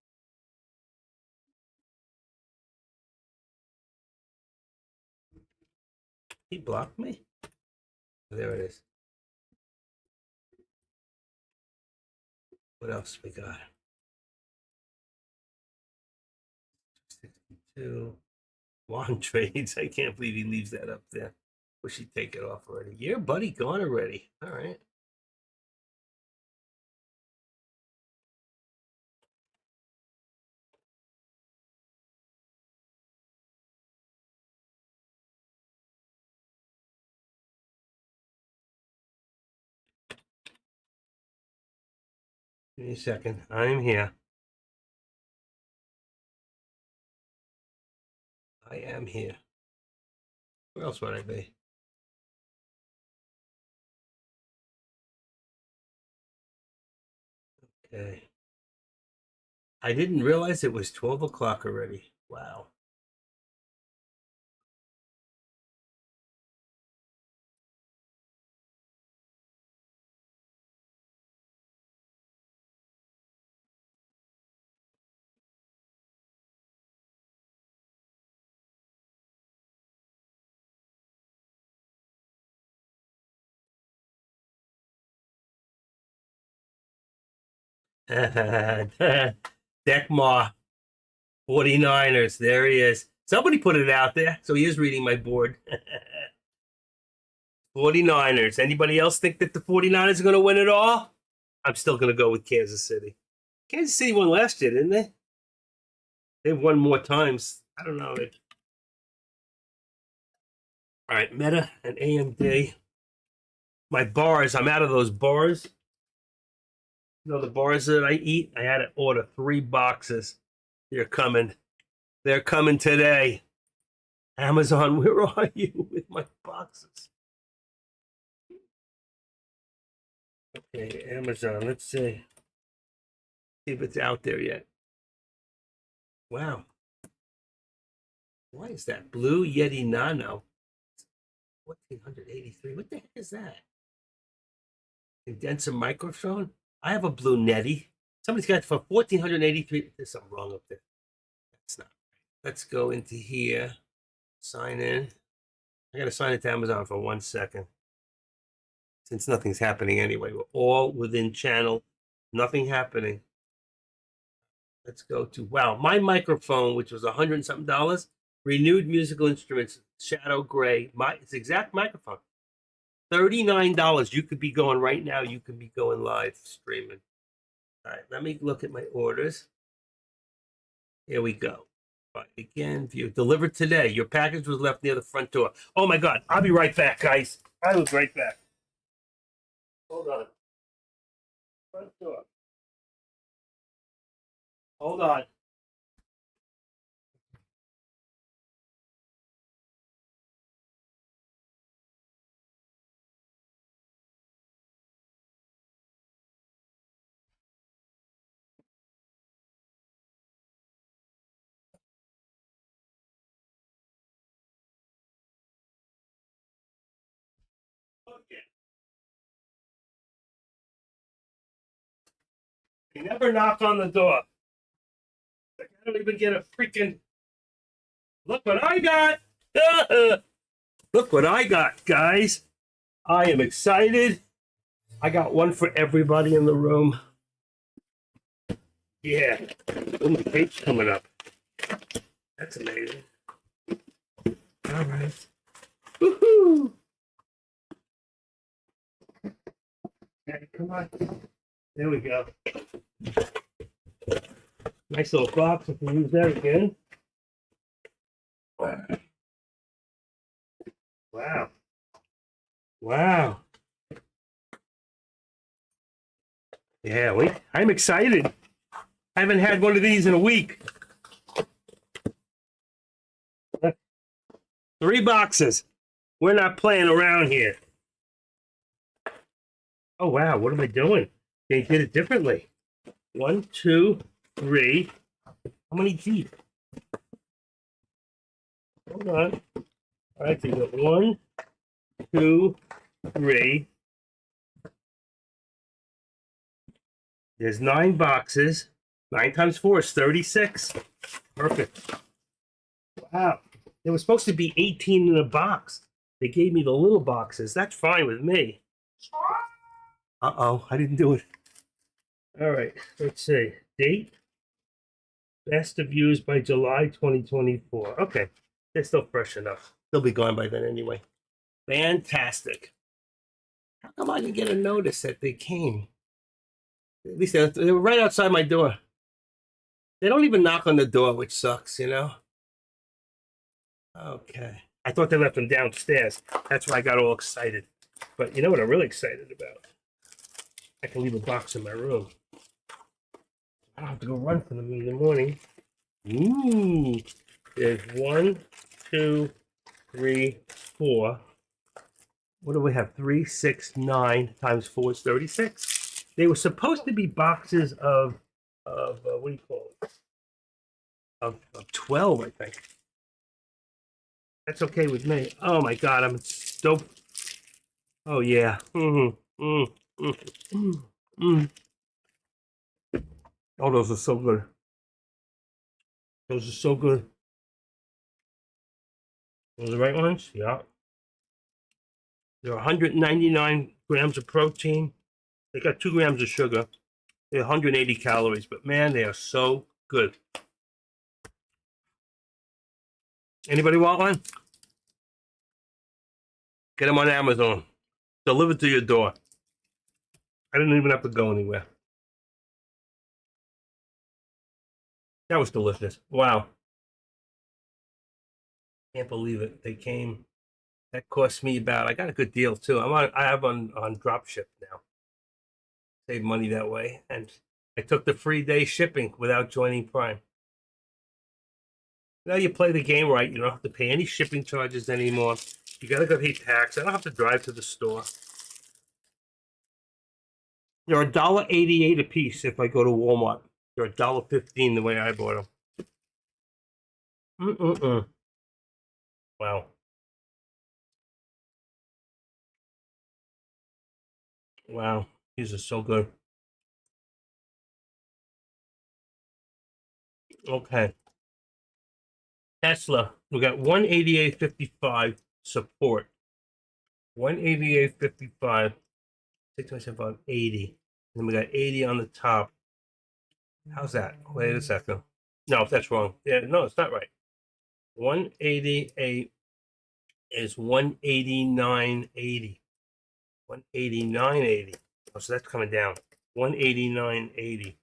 He blocked me? There it is. What else we got? 62. Juan trades. I can't believe he leaves that up there. Wish he'd take it off already. Yeah, buddy, gone already. All right. Give me a second. I'm here. I am here. Where else would I be? Okay. I didn't realize it was 12 o'clock already. Wow. Deckmar, 49ers. There he is. Somebody put it out there, so he is reading my board. 49ers. Anybody else think that the 49ers are going to win it all? I'm still going to go with Kansas City. Kansas City won last year, didn't they? They've won more times. I don't know. All right, Meta and AMD. My bars, I'm out of those bars. You know, the bars that I eat, I had to order 3 boxes. They're coming. They're coming today. Amazon, where are you with my boxes? Okay, Amazon, let's see. See if it's out there yet. Wow. Why is that? Blue Yeti Nano. 1483. What the heck is that? Condenser microphone? I have a Blue Netty. Somebody's got it for 1483. There's something wrong up there. That's not right. Let's go into here. Sign in. I got to sign into Amazon for 1 second. Since nothing's happening anyway. We're all within channel. Nothing happening. Let's go to, wow, my microphone, which was $100 and something, Renewed Musical Instruments, Shadow Gray. It's exact microphone. $39. You could be going right now. You could be going live streaming. All right, let me look at my orders. Here we go. Right, again, view delivered today. Your package was left near the front door. Oh my God! I'll be right back, guys. I was right back. Hold on. Front door. Hold on. Okay. You never knock on the door. I don't even get a freaking. Look what I got! Look what I got, guys. I am excited. I got one for everybody in the room. Yeah. Oh, my cake's coming up. That's amazing. All right. Woohoo! Okay, come on. There we go. Nice little box. I can use that again. Wow. Wow. Yeah, wait. I'm excited. I haven't had one of these in a week. 3 boxes. We're not playing around here. Oh, wow. What am I doing? They did it differently. 1, 2, 3. How many deep? Hold on. All right, so you got 1, 2, 3. There's 9 boxes. 9 times 4 is 36. Perfect. Wow. There was supposed to be 18 in a box. They gave me the little boxes. That's fine with me. Uh-oh, I didn't do it. All right, let's see. Date. Best of views by July 2024. Okay, they're still fresh enough. They'll be gone by then anyway. Fantastic. How come I didn't get a notice that they came? At least they were right outside my door. They don't even knock on the door, which sucks, you know? Okay. I thought they left them downstairs. That's why I got all excited. But you know what I'm really excited about? I can leave a box in my room. I don't have to go run for them in the morning. Ooh. There's 1, 2, 3, 4. What do we have? 3, 6, 9 times 4 is 36. They were supposed to be boxes of of what do you call it? Of 12, I think. That's okay with me. Oh my God, I'm so. Oh yeah. Mm. Oh, those are so good. Those are so good. Those are the right ones? Yeah. They're 199 grams of protein. They got 2 grams of sugar. They're 180 calories, but man, they are so good. Anybody want one? Get them on Amazon. Delivered to your door. I didn't even have to go anywhere. That was delicious. Wow. Can't believe it. They came. That cost me about. I got a good deal too. I have on drop ship now. Save money that way, and I took the free day shipping without joining Prime. Now you play the game right. You don't have to pay any shipping charges anymore. You gotta go pay tax. I don't have to drive to the store. They're $1.88 a piece if I go to Walmart. They're $1.15 the way I bought them. Mm-mm-mm. Wow. Wow. These are so good. Okay. Tesla. We got 188.55 support. 188.55. 627 80. And then we got 80 on the top. How's that? Wait a second. No, that's wrong. Yeah, no, it's not right. 188 is 189.80. 189.80. Oh, so that's coming down. 189.80.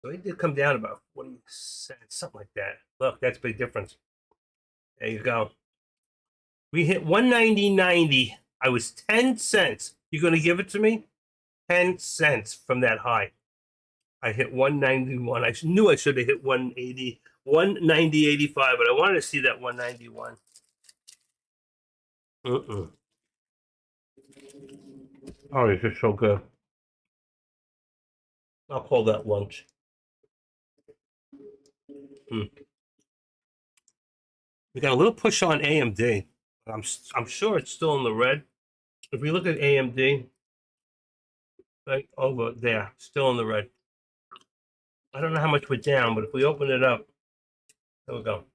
So it did come down about 40 cents, something like that. Look, that's a big difference. There you go. We hit 190.90. I was 10 cents. You going to give it to me? 10 cents from that high. I hit 191. I knew I should have hit 180, 190.85, but I wanted to see that 191. Oh, this is so good. I'll call that lunch. We got a little push on AMD. I'm sure it's still in the red. If we look at AMD, right over there, still in the red. I don't know how much we're down, but if we open it up, there we go.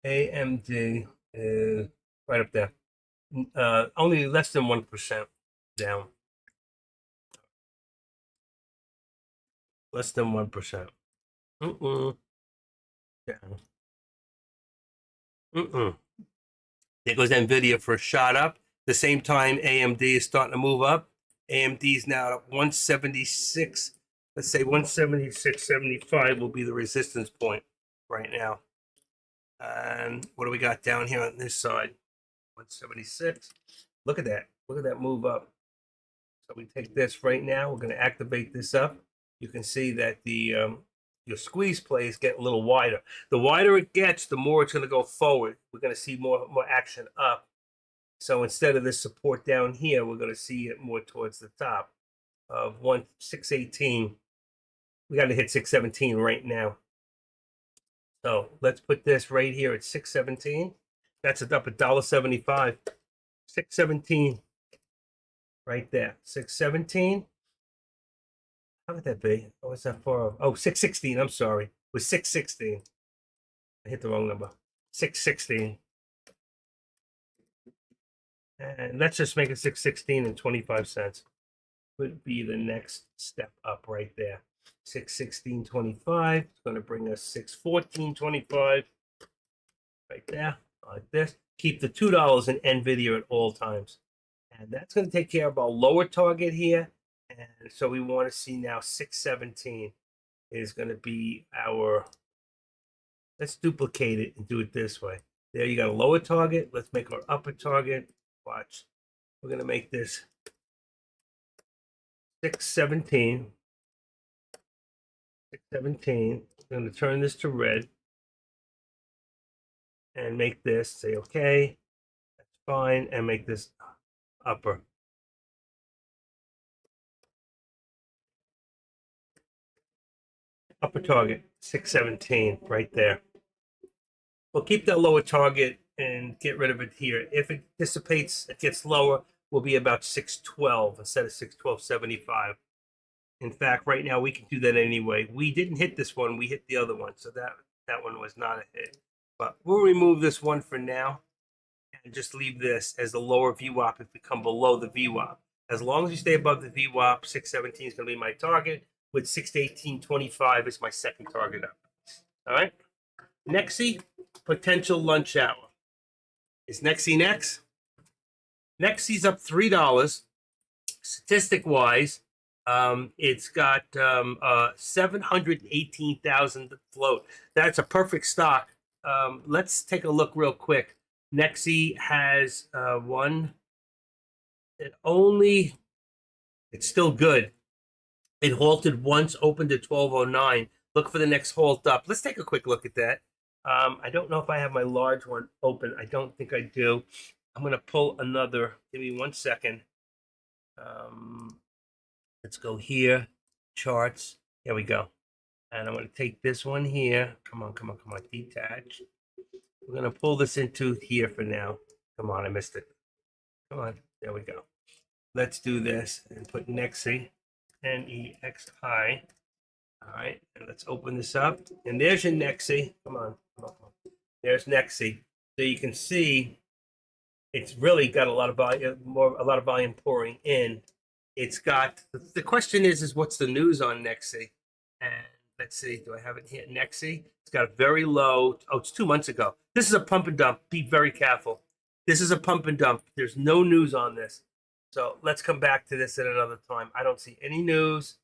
AMD is right up there. Only less than 1% down. Less than 1%. Down. There goes NVIDIA for a shot up. The same time, AMD is starting to move up. AMD is now at 176. Let's say 176.75 will be the resistance point right now. And what do we got down here on this side? 176. Look at that. Look at that move up. So we take this right now. We're going to activate this up. You can see that the your squeeze play is getting a little wider. The wider it gets, the more it's going to go forward. We're going to see more action up. So instead of this support down here, we're going to see it more towards the top of 618. We got to hit 617 right now. So let's put this right here at 617. That's up $1.75. 617 right there. 617. How would that be? Oh, what's that for? Oh, 616. I'm sorry. It was 616. I hit the wrong number. 616. And let's just make it 616 and 25 cents. Would be the next step up right there. 616.25. It's going to bring us 614.25 right there, like this. Keep the $2 in NVIDIA at all times. And that's going to take care of our lower target here. And so we want to see now 617 is going to be our, let's duplicate it and do it this way. There you got a lower target. Let's make our upper target. Watch. We're going to make this 617. 617. I'm going to turn this to red and make this, say okay, that's fine, and make this upper. upper target, 617, right there. We'll keep that lower target and get rid of it here. If it dissipates, it gets lower, we'll be about 612 instead of 612.75. In fact, right now we can do that anyway. We didn't hit this one, we hit the other one, so that one was not a hit. But we'll remove this one for now and just leave this as the lower VWAP if we come below the VWAP. As long as you stay above the VWAP, 617 is going to be my target, with 618.25 is my second target up. All right? Nexi, potential lunch hour. Is Nexi next? Nexi's up $3. Statistic-wise, it's got 718,000 float. That's a perfect stock. Let's take a look real quick. Nexi has it's still good. It halted once, opened at 1209. Look for the next halt up. Let's take a quick look at that. I don't know if I have my large one open. I don't think I do. I'm going to pull another. Give me 1 second. Let's go here. Charts. Here we go. And I'm going to take this one here. Come on. Detach. We're going to pull this into here for now. Come on, I missed it. Come on. There we go. Let's do this and put Nexi. Nexi. All right, and let's open this up. And there's your Nexi. Come on. There's Nexi. So you can see it's really got a lot of volume pouring in. It's got the question is what's the news on Nexi? And let's see, do I have it here? Nexi. It's got a very low. Oh, it's 2 months ago. This is a pump and dump. Be very careful. This is a pump and dump. There's no news on this. So let's come back to this at another time. I don't see any news.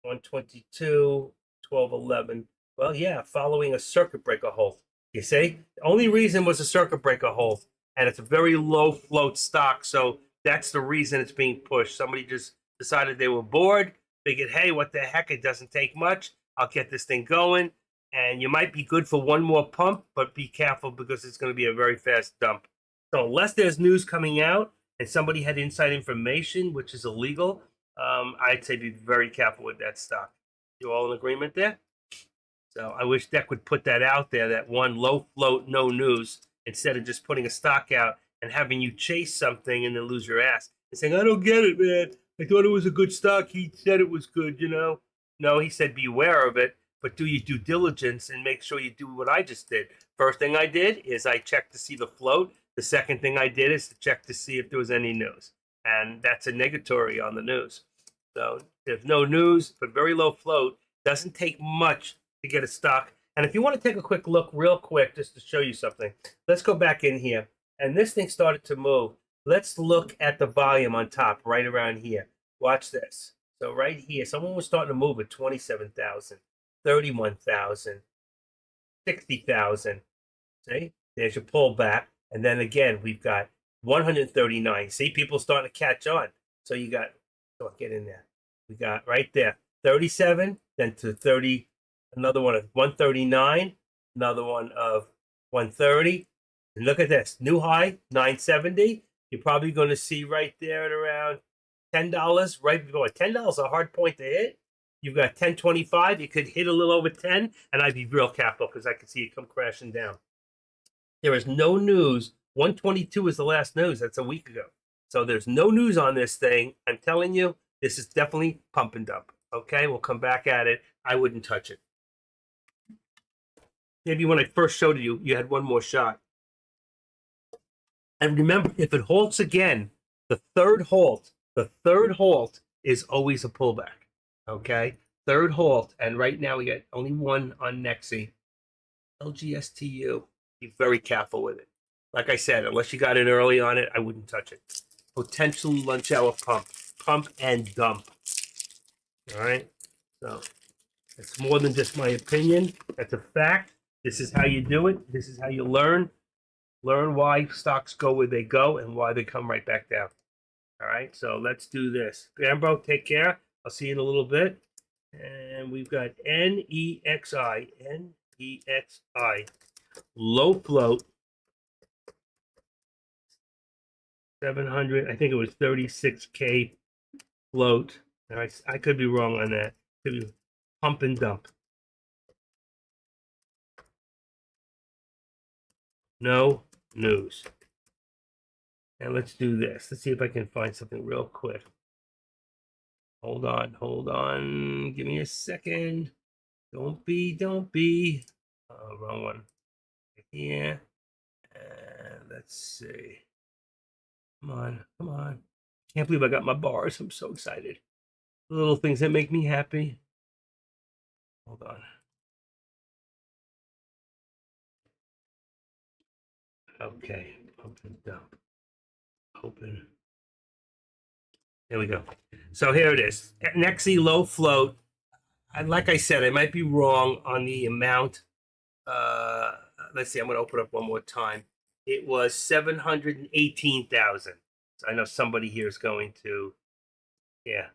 122, 1211. Well, yeah, following a circuit breaker hold. You see? The only reason was a circuit breaker hold, and it's a very low float stock, so that's the reason it's being pushed. Somebody just decided they were bored, figured, hey, what the heck, it doesn't take much. I'll get this thing going, and you might be good for one more pump, but be careful because it's going to be a very fast dump. So unless there's news coming out and somebody had inside information, which is illegal, I'd say be very careful with that stock. You all in agreement there? So I wish Dec would put that out there, that one low float, no news, instead of just putting a stock out and having you chase something and then lose your ass. And saying, I don't get it, man. I thought it was a good stock. He said it was good, you know? No, he said beware of it, but do your due diligence and make sure you do what I just did. First thing I did is I checked to see the float. The second thing I did is to check to see if there was any news. And that's a negatory on the news. So there's no news, but very low float. Doesn't take much to get a stock. And if you want to take a quick look real quick, just to show you something, let's go back in here. And this thing started to move. Let's look at the volume on top, right around here. Watch this. So right here, someone was starting to move at 27,000, 31,000, 60,000. See? There's your pullback. And then again, we've got 139. See, people starting to catch on. So you got, so get in there. We got right there, 37, then to 30, another one of 139, another one of 130. And look at this, new high, 970. You're probably going to see right there at around $10, right before $10 is a hard point to hit. You've got 1025. You could hit a little over 10, and I'd be real careful because I could see it come crashing down. There is no news. 122 is the last news. That's a week ago. So there's no news on this thing. I'm telling you, this is definitely pump and dump. Okay, we'll come back at it. I wouldn't touch it. Maybe when I first showed you, you had one more shot. And remember, if it halts again, the third halt is always a pullback. Okay, third halt. And right now we got only one on Nexi. LGSTU. Be very careful with it. Like I said, unless you got in early on it, I wouldn't touch it. Potential lunch hour pump and dump. All right, so it's more than just my opinion. That's a fact. This is how you do it. This is how you learn why stocks go where they go and why they come right back down. All right, so let's do this. Gambo, take care. I'll see you in a little bit. And we've got NEXI, low float, 700. I think it was 36K float. All right, I could be wrong on that. Could be pump and dump. No news. And let's do this. Let's see if I can find something real quick. Hold on. Give me a second. Don't be. Wrong one. Here. And let's see. Come on. Can't believe I got my bars. I'm so excited. Little things that make me happy. Hold on. Okay. Open dump. Open. There we go. So here it is. Nexi low float. And like I said, I might be wrong on the amount. Let's see. I'm going to open up one more time. It was 718,000. So I know somebody here is going to, yeah.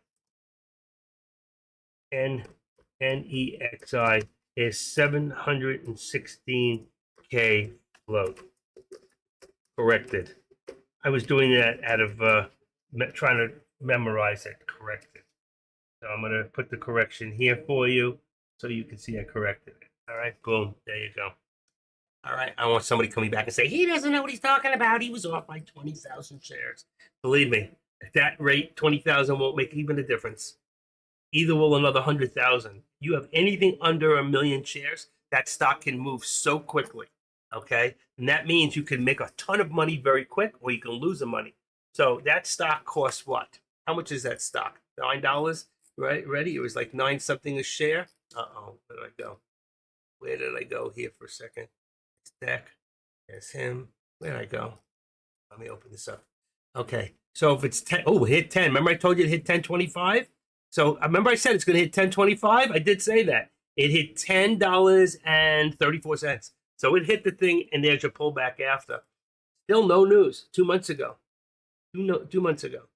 NEXI is 716K float. Corrected. I was doing that out of trying to memorize it. Corrected. So I'm going to put the correction here for you so you can see I corrected it. All right, boom. There you go. All right, I want somebody coming back and say, he doesn't know what he's talking about. He was off by 20,000 shares. Believe me, at that rate, 20,000 won't make even a difference. Either will another 100,000. You have anything under 1 million shares, that stock can move so quickly. Okay, and that means you can make a ton of money very quick, or you can lose the money. So that stock costs what? How much is that stock? $9, right? Ready? It was like 9 something a share. Uh-oh, where did I go? Where did I go here for a second? Stack. There's him. Where did I go? Let me open this up. Okay, so if it's 10, oh, hit 10. Remember I told you to hit 10.25? So I remember I said it's going to hit 10.25. I did say that. It hit $10.34. So it hit the thing, and there's your pullback after. Still no news. 2 months ago. 2 months ago.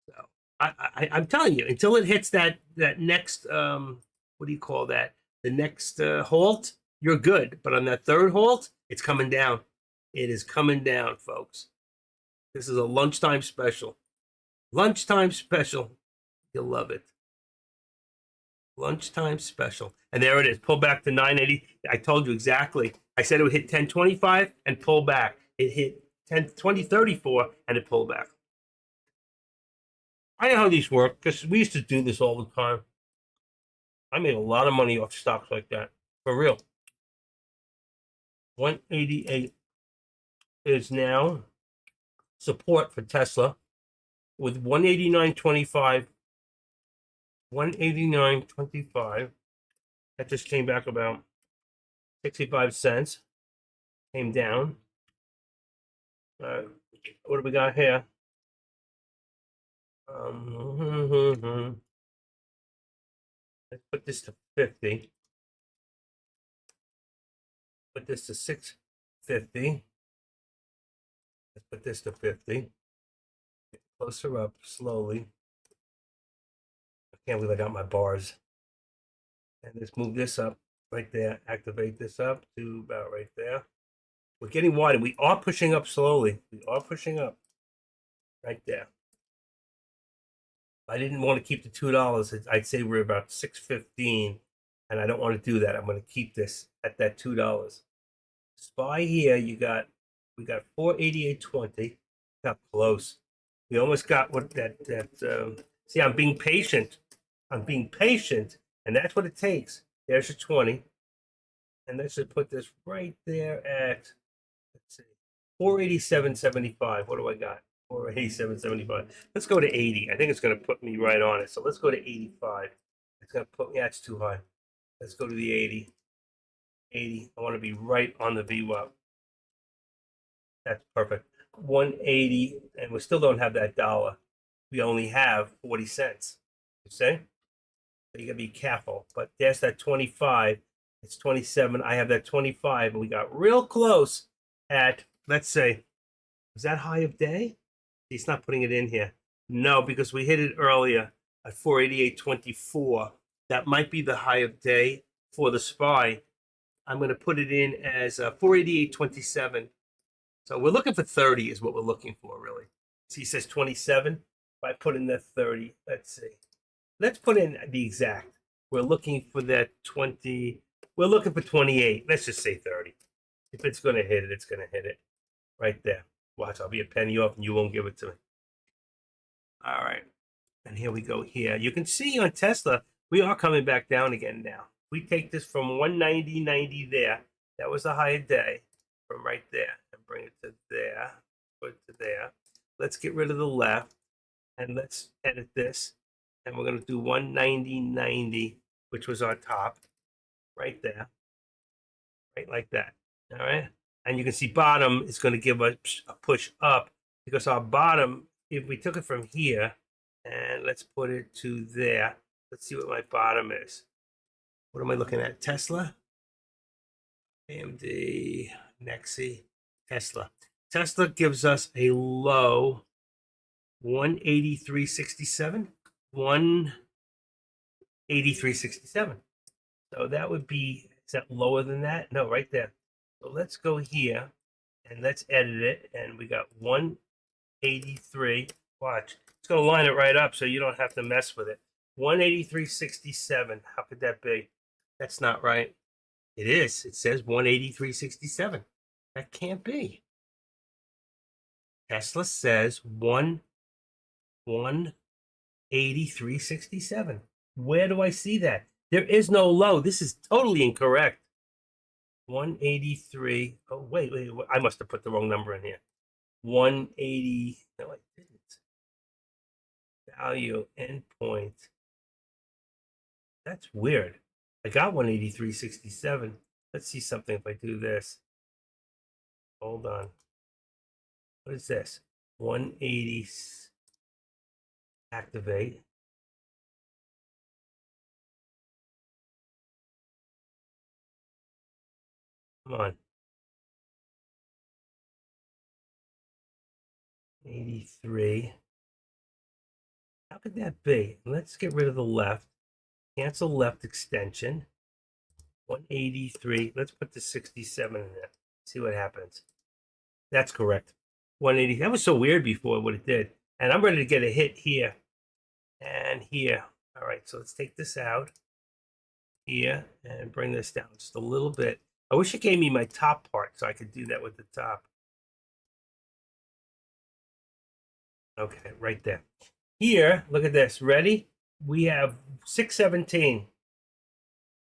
So I'm telling you, until it hits that next what do you call that? The next halt, you're good. But on that third halt, it's coming down. It is coming down, folks. This is a lunchtime special. Lunchtime special. You'll love it. Lunchtime special. And there it is. Pull back to 980. I told you exactly. I said it would hit 1025 and pull back. It hit 2034 and it pulled back. I know how these work because we used to do this all the time. I made a lot of money off stocks like that. For real. 188 is now support for Tesla with 189.25. 189.25. That just came back about 65 cents. Came down. What do we got here? Let's put this to 50. Put this to 650. Let's put this to 50. Get closer up slowly. I can't believe I got my bars. And let's move this up right there. Activate this up to about right there. We're getting wider. We are pushing up slowly. We are pushing up right there. I didn't want to keep the $2. I'd say we're about $6.15, and I don't want to do that. I'm going to keep this at that $2. SPY here, we got 488.20. Got close. We almost got what that. See, I'm being patient. And that's what it takes. There's your 20, and let's just put this right there at, let's see, 487.75. What do I got? 487.75. Let's go to 80. I think it's going to put me right on it. So let's go to 85. It's going to put me. That's too high. Let's go to the 80. 80. I want to be right on the VWAP. That's perfect. 180, and we still don't have that dollar. We only have 40 cents. You see? So you got to be careful. But there's that 25. It's 27. I have that 25, and we got real close at, let's say, was that high of day? He's not putting it in here. No, because we hit it earlier at 488.24. That might be the high of day for the SPY. I'm going to put it in as 488.27. So we're looking for 30 is what we're looking for, really. So he says 27. If I put in that 30, let's see. Let's put in the exact. We're looking for that 20. We're looking for 28. Let's just say 30. If it's going to hit it, it's going to hit it right there. Watch, I'll be a penny off and you won't give it to me. All right. And here we go here. You can see on Tesla, we are coming back down again now. We take this from 190.90 there. That was a higher day from right there and bring it to there, put it to there. Let's get rid of the left and let's edit this. And we're going to do 190.90, which was our top right there, right like that. All right. And you can see bottom is going to give us a push up because our bottom, if we took it from here and let's put it to there, let's see what my bottom is. What am I looking at? Tesla, AMD, Nexi, Tesla. Tesla gives us a low 183.67, 183.67. So that would be, is that lower than that? No, right there. So let's go here and let's edit it. And we got 183. Watch. It's going to line it right up so you don't have to mess with it. 183.67. How could that be? That's not right. It is. It says 183.67. That can't be. Tesla says 183.67. Where do I see that? There is no low. This is totally incorrect. 183. Oh, wait. I must have put the wrong number in here. 180. No, I didn't. Value endpoint. That's weird. I got 183.67. Let's see something if I do this. Hold on. What is this? 180. Activate. Come on. 83. How could that be? Let's get rid of the left. Cancel left extension. 183. Let's put the 67 in there. See what happens. That's correct. 180. That was so weird before what it did. And I'm ready to get a hit here and here. All right, so let's take this out here and bring this down just a little bit. I wish it gave me my top part so I could do that with the top. Okay, right there. Here, look at this. Ready? We have 617.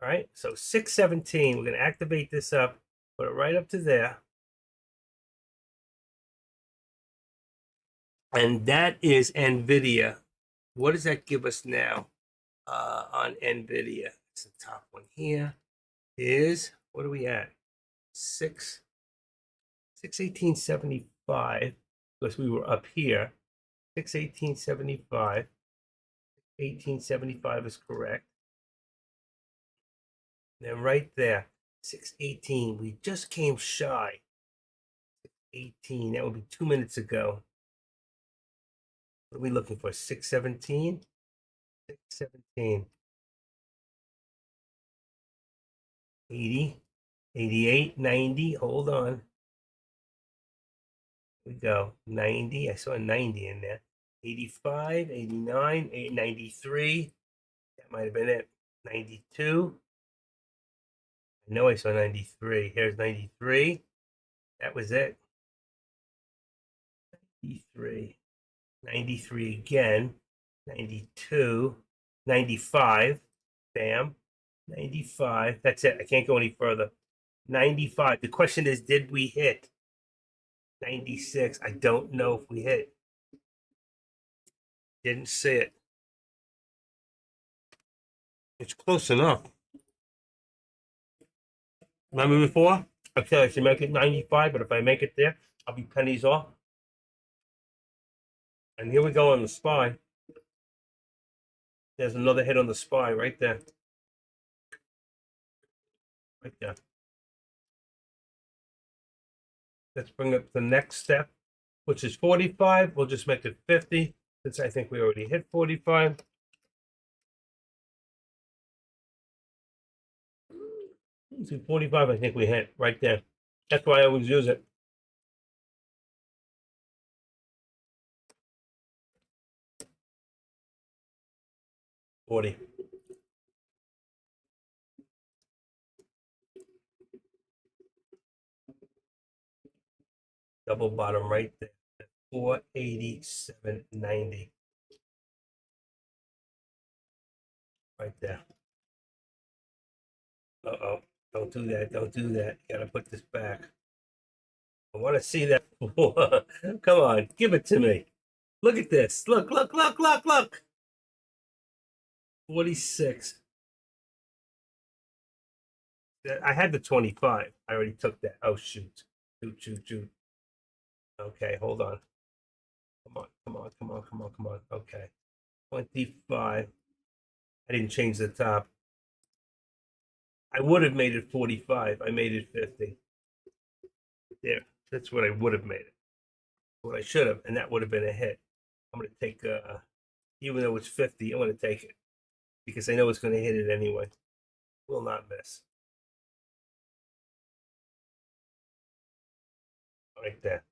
All right, so 617. We're going to activate this up, put it right up to there. And that is NVIDIA. What does that give us now on NVIDIA? It's the top one here. Is, what are we at? 618.75, because we were up here. 618.75. 1875 is correct. And then right there, 618. We just came shy. 18. That would be 2 minutes ago. What are we looking for? 617? 617. 80, 88, 90. Hold on. Here we go. 90. I saw a 90 in there. 85, 89, 93. That might have been it. 92. I know I saw 93. Here's 93. That was it. 93. 93 again. 92. 95. Bam. 95. That's it. I can't go any further. 95. The question is, did we hit? 96. I don't know if we hit. Didn't see it. It's close enough. Remember before? I said I should make it 95, but if I make it there, I'll be pennies off. And here we go on the SPY. There's another hit on the SPY right there. Right there. Let's bring up the next step, which is 45. We'll just make it 50, since I think we already hit 45. See, 45, I think we hit right there. That's why I always use it. 40. Double bottom right there. 487.90. Right there. Uh-oh. Don't do that. Don't do that. You gotta put this back. I want to see that. Come on, give it to me. Look at this. Look, look, look, look, look. 46. I had the 25. I already took that. Oh, shoot. Shoot, shoot, shoot. Okay, hold on. Come on, come on, come on, come on, come on. Okay. 25. I didn't change the top. I would have made it 45. I made it 50. There. That's what I would have made it. What I should have, and that would have been a hit. I'm going to take, even though it's 50, I'm going to take it because I know it's going to hit it anyway. Will not miss. Right there.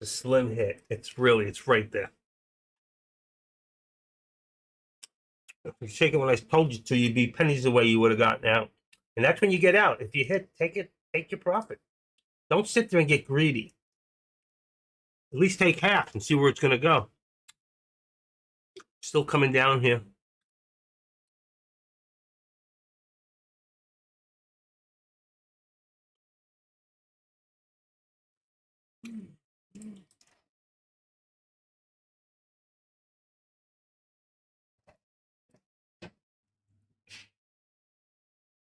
A slim hit. It's right there. If you're shaking when I told you to, you'd be pennies away. You would have gotten out, and that's when you get out. If you hit, take it, take your profit. Don't sit there and get greedy. At least take half and see where it's going to go. Still coming down here.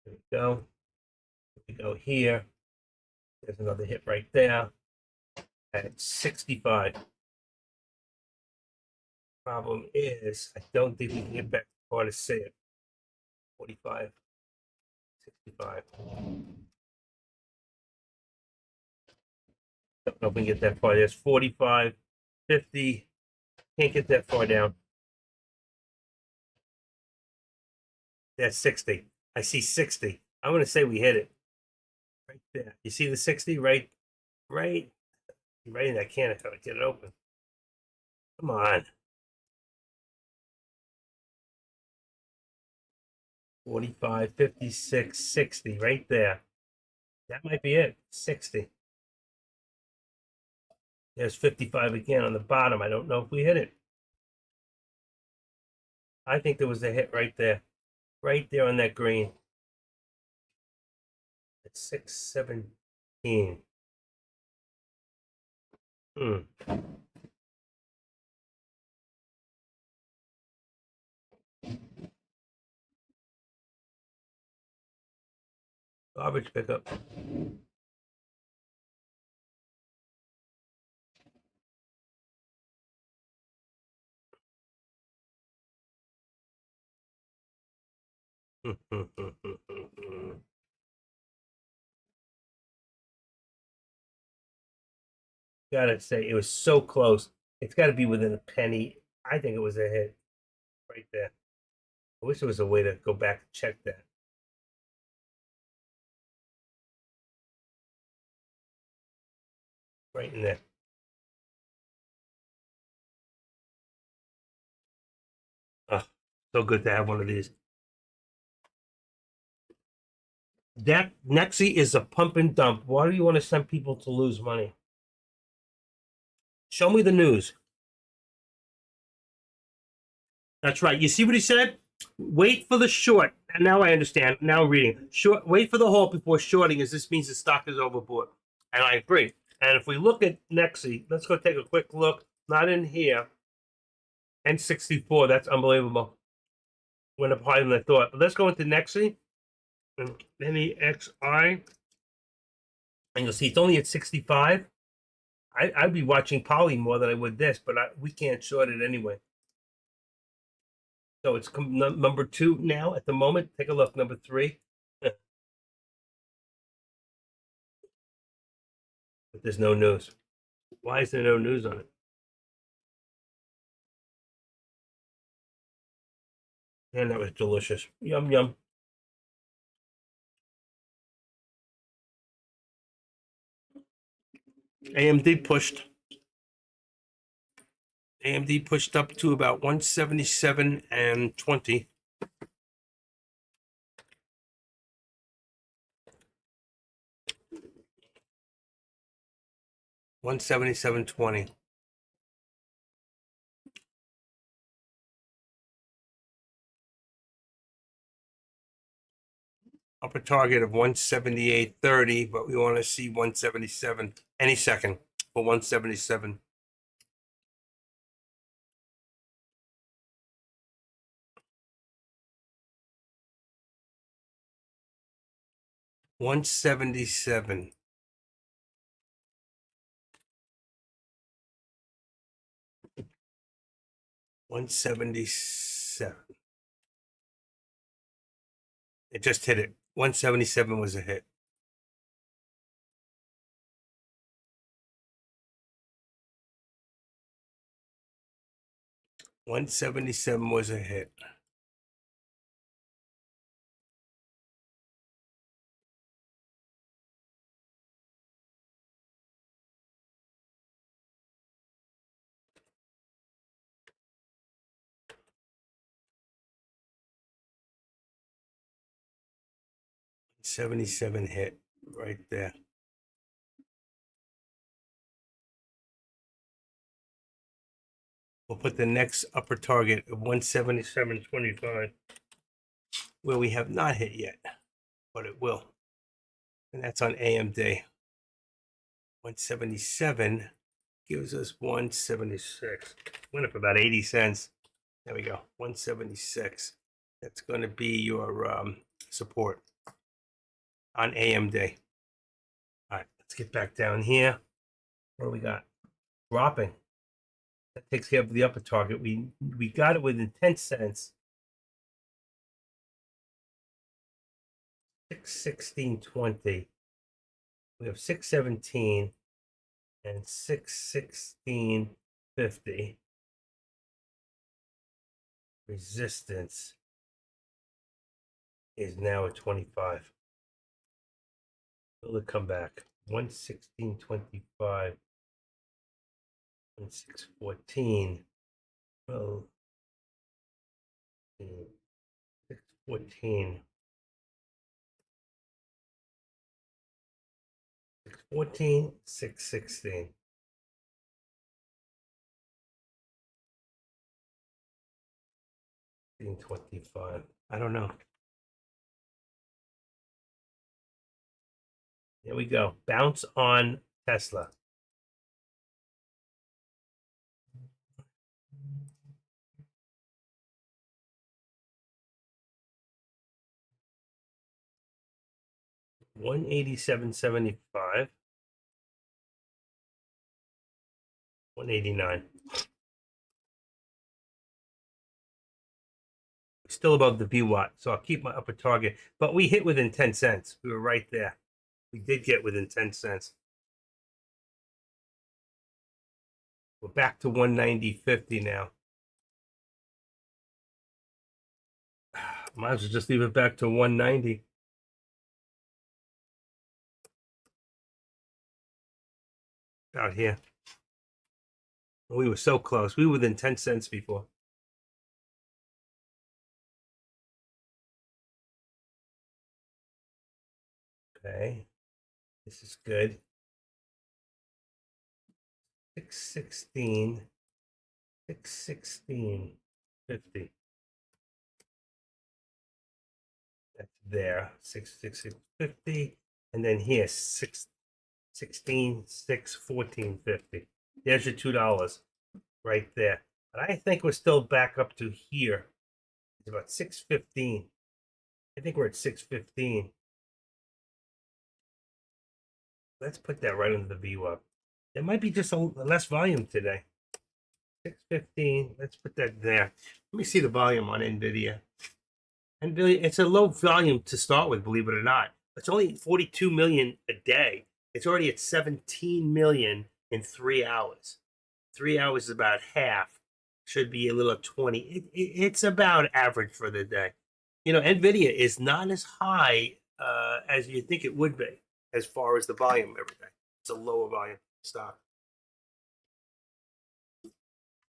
There we go. We go here. There's another hit right there at 65. Problem is, I don't think we can get back far to see it. 45, 65. Don't know if we can get that far. There's 45, 50. Can't get that far down. That's 60. I see 60. I'm going to say we hit it. Right there. You see the 60? Right in that can. I gotta get it open. Come on. 45, 56, 60. Right there. That might be it. 60. There's 55 again on the bottom. I don't know if we hit it. I think there was a hit right there. Right there on that green. It's 617. Garbage pickup. Gotta say, it was so close. It's got to be within a penny. I think it was a hit right there. I wish there was a way to go back and check that. Right in there. Oh, so good to have one of these. That Nexi is a pump and dump. Why do you want to send people to lose money? Show me the news. That's right. You see what he said? Wait for the short. And now I understand. Now I'm reading. Short. Wait for the halt before shorting, as this means the stock is overbought. And I agree. And if we look at Nexi, let's go take a quick look. Not in here. N64. That's unbelievable. Went up higher than I thought. But let's go into Nexi. And NEXI. And you'll see it's only at 65. I'd be watching Poly more than I would this, but we can't short it anyway. So it's number 2 now at the moment. Take a look, number 3. But there's no news. Why is there no news on it? And that was delicious. Yum, yum. AMD pushed. AMD pushed up to about 177.20. 177.20. Upper target of 178.30, but we want to see 177 any second for 177. $177. $177. It just hit it. 177 was a hit. $177 was a hit. $77 hit right there. We'll put the next upper target of 177.25, where we have not hit yet, but it will. And that's on AMD. 177 gives us 176. Went up about 80 cents. There we go. 176. That's going to be your support on AMD. All right, let's get back down here. What do we got? Dropping. That takes care of the upper target. We got it within 10 cents. 616.20. We have 617 and 616.50. Resistance is now at 25. Will it come back? 116.25 and 614. Well, 614. 614, 616. $16.25. I don't know. Here we go. Bounce on Tesla. $187.75. 189. Still above the VWAP, so I'll keep my upper target. But we hit within 10 cents. We were right there. We did get within 10 cents. We're back to 190.50 now. Might as well just leave it back to 190. Out here. We were so close. We were within 10 cents before. Okay. This is good. 616. 616.50. That's there. 616.50. And then here, 616, 614.50. There's your $2 right there. But I think we're still back up to here. It's about 615. I think we're at 615. Let's put that right under the VWAP. There might be just a less volume today. 615. Let's put that there. Let me see the volume on NVIDIA. NVIDIA, it's a low volume to start with, believe it or not. It's only 42 million a day. It's already at 17 million in 3 hours. 3 hours is about half. Should be a little 20. It's about average for the day. You know, NVIDIA is not as high as you think it would be as far as the volume every day. It's a lower volume stock.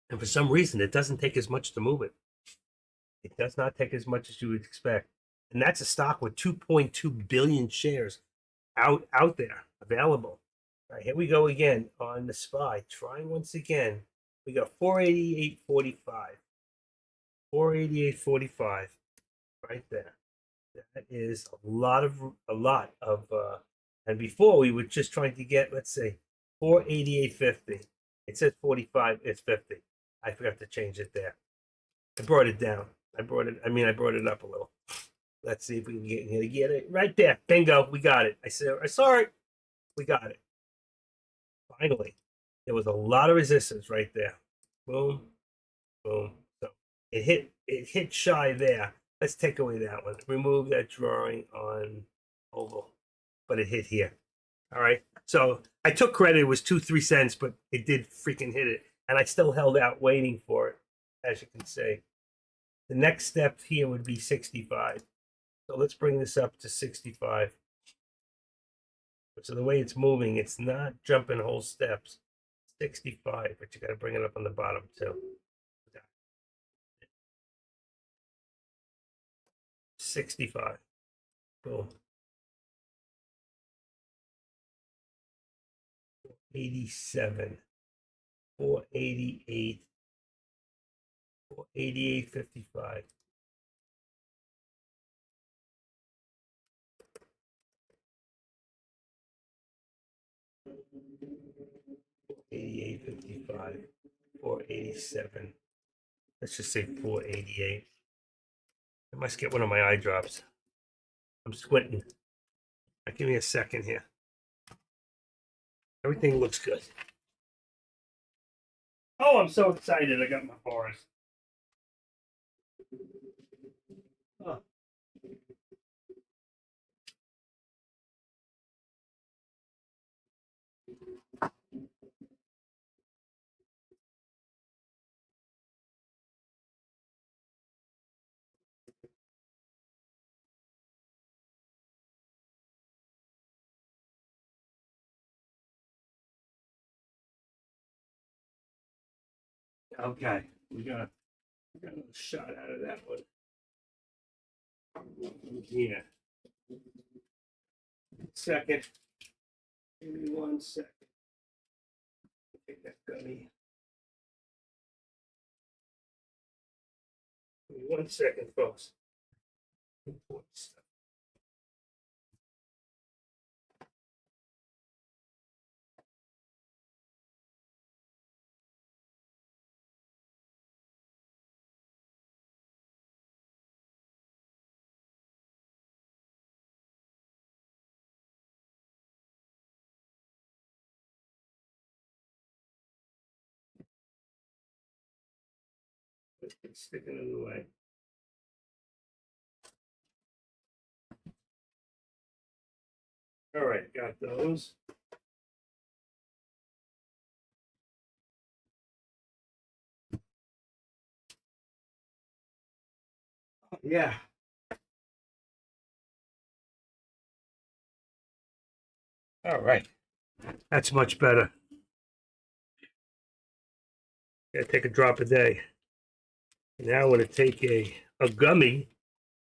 And for some reason, it doesn't take as much to move it. It does not take as much as you would expect. And that's a stock with 2.2 billion shares out there available. All right, here we go again on the SPY. Trying once again. We got 488.45. 488.45 right there. That is a lot of and before we were just trying to get, let's say, 488.50. It says 45, it's 50. I forgot to change it there. I brought it down. I brought it up a little. Let's see if we can get it right there. Bingo, we got it. I saw it. We got it. Finally, there was a lot of resistance right there. Boom, boom. So it hit shy there. Let's take away that one. Remove that drawing on oval, but it hit here. All right. So I took credit. It was 2-3 cents, but it did freaking hit it, and I still held out waiting for it, as you can see. The next step here would be 65. So let's bring this up to 65. So the way it's moving, it's not jumping whole steps. 65, but you got to bring it up on the bottom too. 65. Boom. 87. 488. 488.55. 88.55. 487. Let's just say 488. I must get one of my eye drops. I'm squinting. Give me a second here. Everything looks good. Oh, I'm so excited. I got my bars. Oh. Okay, we got a shot out of that one. Yeah. Second. Give me 1 second. Take that gummy. Give me 1 second, folks. Important stuff. It's sticking in the way. All right, got those. Yeah. All right. That's much better. Gotta take a drop a day. Now I'm gonna take a gummy.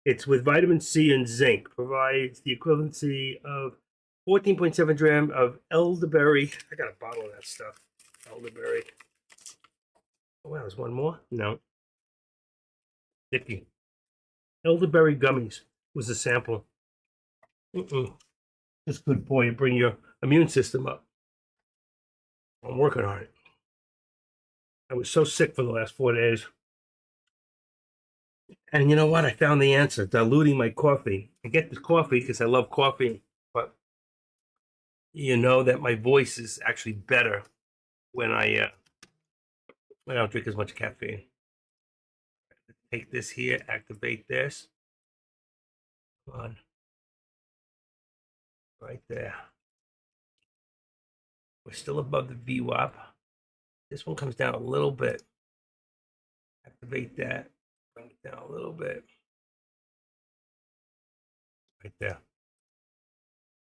It's with vitamin C and zinc. Provides the equivalency of 14.7 gram of elderberry. I got a bottle of that stuff. Elderberry. Oh, wow, there's one more? No. Sticky. Elderberry gummies was the sample. It's good for you. Bring your immune system up. I'm working on it. I was so sick for the last 4 days. And you know what? I found the answer. Diluting my coffee. I get this coffee because I love coffee, but you know that my voice is actually better when I don't drink as much caffeine. Take this here, activate this. Come on. Right there. We're still above the VWAP. This one comes down a little bit. Activate that. Bring it down a little bit. Right there.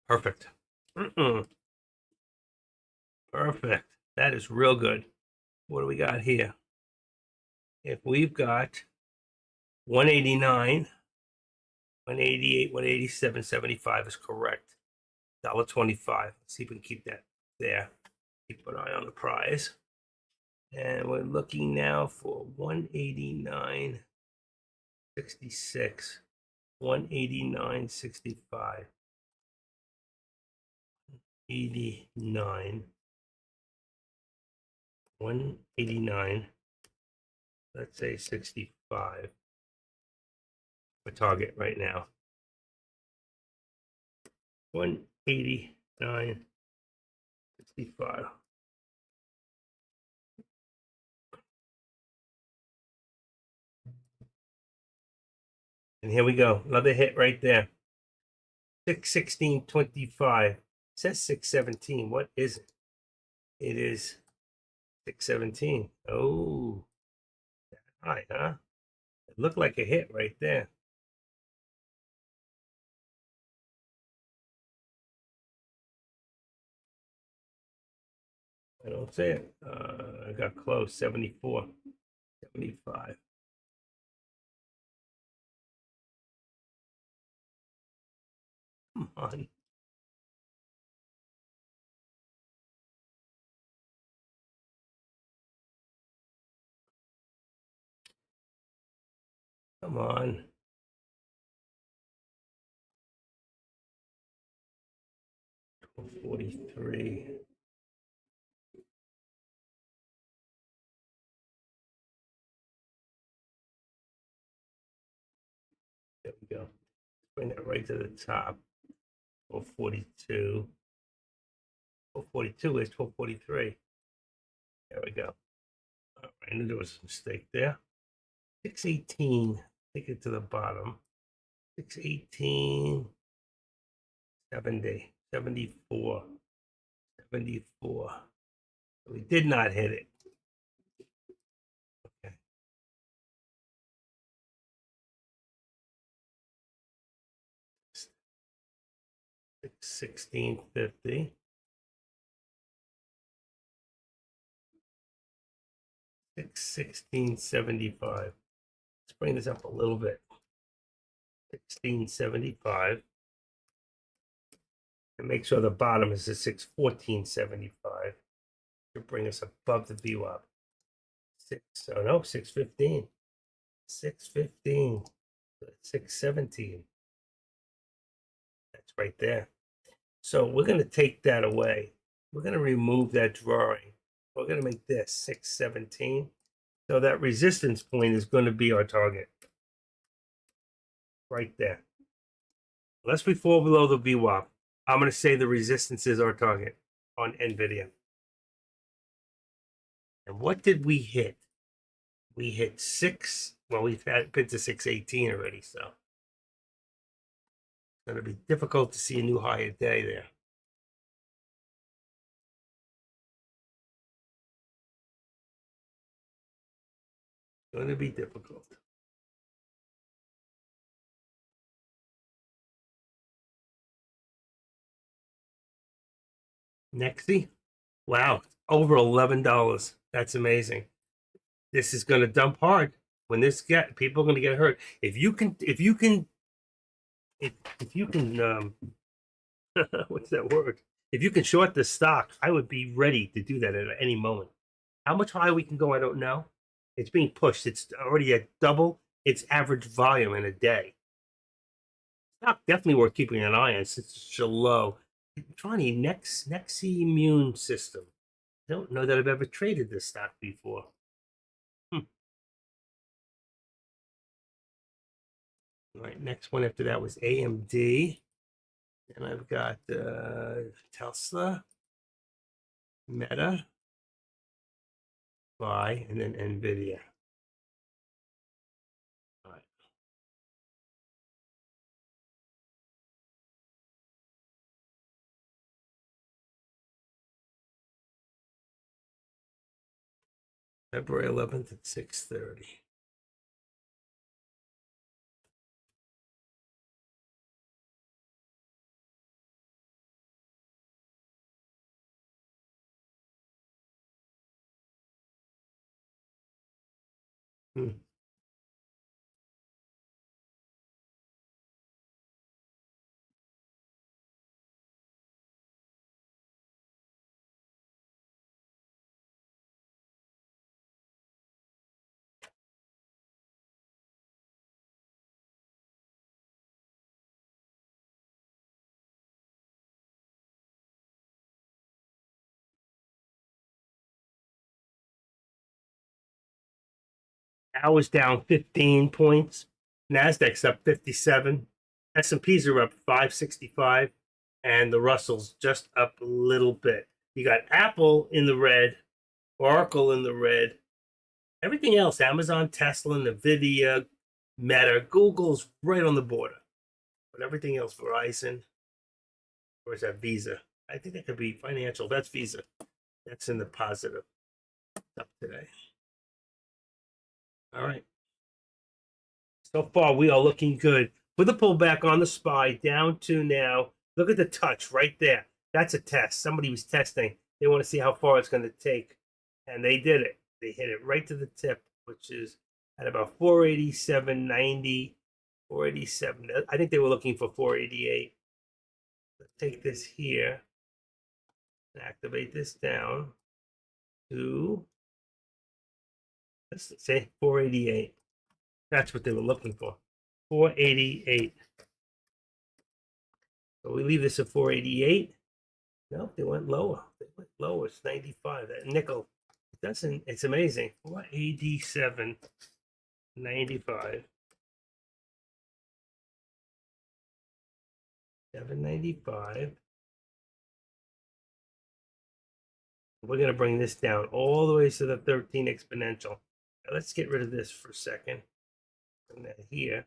Perfect. Perfect. That is real good. What do we got here? If we've got 189, 188, 187.75 is correct. $1.25. Let's see if we can keep that there. Keep an eye on the prize. And we're looking now for 189.66, 189.65, 89, 189, let's say 65 for target right now. 189.65. And here we go. Another hit right there. 616.25. It says 617. What is it? It is 617. Oh, high, huh? It looked like a hit right there. I don't see it. I got close. 74, 75. Come on. Come on. $43. There we go. Bring that right to the top. 1242. 1242 is 1243. There we go. All right, I knew there was a mistake there. 618. Take it to the bottom. 618. 70. 74. 74. We did not hit it. Okay. 1650. 1675. Let's bring this up a little bit. 1675. And make sure the bottom is a 614.75 to bring us above the VWAP. 615. 615. 617. That's right there. So we're going to take that away. We're going to remove that drawing. We're going to make this 617. So that resistance point is going to be our target. Right there. Unless we fall below the VWAP, I'm going to say the resistance is our target on NVIDIA. And what did we hit? We hit 6. Well, we've been to 618 already, so it's going to be difficult to see a new high a day there. Going to be difficult. Nexi, wow, over $11. That's amazing. This is going to dump hard. When this people are going to get hurt. If you can, what's that word? If you can short the stock, I would be ready to do that at any moment. How much higher we can go, I don't know. It's being pushed. It's already at double its average volume in a day. Stock definitely worth keeping an eye on since it's so low. Trying Nexi Immune System. I don't know that I've ever traded this stock before. All right, next one after that was AMD. And I've got Tesla, Meta, buy, and then NVIDIA. All right. February 11th at 6:30. Hmm. Dow is down 15 points. Nasdaq's up 57. S&Ps are up 565, and the Russell's just up a little bit. You got Apple in the red, Oracle in the red. Everything else, Amazon, Tesla, Nvidia, Meta, Google's right on the border. But everything else, Verizon, or is that Visa? I think that could be financial. That's Visa. That's in the positive up today. All right. So far, we are looking good. With the pullback on the SPY down to now, look at the touch right there. That's a test. Somebody was testing. They want to see how far it's going to take. And they did it. They hit it right to the tip, which is at about 487.90, 487. I think they were looking for 488. Let's take this here and activate this down to, let's say 488. That's what they were looking for. 488. So we leave this at 488. No, they went lower. They went lower. It's 95. That nickel, it doesn't, it's amazing. 487.95. 795. We're going to bring this down all the way to the 13 exponential. Now let's get rid of this for a second. Bring that here.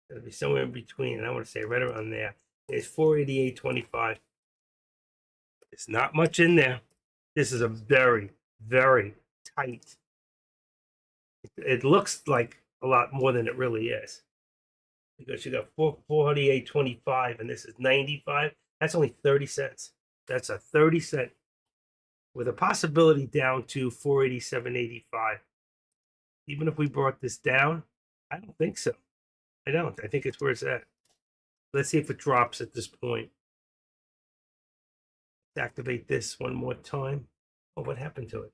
It'll be somewhere in between. And I want to say right around there. It's 488.25. It's not much in there. This is a very, very tight. It looks like a lot more than it really is. Because you got 448.25 and this is 95. That's only 30 cents. That's a 30-cent with a possibility down to 487.85. Even if we brought this down, I don't think so. I don't. I think it's where it's at. Let's see if it drops at this point. Let's activate this one more time. Oh, what happened to it?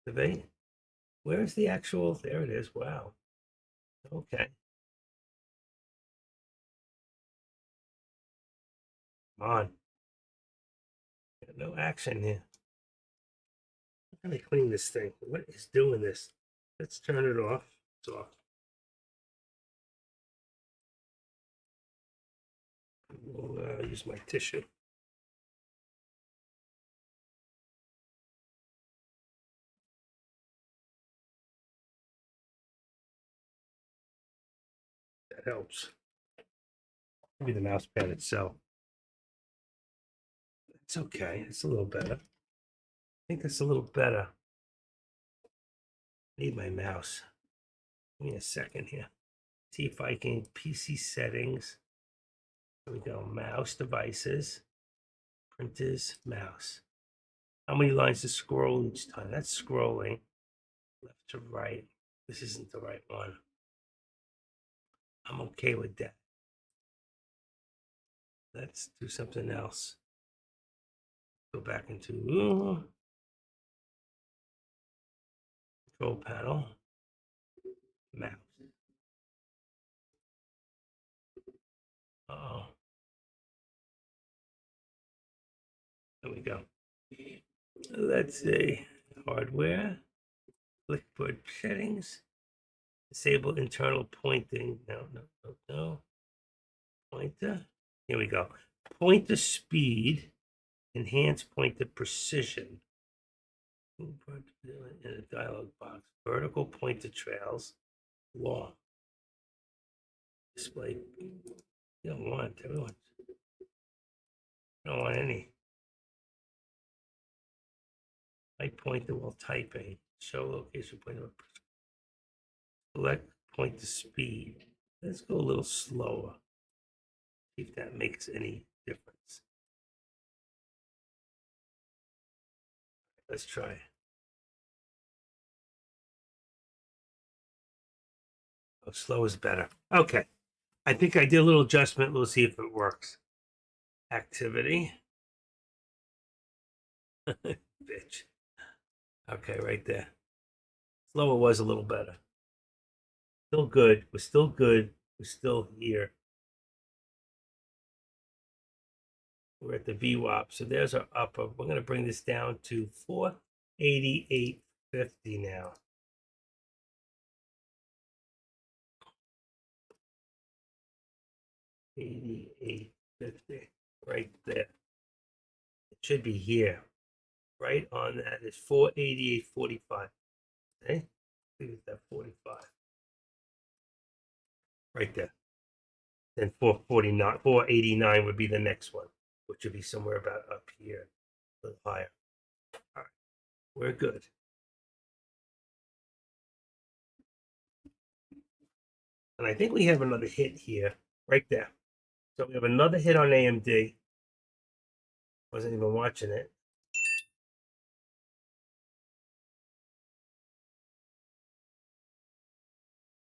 Activate. Where's the actual? There it is. Wow. Okay. Come on. No action here. How can I clean this thing? What is doing this? Let's turn it off. It's off. We'll use my tissue. That helps. Maybe the mouse pad itself. It's okay. It's a little better. I think it's a little better. I need my mouse. Give me a second here. See if I can PC settings. Here we go. Mouse devices. Printers. Mouse. How many lines to scroll each time? That's scrolling. Left to right. This isn't the right one. I'm okay with that. Let's do something else. Go back into control panel. Mouse. Uh-oh. There we go. Let's see. Hardware. Clipboard settings. Disable internal pointing. No. Pointer. Here we go. Pointer speed. Enhance pointer precision. In a dialog box. Vertical pointer trails. Long. Display. You don't want everyone. Don't want any. Light pointer while typing. Show location pointer. Select pointer speed. Let's go a little slower. See if that makes any difference. Let's try. Oh, slow is better. Okay. I think I did a little adjustment. We'll see if it works. Activity. Bitch. Okay, right there. Slower was a little better. Still good. We're still good. We're still here. We're at the VWAP. So there's our upper. We're going to bring this down to 88.50 now. $88.50 right there. It should be here. Right on that is 488.45. Okay, leave it at 45. Right there. Then 449, 489 would be the next one, which would be somewhere about up here, a little higher. All right, we're good. And I think we have another hit here, right there. So we have another hit on AMD. Wasn't even watching it.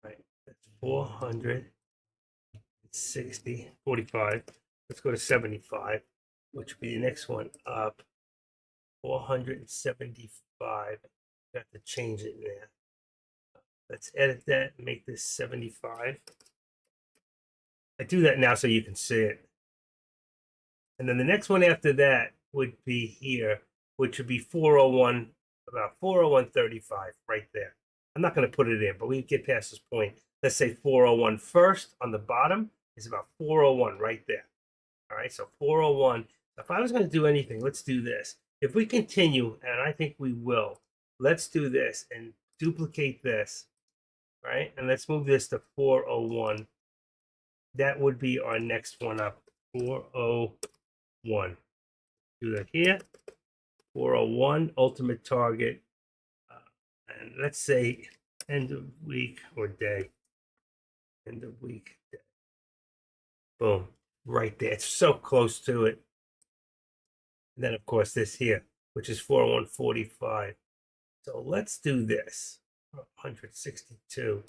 Right, that's 460, 45. Let's go to 75, which would be the next one up. 475. Got to change it there. Let's edit that and make this 75. I do that now so you can see it. And then the next one after that would be here, which would be 401, about 401.35 right there. I'm not going to put it in, but we get past this point. Let's say 401 first on the bottom is about 401 right there. All right, so 401. If I was going to do anything, let's do this. If we continue, and I think we will, let's do this and duplicate this, right? And let's move this to 401. That would be our next one up, 401. Do that here, 401, ultimate target. And let's say end of week or day. End of week day. Boom, right there. It's so close to it. And then, of course, this here, which is 401.45. So let's do this. 162.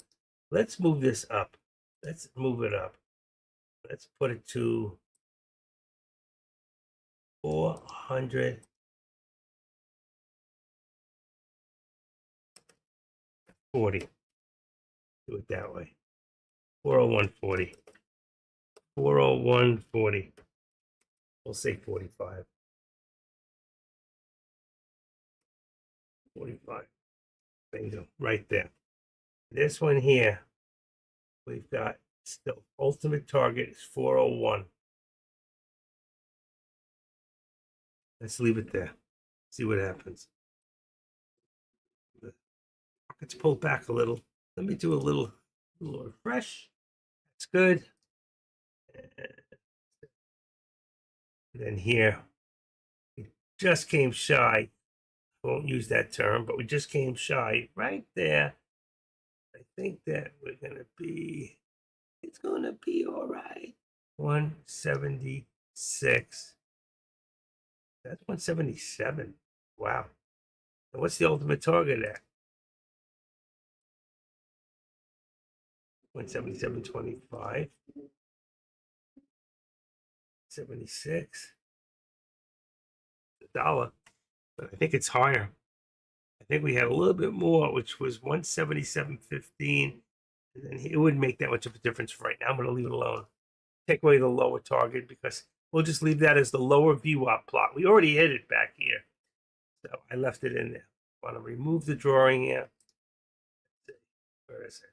Let's move this up. Let's move it up. Let's put it to 440. Do it that way. 401.40. 401.40. We'll say 45. 45. Bingo. Right there. This one here, we've got still ultimate target is 401. Let's leave it there. See what happens. The market's pulled back a little. Let me do a little refresh. That's good. And then here, we just came shy. I won't use that term, but we just came shy right there. I think that we're going to be, it's going to be all right. 176. That's 177. Wow. And what's the ultimate target at? 177.25. 76. $1. But I think it's higher. I think we had a little bit more, which was 177.15. And then it wouldn't make that much of a difference right now. I'm going to leave it alone. Take away the lower target because we'll just leave that as the lower VWAP plot. We already hit it back here. So I left it in there. I want to remove the drawing here. Where is it?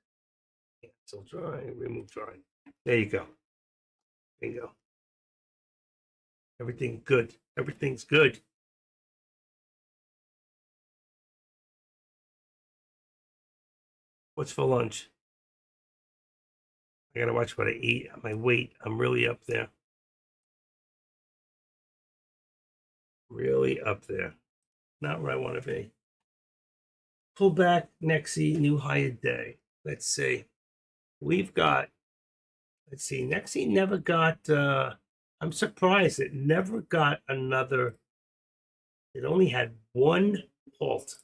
Cancel drawing, remove drawing. There you go. Bingo. Everything good. Everything's good. What's for lunch? I gotta watch what I eat. My weight, I'm really up there. Really up there. Not where I want to be. Pull back, Nexi, new higher day. Let's see. We've got, let's see, Nexi never got, I'm surprised it never got another, it only had one halt.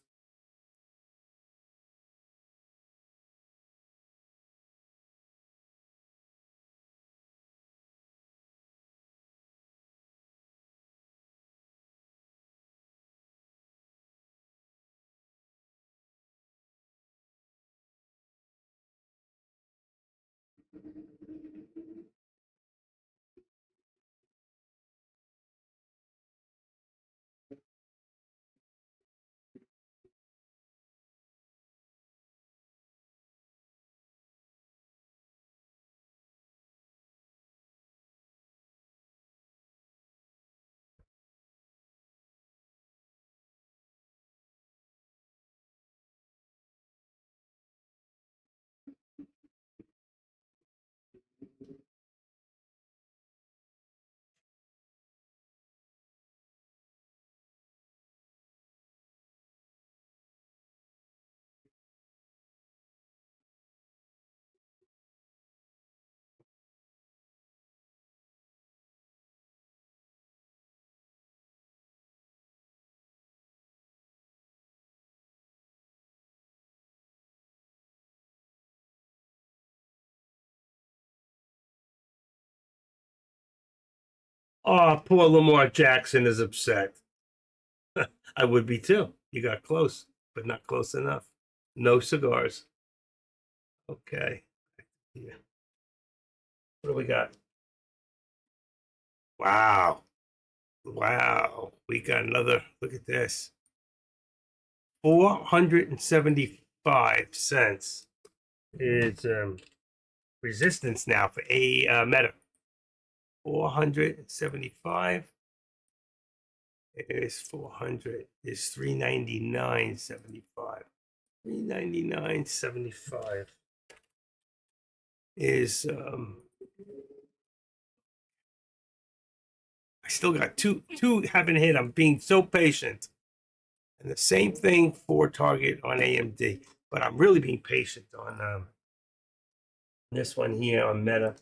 Oh, poor Lamar Jackson is upset. I would be too. You got close, but not close enough. No cigars. Okay. Yeah. What do we got? Wow. Wow. We got another. Look at this. 475 cents is resistance now for a Meta. 475 is 400 is 399.75. 399.75 is I still got two haven't hit. I'm being so patient. And the same thing for Target on AMD, but I'm really being patient on this one here on Meta.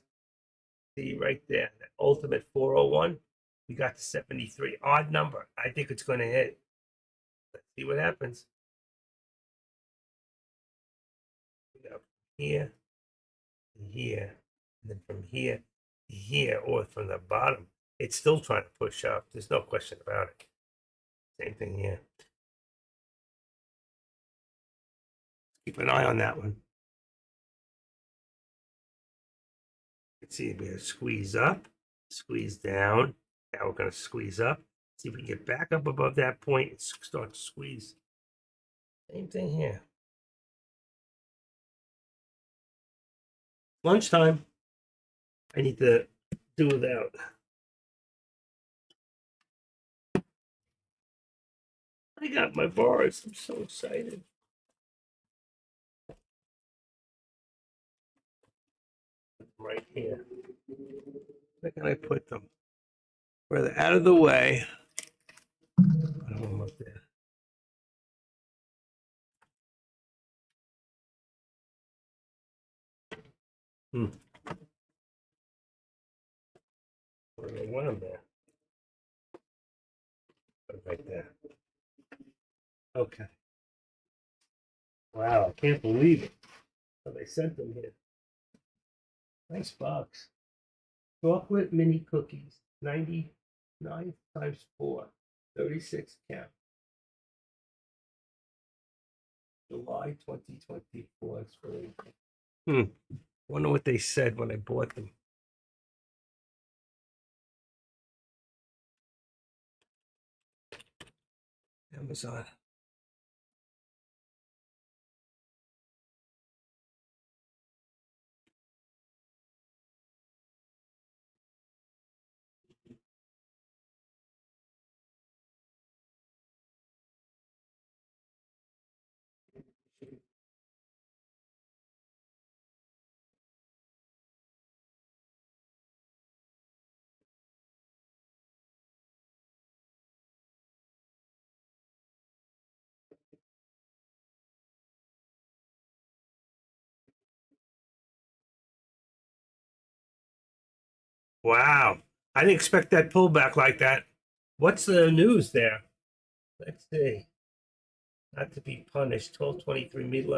See right there, that ultimate 401. We got the 73 odd number. I think it's going to hit. Let's see what happens. We got here, here, and then from here to here, or from the bottom. It's still trying to push up. There's no question about it. Same thing here. Keep an eye on that one. Let's see if we squeeze up, squeeze down. Now we're going to squeeze up. See if we can get back up above that point and start to squeeze. Same thing here. Lunchtime. I need to do without. I got my bars. I'm so excited. Right here. Where can I put them? Where they're out of the way. I don't want them up there. Where do I want them there? Right there. Okay. Wow, I can't believe it. So they sent them here. Nice box. Chocolate mini cookies. 99 times 4. 36 count. July 2024 expiration. Wonder what they said when I bought them. Amazon. Wow. I didn't expect that pullback like that. What's the news there? Let's see. Not to be punished. 1223 middle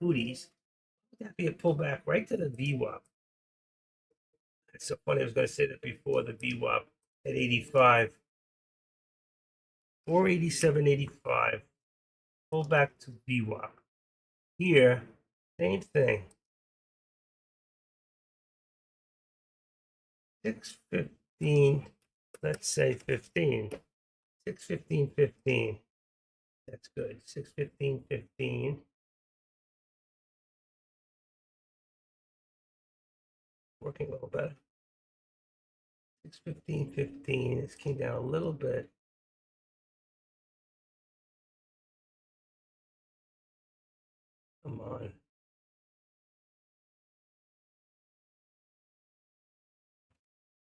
hooties. Would that be a pullback right to the VWAP? It's so funny. I was going to say that before the VWAP at 85. 487.85. Pull back to VWAP. Here, same thing. 615, let's say 15. 615.15. That's good. 615.15. Working a little better. 615.15. This came down a little bit. Come on.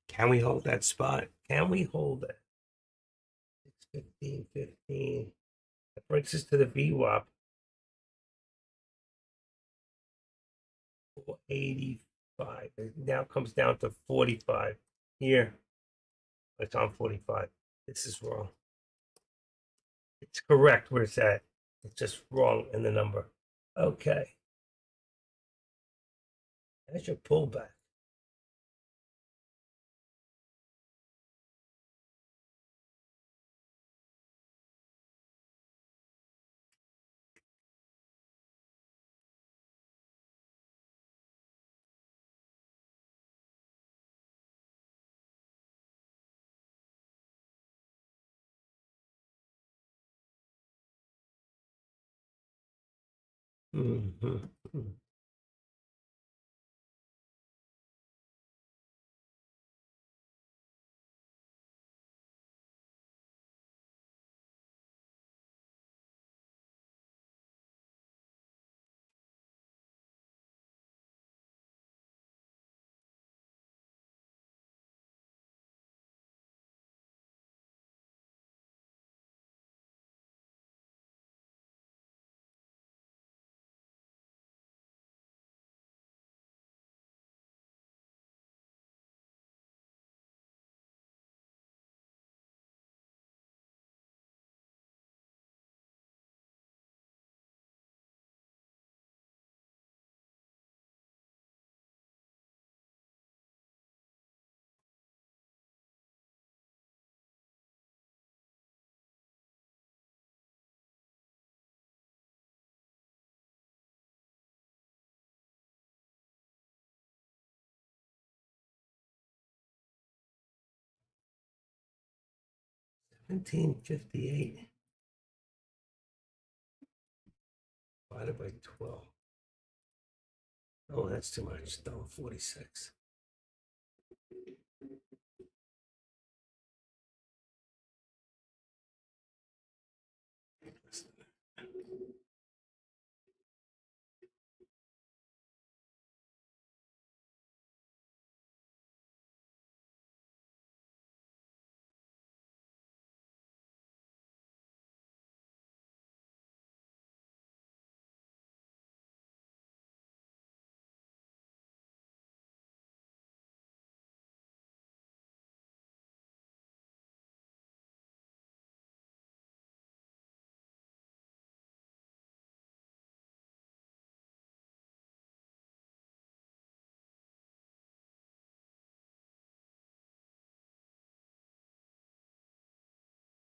Can we hold that spot? Can we hold it? 615.15. That brings us to the VWAP. 485. It now comes down to 45. Here, it's on 45. This is wrong. It's correct where it's at. It's just wrong in the number. Okay. That's your pullback. Mhm. 1758 divided by 12. Oh, that's too much. $1.46.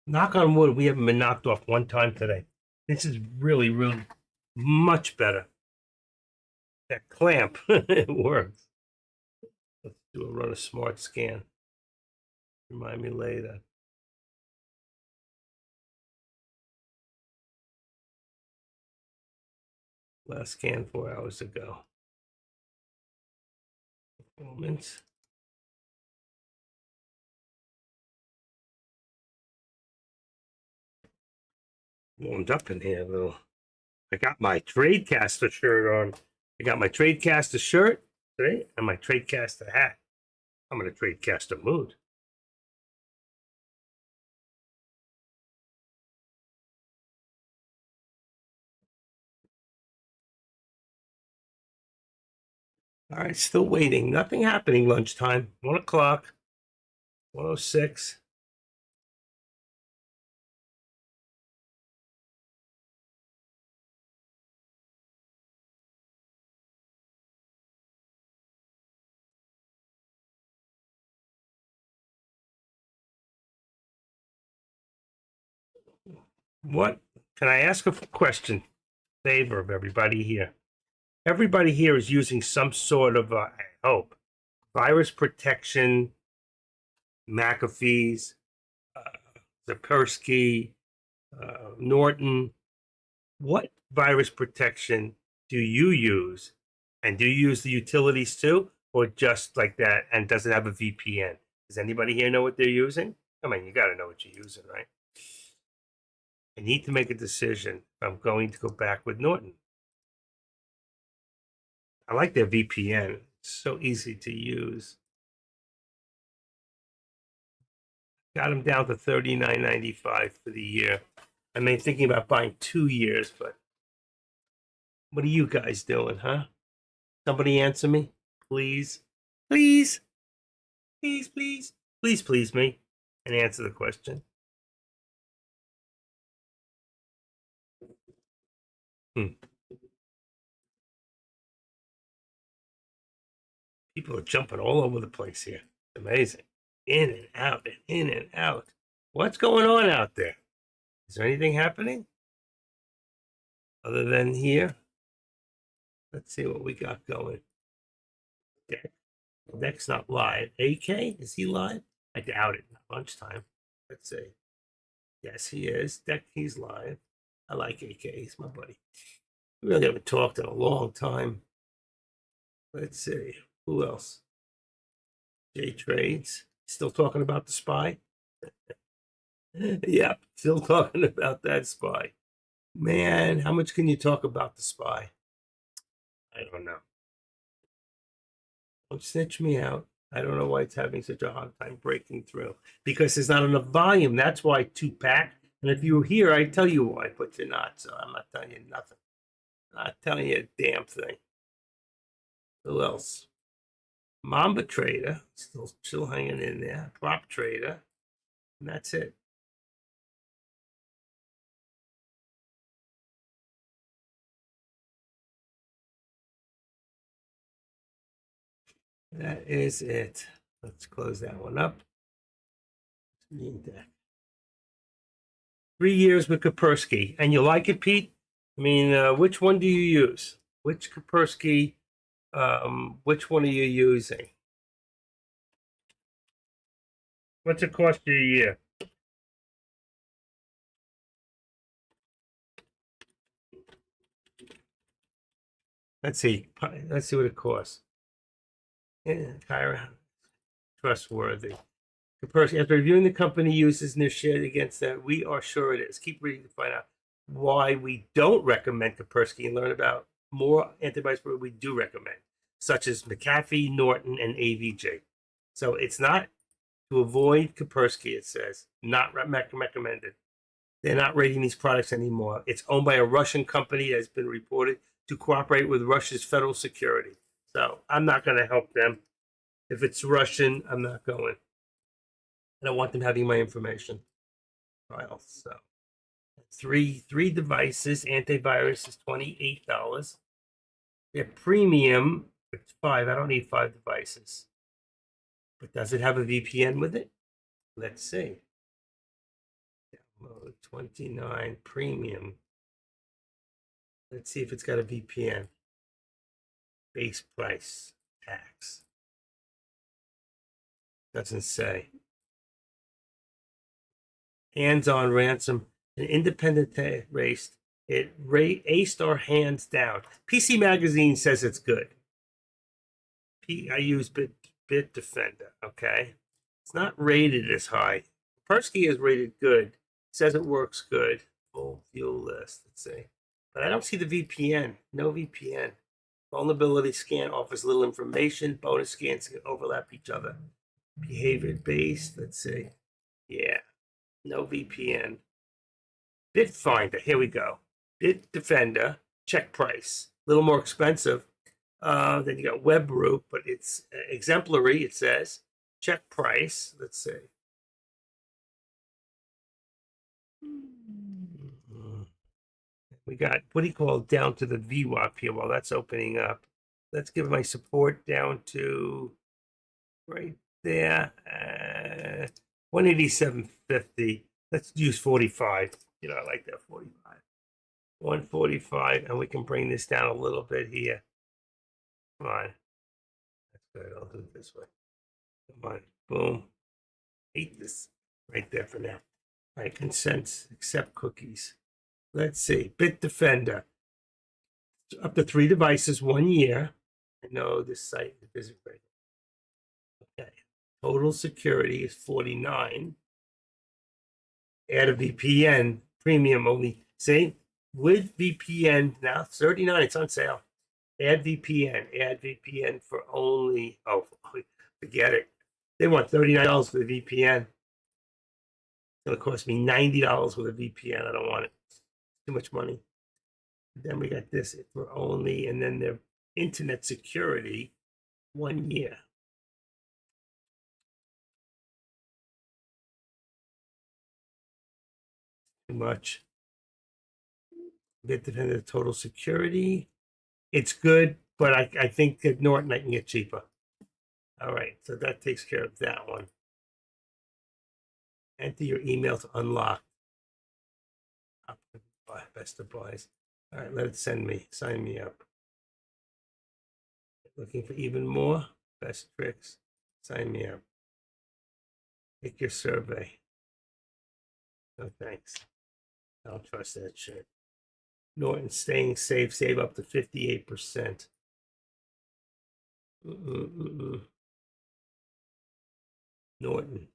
Knock on wood, we haven't been knocked off one time today. This is really, really much better. That clamp, it works. Let's run a smart scan. Remind me later. Last scan 4 hours ago. Performance. Warmed up in here, though. I got my Tradecaster shirt on. I got my Tradecaster shirt today and my Tradecaster hat. I'm in a Tradecaster mood. All right, still waiting. Nothing happening lunchtime. 1 o'clock, 1:06. What? Can I ask a question? Favor of everybody here. Everybody here is using some sort of, I hope, virus protection, McAfee's, uh, Kaspersky, Norton. What virus protection do you use? And do you use the utilities too? Or just like that and does it have a VPN? Does anybody here know what they're using? I mean, you got to know what you're using, right? I need to make a decision if I'm going to go back with Norton. I like their VPN. It's so easy to use. Got them down to $39.95 for the year. I mean, thinking about buying 2 years, but what are you guys doing, huh? Somebody answer me, please. Please, please, please, please, please me and answer the question. People are jumping all over the place here. Amazing. In and out and in and out. What's going on out there? Is there anything happening other than here? Let's see what we got going. Deck's not live. AK, is he live? I doubt it. Lunchtime. Let's see. Yes, he is. Deck, he's live. I like AK. He's my buddy. We really haven't talked in a long time. Let's see. Who else? J Trades. Still talking about the SPY? Yeah, still talking about that SPY. Man, how much can you talk about the SPY? I don't know. Don't snitch me out. I don't know why it's having such a hard time breaking through. Because there's not enough volume. That's why 2-pack. And if you were here, I'd tell you why, but you're not. So I'm not telling you nothing. I'm not telling you a damn thing. Who else? Mamba Trader, still hanging in there. Prop Trader. And that's it. That is it. Let's close that one up. 3 years with Kaspersky. And you like it, Pete? I mean, which one do you use? Which Kaspersky, which one are you using? What's it cost you a year? Let's see. Let's see what it costs. Yeah, Kyra, trustworthy. Kaspersky, after reviewing the company uses and their share against that, we are sure it is. Keep reading to find out why we don't recommend Kaspersky and learn about more antibiotics we do recommend, such as McAfee, Norton, and AVJ. So it's not to avoid Kaspersky, it says, not recommended. They're not rating these products anymore. It's owned by a Russian company that has been reported to cooperate with Russia's federal security. So I'm not going to help them. If it's Russian, I'm not going. I don't want them having my information. So three devices. Antivirus is $28. Their premium, it's 5. I don't need 5 devices. But does it have a VPN with it? Let's see. Download 29 premium. Let's see if it's got a VPN. Base price, tax. Doesn't say. Hands-on ransom, an independent raced. It aced our hands down. PC Magazine says it's good. I use Bitdefender. Okay, it's not rated as high. Persky is rated good. Says it works good. Full fuel list. Let's see, but I don't see the VPN. No VPN. Vulnerability scan offers little information. Bonus scans can overlap each other. Behavior based. Let's see. Yeah, no VPN. Bitfinder. Here we go. Bitdefender. Check price. A little more expensive. Then you got Webroot, but it's exemplary. It says check price. Let's see. We got what do you call down to the VWAP here? Well, that's opening up. Let's give my support down to right there. 187.50. Let's use 45. You know, I like that 45. 145, and we can bring this down a little bit here. Come on. That's good. I'll do it this way. Come on. Boom. Hate this right there for now. All right, consents, accept cookies. Let's see. Bitdefender. Up to 3 devices, 1 year. I know this site is busy right now. Okay. Total security is 49. Add a VPN. Premium only. See? With VPN, now 39. It's on sale. Add VPN. Add VPN for only, oh, forget it. They want $39 for the VPN. It's going to cost me $90 with a VPN. I don't want it. Too much money. Then we got this for only, and then their internet security, 1 year. Too much. Bitdefender total security. It's good, but I think that Norton I can get cheaper. All right, so that takes care of that one. Enter your email to unlock. Best of buys. All right, let it sign me up. Looking for even more best tricks? Sign me up. Take your survey. No thanks. I don't trust that shit. Norton staying safe, save up to 58%. Norton.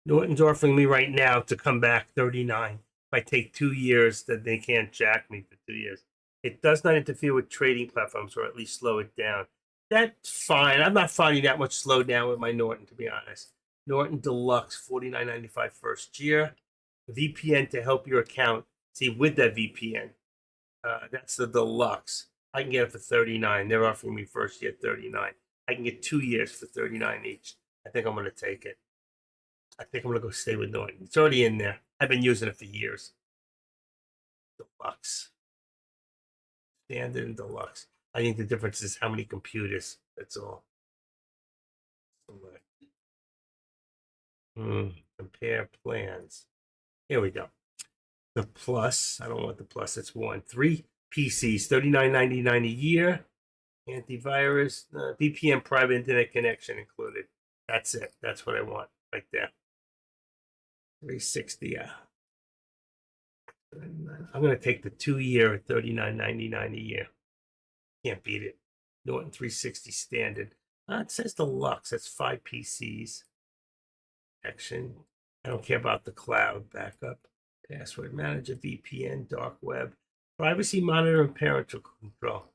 Norton's offering me right now to come back 39. If I take 2 years, then they can't jack me for 2 years. It does not interfere with trading platforms, or at least slow it down. That's fine. I'm not finding that much slowdown with my Norton, to be honest. Norton Deluxe, $49.95 first year. VPN to help your account. See, with that VPN, that's the Deluxe. I can get it for 39. They're offering me first year 39. I can get 2 years for 39 each. I think I'm going to take it. I think I'm going to go stay with Norton. It's already in there. I've been using it for years. Deluxe. Standard and Deluxe. I think the difference is how many computers. That's all. Compare plans. Here we go. The Plus. I don't want the Plus. It's one. 3 PCs, $39.99 a year. Antivirus, VPN, private internet connection included. That's it. That's what I want right there. 360. I'm going to take the 2 year at $39.99 a year. Can't beat it. Norton 360 standard. It says Deluxe. That's 5 PCs. Action. I don't care about the cloud backup. Password manager, VPN, dark web, privacy monitor, and parental control.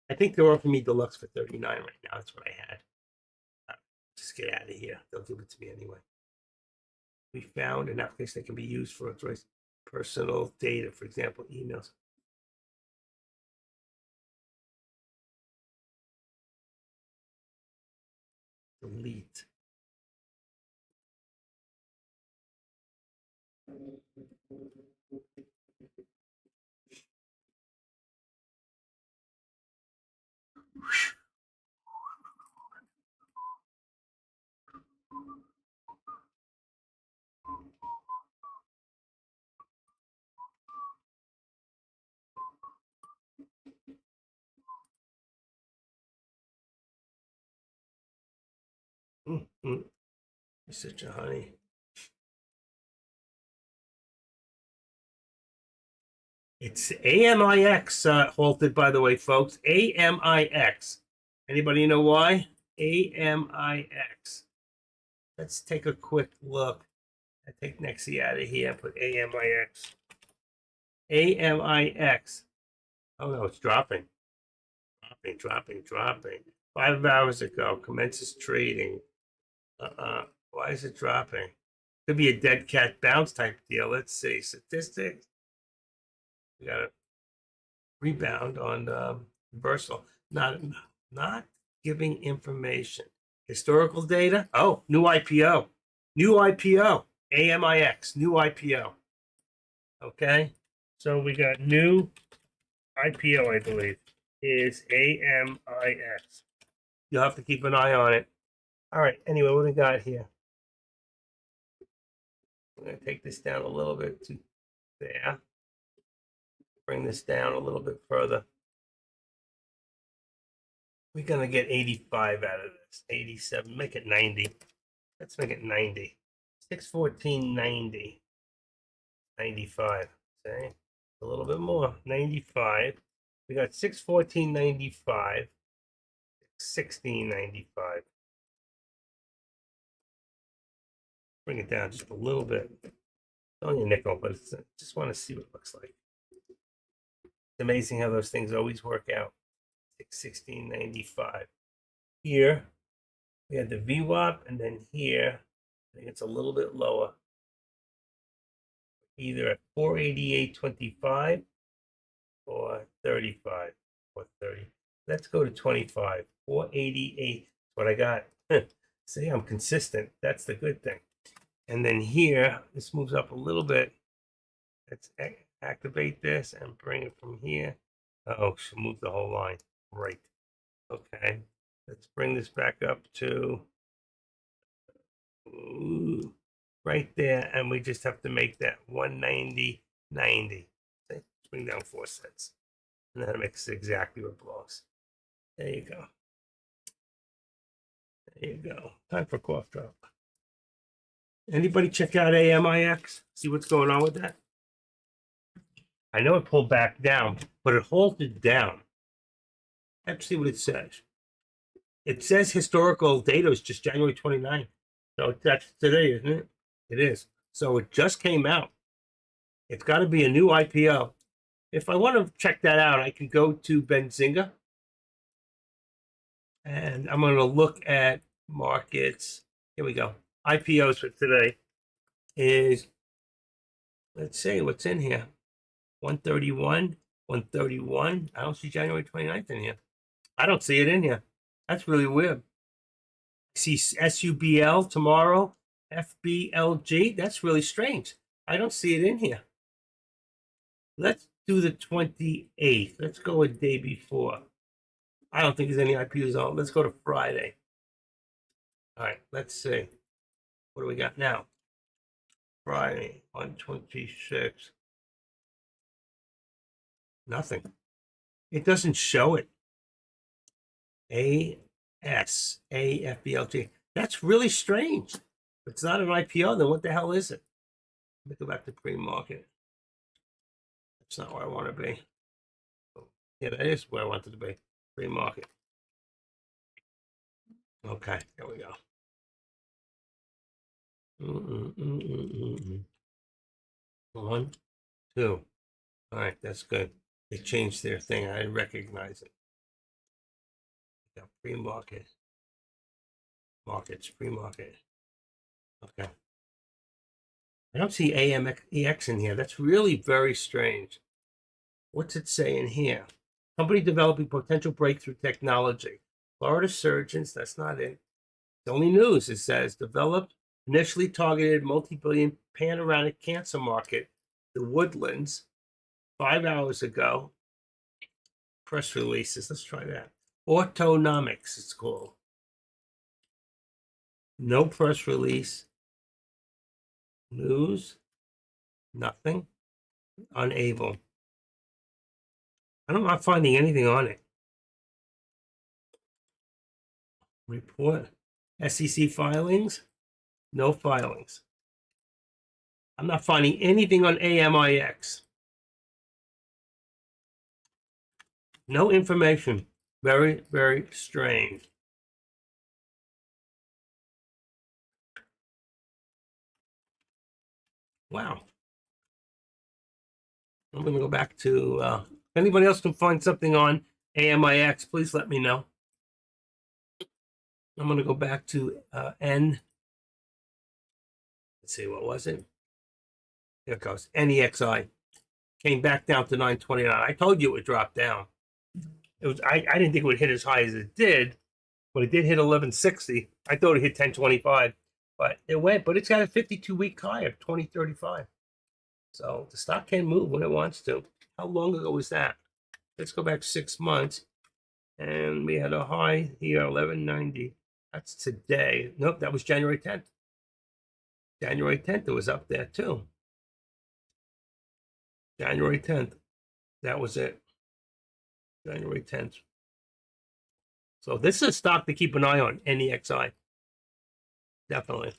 I think they're offering me Deluxe for 39 right now. That's what I had. Just get out of here. They'll give it to me anyway. We found an application that can be used for personal data, for example, emails. Delete. You're such a honey. It's AMIX halted, by the way, folks. AMIX. Anybody know why? AMIX. Let's take a quick look. I take Nexi out of here and put AMIX. AMIX. Oh no, it's dropping. Dropping. 5 hours ago, commences trading. Why is it dropping? Could be a dead cat bounce type deal. Let's see. Statistics. We got a rebound on reversal. Not giving information. Historical data. Oh, new IPO. AMIX. New IPO. Okay. So we got new IPO, I believe, is AMIX. You'll have to keep an eye on it. All right. Anyway, what do we got here? I'm going to take this down a little bit to there. Bring this down a little bit further. We're going to get 85 out of this. 87. Make it 90. Let's make it 90. 614.90. 95. Okay. A little bit more. 95. We got 614.95. 16.95. Bring it down just a little bit. It's only a nickel, but I just want to see what it looks like. It's amazing how those things always work out. 16.95. Here, we had the VWAP, and then here, I think it's a little bit lower. Either at 488.25 or 35 or 30. Let's go to 25. 488. What I got. See, I'm consistent. That's the good thing. And then here, this moves up a little bit. Let's activate this and bring it from here. Oh, she'll move the whole line. Right. Okay. Let's bring this back up to right there. And we just have to make that 190.90. Let's bring down 4 cents. And that makes exactly what belongs. There you go. There you go. Time for cough drop. Anybody check out AMIX? See what's going on with that? I know it pulled back down, but it halted down. Let's see what it says. It says historical data is just January 29th. So that's today, isn't it? It is. So it just came out. It's got to be a new IPO. If I want to check that out, I can go to Benzinga. And I'm going to look at markets. Here we go. IPOs for today is, let's see what's in here. 131, 131. I don't see January 29th in here. I don't see it in here. That's really weird. I see SUBL tomorrow, FBLG. That's really strange. I don't see it in here. Let's do the 28th. Let's go a day before. I don't think there's any IPOs on. Let's go to Friday. All right, let's see. What do we got now? Friday, 126. Nothing. It doesn't show it. ASAFBLG. That's really strange. If it's not an IPO, then what the hell is it? Let me go back to pre-market. That's not where I want to be. Yeah, that is where I wanted to be. Pre-market. Okay, there we go. 1, 2. All right, that's good. They changed their thing. I recognize it. Yeah, pre-market. Markets, pre-market. Okay. I don't see AMEX in here. That's really very strange. What's it saying here? Company developing potential breakthrough technology. Florida surgeons, that's not it. It's only news. It says developed, initially targeted multi-billion panoramic cancer market, the Woodlands, 5 hours ago. Press releases. Let's try that. Autonomics, it's called. No press release. News. Nothing. Unable. I'm not finding anything on it. Report. SEC filings. No filings. I'm not finding anything on AMIX. No information. Very, very strange. Wow. I'm going to go back to, if anybody else can find something on AMIX, please let me know. I'm going to go back to N. Let's see, what was it? There it goes. NEXI. Came back down to 929. I told you it would drop down. It was. I didn't think it would hit as high as it did, but it did hit 1160. I thought it hit 1025, but it went. But it's got a 52-week high of 2035. So the stock can move when it wants to. How long ago was that? Let's go back 6 months, and we had a high here, 1190. That's today. Nope, that was January 10th. January 10th, it was up there too. January 10th. That was it. January 10th. So this is a stock to keep an eye on, NEXI. Definitely.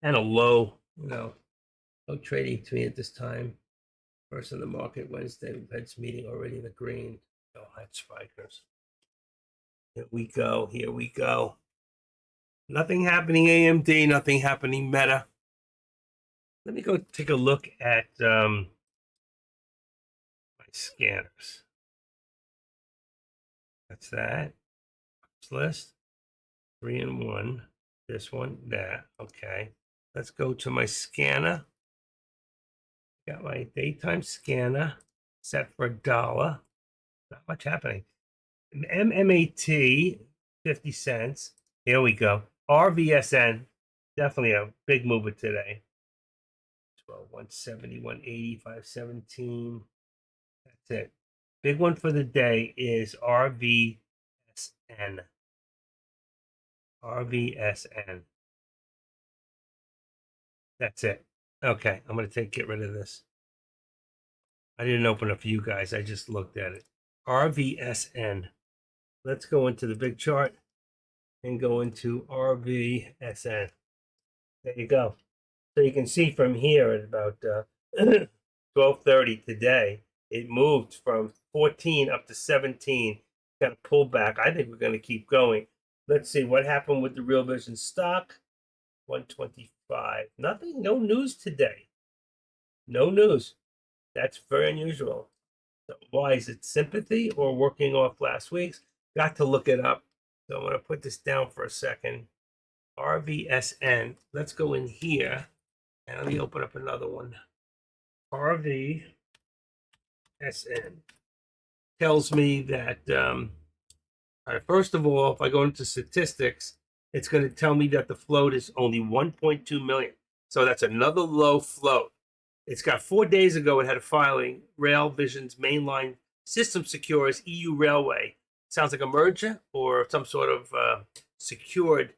And a low, no trading to me at this time. First in the market Wednesday, Fed's meeting already in the green. No hot spikers. Here we go. Here we go. Nothing happening AMD, nothing happening Meta. Let me go take a look at my scanners. That's that. List. 3 and 1. This one, that. Okay. Let's go to my scanner. Got my daytime scanner set for $1. Not much happening. MMAT, 50 cents. Here we go. RVSN, definitely a big mover today. 12, 170, 180, 517. That's it. Big one for the day is RVSN. RVSN. That's it. Okay, I'm going to get rid of this. I didn't open it for you guys. I just looked at it. RVSN. Let's go into the big chart and go into RVSN. There you go. So you can see from here at about 12:30 today. It moved from 14 up to 17. Got a pullback. I think we're going to keep going. Let's see what happened with the Real Vision stock. 125. Nothing. No news today. No news. That's very unusual. So why is it sympathy or working off last week's? Got to look it up. So I'm going to put this down for a second. RVSN. Let's go in here and let me open up another one. RVSN tells me that, first of all, if I go into statistics, it's going to tell me that the float is only 1.2 million. So that's another low float. It's got 4 days ago, it had a filing, Rail Vision's mainline system secures EU Railway. Sounds like a merger or some sort of secured.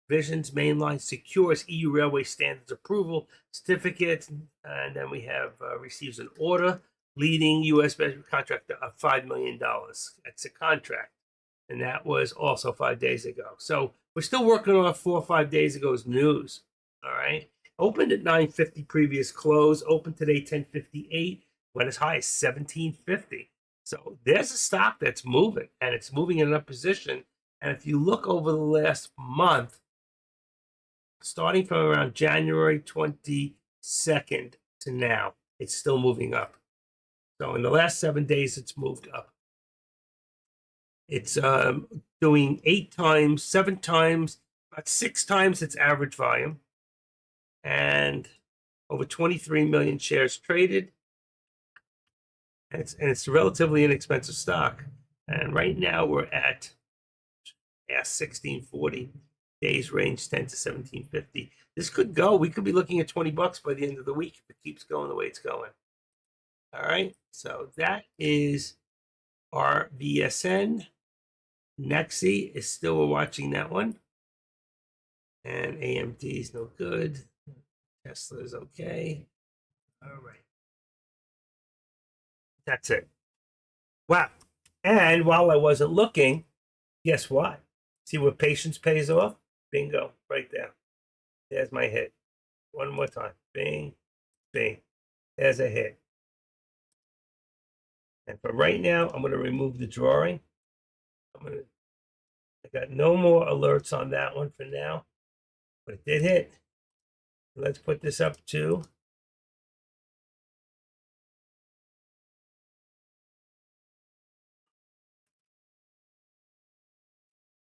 Vision's mainline secures EU Railway standards approval certificates. And then we have receives an order leading U.S. contractor of $5 million. That's a contract. And that was also 5 days ago. So we're still working off 4 or 5 days ago's news. All right. Opened at 950 previous close. Opened today 1058. Went as high as 1750. So there's a stock that's moving, and it's moving in a position. And if you look over the last month, starting from around January 22nd to now, it's still moving up. So in the last 7 days, it's moved up. It's doing 8 times, 7 times, about 6 times its average volume, and over 23 million shares traded. And it's a relatively inexpensive stock. And right now we're at 1640. Days range 10 to 1750. This could go. We could be looking at $20 by the end of the week if it keeps going the way it's going. All right. So that is RVSN. Nexi is still watching that one. And AMD is no good. Tesla is okay. All right. That's it. Wow. And while I wasn't looking, guess what? See what patience pays off? Bingo, right there. There's my hit. One more time. Bing, bing. There's a hit. And for right now, I'm going to remove the drawing. I got no more alerts on that one for now, but it did hit. Let's put this up to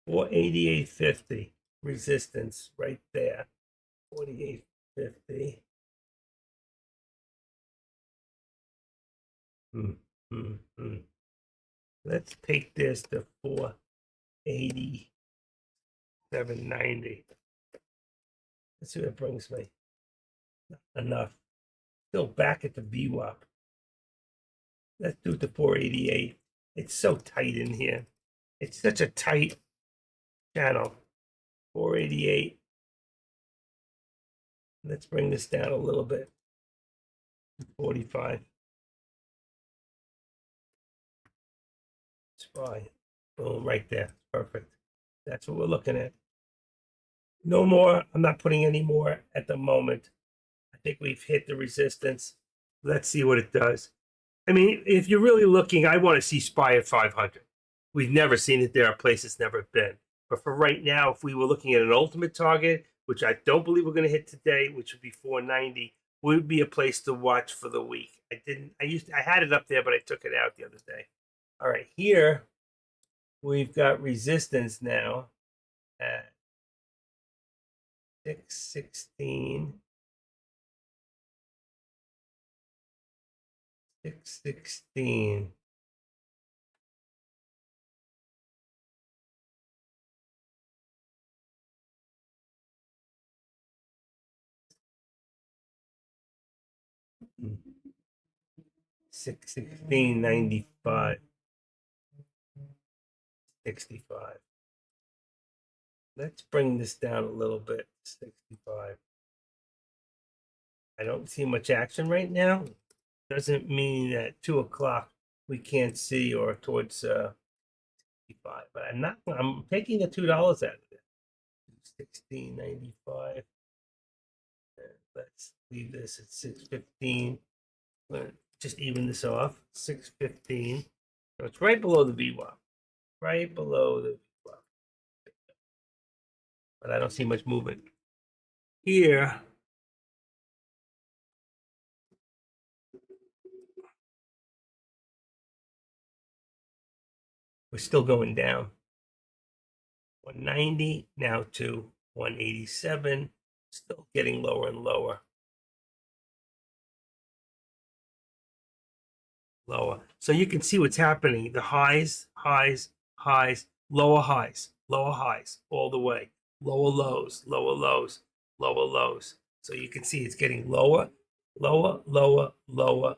$488.50 resistance right there. 48.50. Let's take this to 487.90. Let's see what it brings me. Not enough. Still back at the VWAP. Let's do it to 488. It's so tight in here. It's such a tight channel. 488. Let's bring this down a little bit. 45. Spy. Boom, right there. Perfect. That's what we're looking at. No more. I'm not putting any more at the moment. I think we've hit the resistance. Let's see what it does. I mean, if you're really looking, I want to see SPY at 500. We've never seen it there. A place it's never been. But for right now, if we were looking at an ultimate target, which I don't believe we're going to hit today, which would be 490, would be a place to watch for the week. I had it up there, but I took it out the other day. All right, here we've got resistance now at 616. 616. $616.95. 65. Let's bring this down a little bit. 65. I don't see much action right now. Doesn't mean that 2 o'clock we can't see or towards 65. But I'm taking the $2 out of it. 16.95. Let's leave this at 615. just even this off. 615. So it's right below the VWAP. Right below the VWAP. But I don't see much movement. Here, we're still going down. 190 now to 187, still getting lower and lower. Lower. So you can see what's happening. The highs, highs, highs, lower highs, all the way. Lower lows, lower lows, lower lows. So you can see it's getting lower, lower, lower, lower,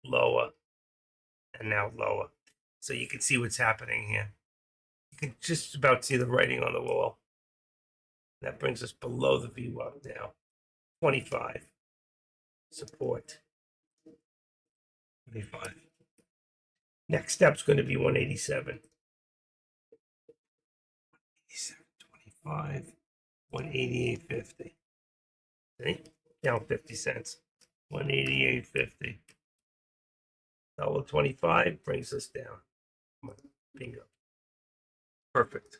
lower, and now lower. So you can see what's happening here. You can just about see the writing on the wall. That brings us below the VWAP now. 25. Support. 25. Next step's going to be 187. 25, 188.50. See? Down 50 cents. 188.50. $1.25 brings us down. Come on, bingo. Perfect.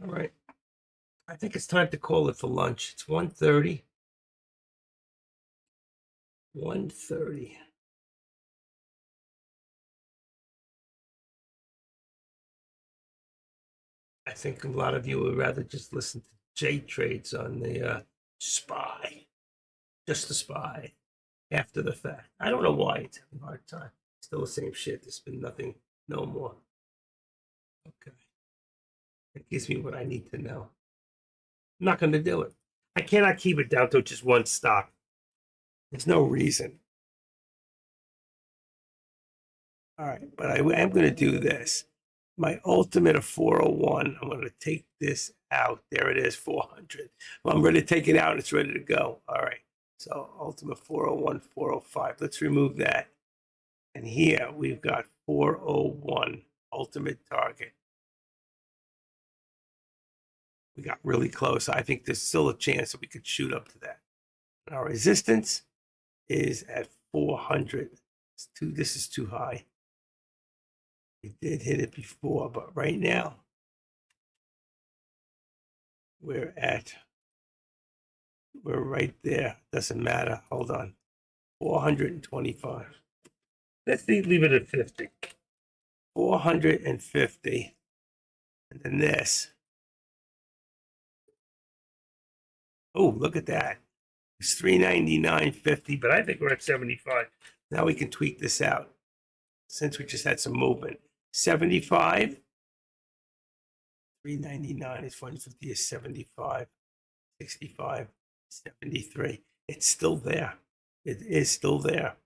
All right. I think it's time to call it for lunch. It's 1:30. 1:30. I think a lot of you would rather just listen to J Trades on the SPY, just the SPY, after the fact. I don't know why it's having a hard time. Still the same shit. There's been nothing, no more. Okay. It gives me what I need to know. I'm not going to do it. I cannot keep it down to just one stock. There's no reason. All right, but I am going to do this. My ultimate of 401, I'm going to take this out. There it is, 400. Well, I'm ready to take it out. It's ready to go. All right. So ultimate 401, 405. Let's remove that. And here we've got 401, ultimate target. We got really close. I think there's still a chance that we could shoot up to that. Our resistance is at 400. This is too high. We did hit it before, but right now we're right there. Doesn't matter. Hold on. 425. Let's leave it at 50. 450. And then this. Oh, look at that. It's 399.50, but I think we're at 75. Now we can tweak this out since we just had some movement. 75. 399 is 150 is 75. 65. 73. It's still there. It is still there.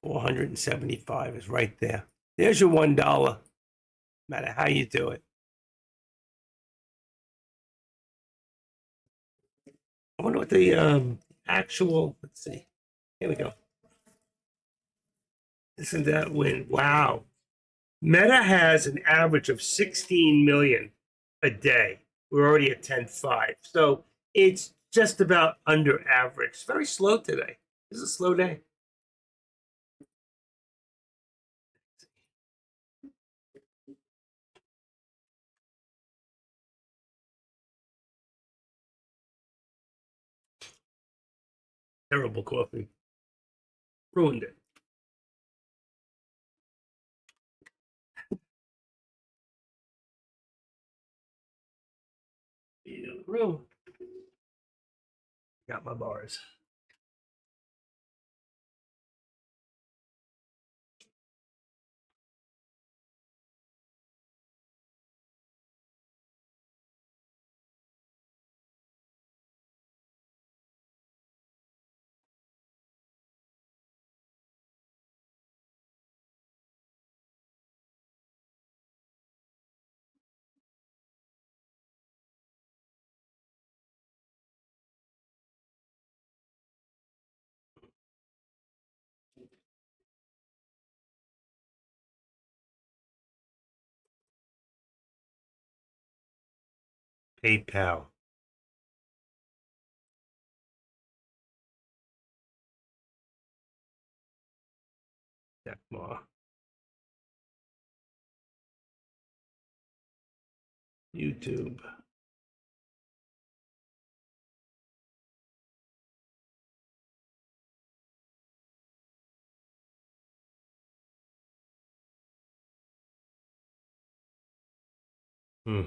475 is right there. There's your $1, no matter how you do it. I wonder what the actual, let's see. Here we go. Isn't that win? Wow. Meta has an average of 16 million a day. We're already at 10.5. So it's just about under average. It's very slow today. This is a slow day. Terrible coffee. Ruined it. Room. Got my bars. PayPal. Check more. YouTube. Hmm.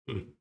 Hmm.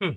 Hmm.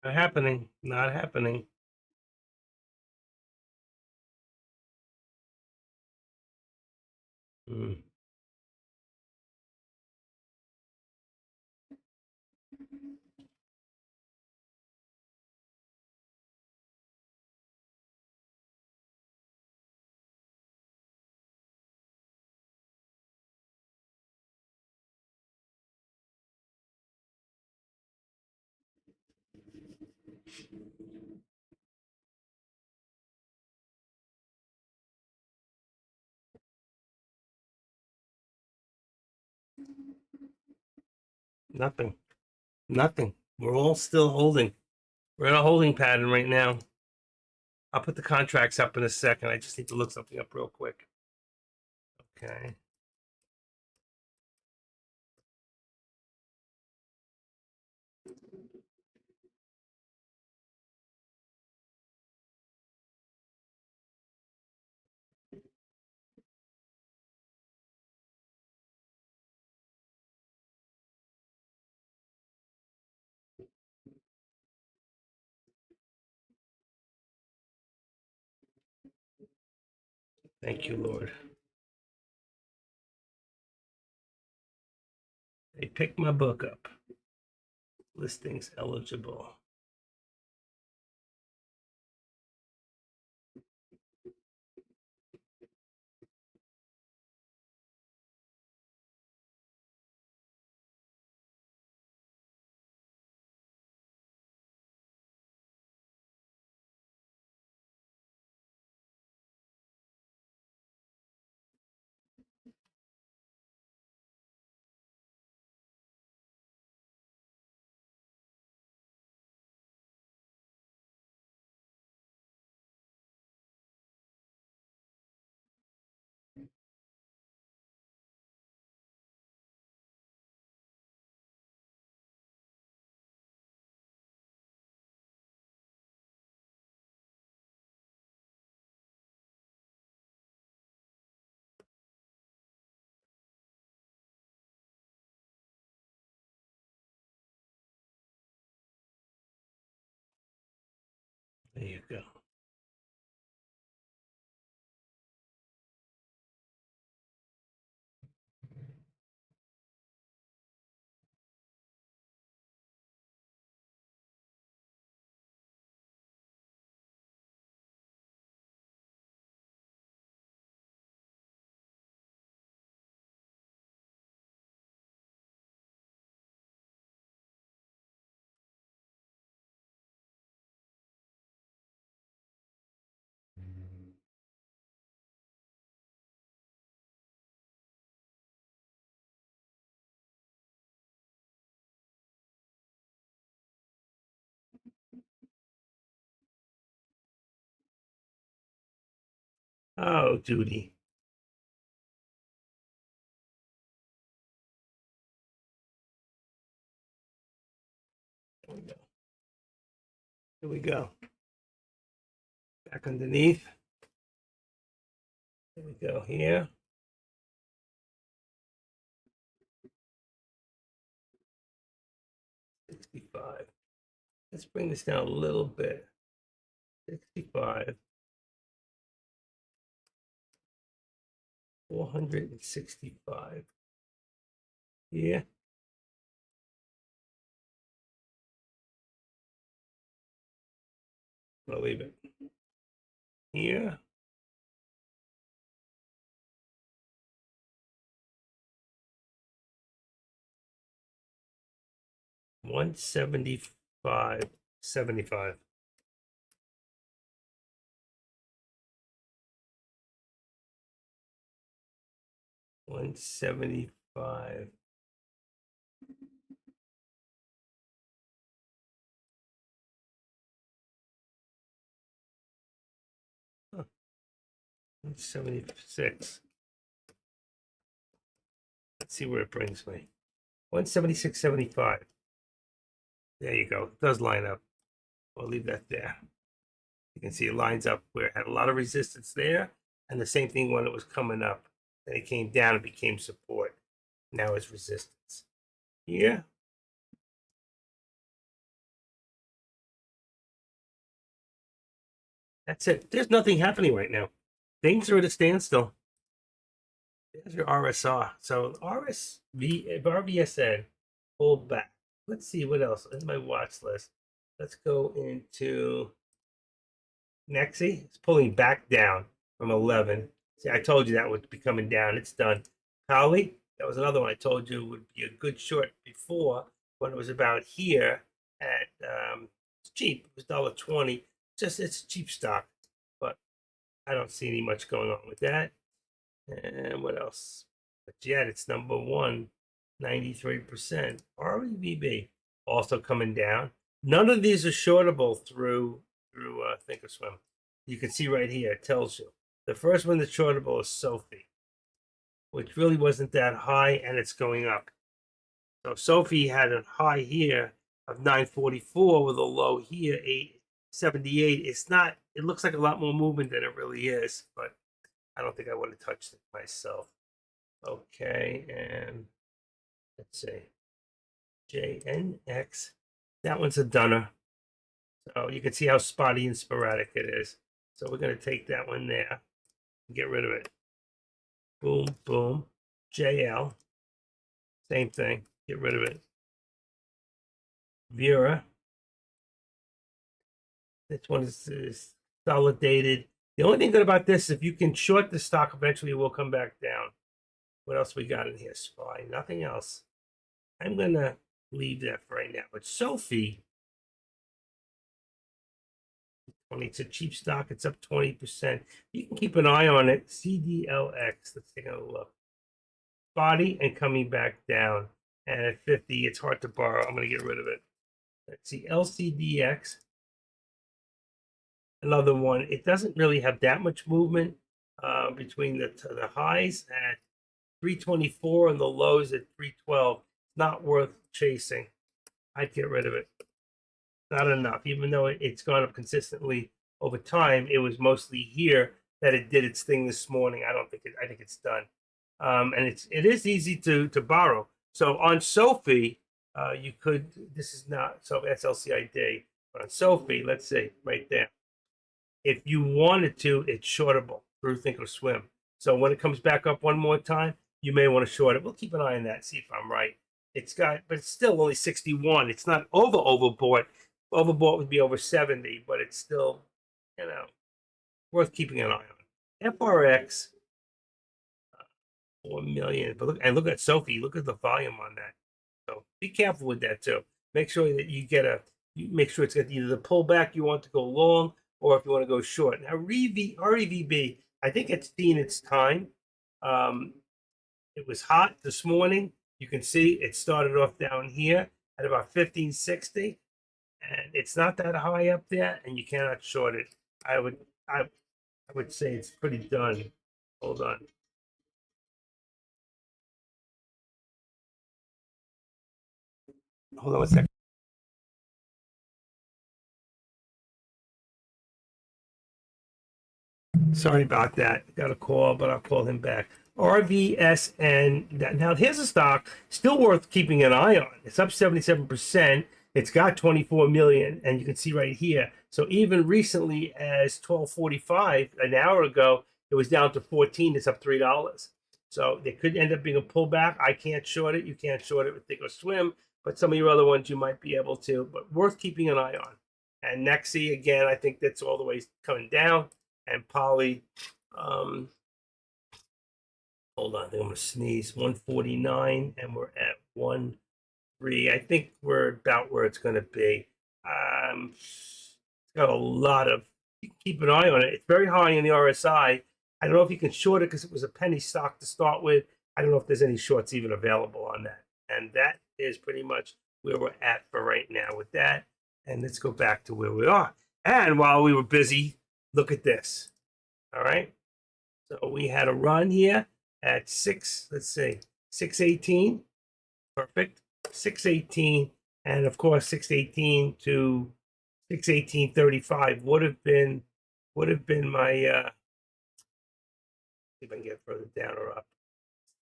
Not happening. Not happening. Hmm. Nothing. Nothing. We're all still holding. We're in a holding pattern right now. I'll put the contracts up in a second. I just need to look something up real quick. Okay. Thank you, Lord. They picked my book up. Listings eligible. you go. Oh, Judy. There we go. Here we go. Back underneath. There we go here. $65. Let's bring this down a little bit. 65. 465. Yeah. I'll leave it. Here. $175.75. $175. Huh. 176. Let's see where it brings me. 176.75. There you go. It does line up. We'll leave that there. You can see it lines up where it had a lot of resistance there, and the same thing when it was coming up. Then it came down and became support. Now it's resistance. Here. That's it. There's nothing happening right now. Things are at a standstill. There's your RSR. So RVSN pulled back. Let's see what else in my watch list. Let's go into Nexi. It's pulling back down from 11. See, I told you that would be coming down. It's done. Kali, that was another one I told you would be a good short before when it was about here at it's cheap. It was $1.20. Just it's a cheap stock, but I don't see any much going on with that. And what else? But yet it's number one, 93%. REVB also coming down. None of these are shortable through Thinkorswim. You can see right here, it tells you. The first one that's shortable is Sophie, which really wasn't that high, and it's going up. So Sophie had a high here of 944 with a low here, 878. It's not, it looks like a lot more movement than it really is, but I don't think I would have touched it myself. Okay, and let's see. JNX. That one's a dunner. So you can see how spotty and sporadic it is. So we're going to take that one there and get rid of it. Boom, boom. JL. Same thing. Get rid of it. Vera. This one is consolidated. The only thing good about this, if you can short the stock, eventually it will come back down. What else we got in here? SPY. Nothing else. I'm going to leave that for right now. But Sophie, it's a cheap stock. It's up 20%. You can keep an eye on it. CDLX. Let's take a look. Body and coming back down. And at 50, it's hard to borrow. I'm going to get rid of it. Let's see. LCDX. Another one. It doesn't really have that much movement between the highs at 324 and the lows at 312. It's not worth chasing. I'd get rid of it. Not enough, even though it's gone up consistently over time. It was mostly here that it did its thing this morning. I think it's done. And it is easy to borrow. So on Sophie, you could. This is not so that's LCID. But on Sophie, let's see right there. If you wanted to, it's shortable through Thinkorswim. So when it comes back up one more time, you may want to short it. We'll keep an eye on that, see if I'm right. It's got, but it's still only 61. It's not overbought. Overbought would be over 70, but it's still, worth keeping an eye on. FRX, 4 million. But look at Sophie. Look at the volume on that. So be careful with that too. Make sure that you make sure it's got either the pullback you want to go long or if you want to go short. Now REVB, I think it's seen its time. It was hot this morning. You can see it started off down here at about 1560, and it's not that high up there, and you cannot short it. I would say it's pretty done. Hold on. Hold on 1 second. Sorry about that. Got a call, but I'll call him back. RVSN. Now, here's a stock still worth keeping an eye on. It's up 77%. It's got 24 million, and you can see right here. So even recently as 12:45, an hour ago, it was down to 14. It's up $3. So there could end up being a pullback. I can't short it. You can't short it with Thinkorswim, but some of your other ones you might be able to. But worth keeping an eye on. And Nexi, again, I think that's all the way coming down. And Poly, hold on, I think I'm gonna sneeze. 149, and we're at 1.3. I think we're about where it's gonna be. It's got a lot of. You can keep an eye on it. It's very high in the RSI. I don't know if you can short it because it was a penny stock to start with. I don't know if there's any shorts even available on that. And that is pretty much where we're at for right now with that. And let's go back to where we are. And while we were busy, look at this. All right. So we had a run here at 618. Perfect. 618. And of course, 618 to 618.35 would have been my see if I can get further down or up.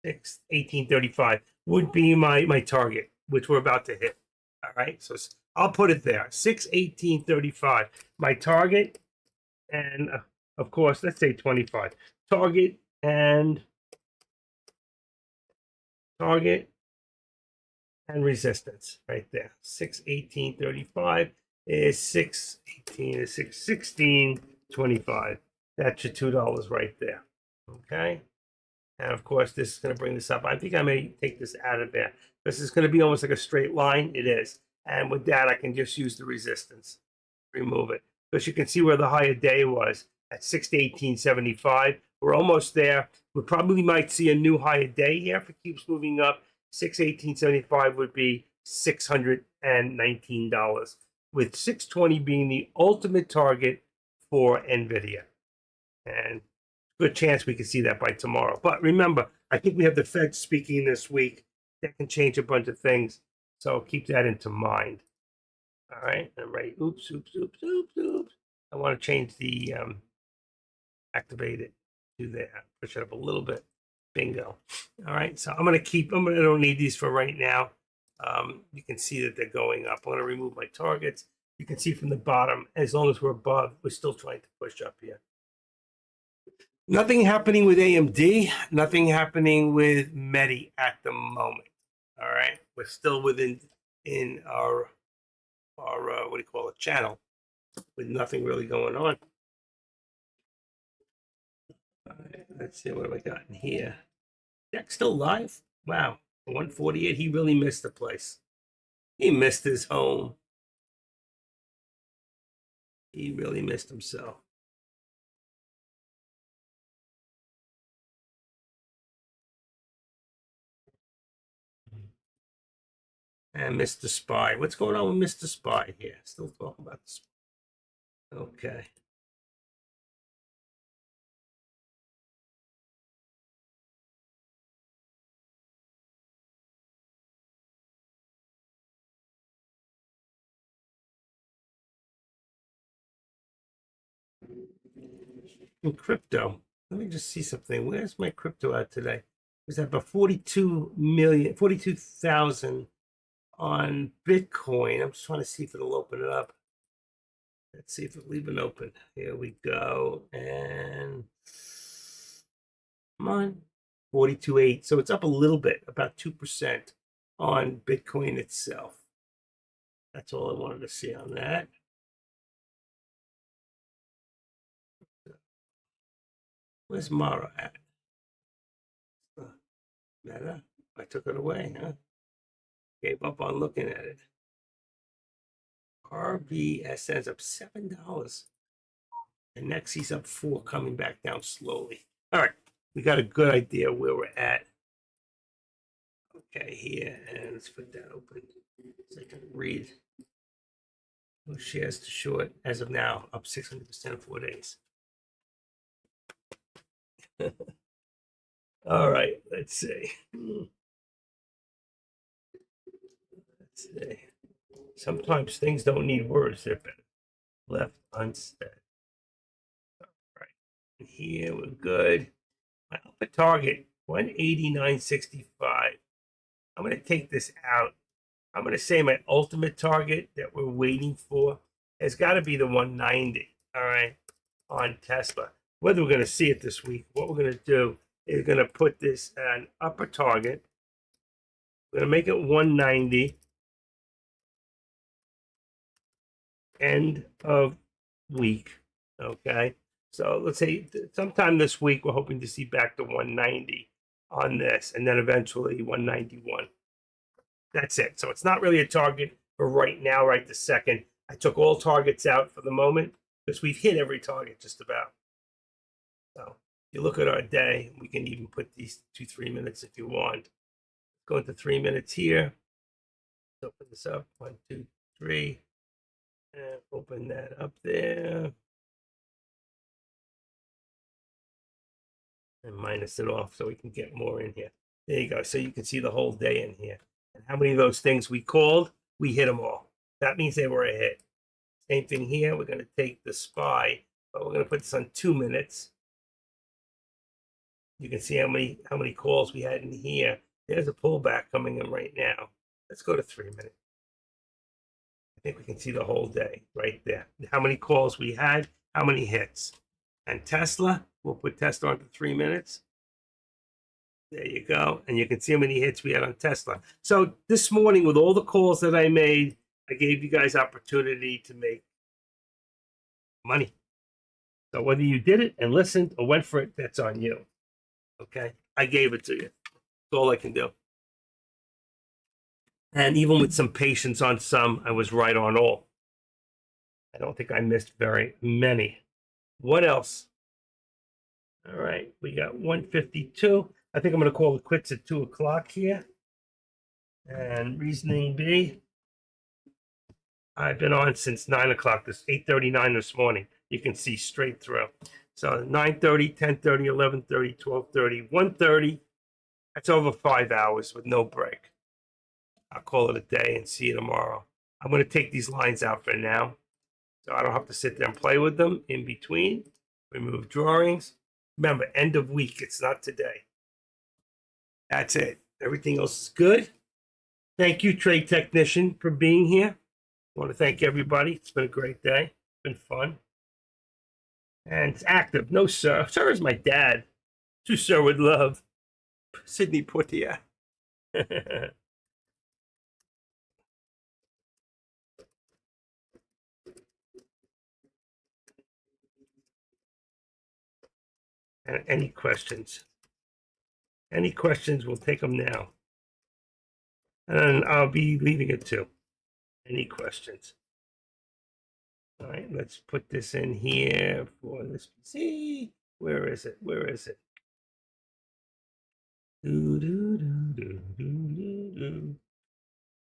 618.35 would be my target, which we're about to hit. All right. So I'll put it there. 618.35. My target. And of course, let's say 25. Target and resistance right there. 618.35 is 618 is 616.25. That's your $2 right there. Okay. And of course, this is going to bring this up. I think I may take this out of there because it's going to be almost like a straight line. It is. And with that, I can just use the resistance. Remove it. Because you can see where the higher day was at 618.75. We're almost there. We probably might see a new higher day here if it keeps moving up. 618.75 would be $619, with 620 being the ultimate target for NVIDIA. And good chance we can see that by tomorrow. But remember, I think we have the Fed speaking this week. That can change a bunch of things. So keep that into mind. All right, I'm ready. Oops. I want to change the activate it to there. Push it up a little bit. Bingo. All right, so I don't need these for right now. You can see that they're going up. I'm going to remove my targets. You can see from the bottom, as long as we're above, we're still trying to push up here. Nothing happening with AMD. Nothing happening with Medi at the moment. All right, we're still within our what do you call it, channel, with nothing really going on. All right, let's see, what have I got in here? Jack's still live? Wow, 148. He really missed the place. He missed his home. He really missed himself. And Mr. Spy. What's going on with Mr. Spy here? Still talking about the Spy. Okay. In crypto, let me just see something. Where's my crypto at today? It was at about 42,000 on Bitcoin. I'm just trying to see if it'll open it up. Let's see if it'll even open. Here we go. And come on. 42.8. So it's up a little bit, about 2% on Bitcoin itself. That's all I wanted to see on that. Where's Mara at? Meta? I took it away, huh? Gave up on looking at it. RBSN's up $7. And Nexi's up 4, coming back down slowly. All right, we got a good idea where we're at. Okay, here, and let's put that open so I can read. Those shares to short as of now, up 600% in 4 days. All right, let's see. Let's see. Sometimes things don't need words, they're better left unsaid. All right, here we're good. My upper target, 189.65. I'm going to take this out. I'm going to say my ultimate target that we're waiting for has got to be the 190, all right, on Tesla. Whether we're going to see it this week, what we're going to do is going to put this at an upper target. We're going to make it 190. End of week, okay? So let's say sometime this week, we're hoping to see back to 190 on this, and then eventually 191. That's it. So it's not really a target for right now, right this second. I took all targets out for the moment because we've hit every target just about. So if you look at our day, we can even put these 2-3 minutes if you want. Go into 3 minutes here. Let's open this up. 1, 2, 3. And open that up there. And minus it off so we can get more in here. There you go. So you can see the whole day in here. And how many of those things we called, we hit them all. That means they were a hit. Same thing here. We're going to take the SPY, but we're going to put this on 2 minutes. You can see how many calls we had in here. There's a pullback coming in right now. Let's go to 3 minutes. I think we can see the whole day right there. How many calls we had, how many hits. And Tesla, we'll put Tesla onto 3 minutes. There you go. And you can see how many hits we had on Tesla. So this morning, with all the calls that I made, I gave you guys opportunity to make money. So whether you did it and listened or went for it, that's on you. Okay? I gave it to you. That's all I can do. And even with some patience on some, I was right on all. I don't think I missed very many. What else? All right, we got 152. I think I'm going to call it quits at 2 o'clock here. And reasoning B, I've been on since 9 o'clock, this 8:39 this morning. You can see straight through. So 9:30, 10:30, 11:30, 12:30, 1:30. That's over 5 hours with no break. I'll call it a day and see you tomorrow. I'm going to take these lines out for now, so I don't have to sit there and play with them in between. Remove drawings. Remember, end of week. It's not today. That's it. Everything else is good. Thank you, Trade Technician, for being here. I want to thank everybody. It's been a great day. It's been fun. And it's active. No, sir. Sir is my dad. To sir with love. Sidney Poitier. Any questions? Any questions? We'll take them now. And I'll be leaving it too. Any questions? All right, let's put this in here for this PC. Where is it? Where is it? Do, do, do, do, do, do,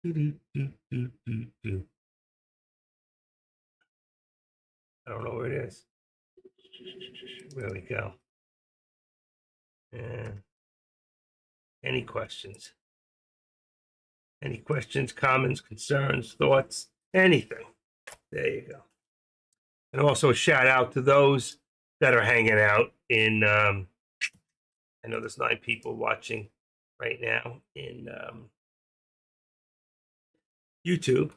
do, do, do, do, do, do. I don't know where it is. There we go. And any questions? Any questions, comments, concerns, thoughts, anything? There you go. And also a shout out to those that are hanging out in, I know there's 9 people watching right now in YouTube.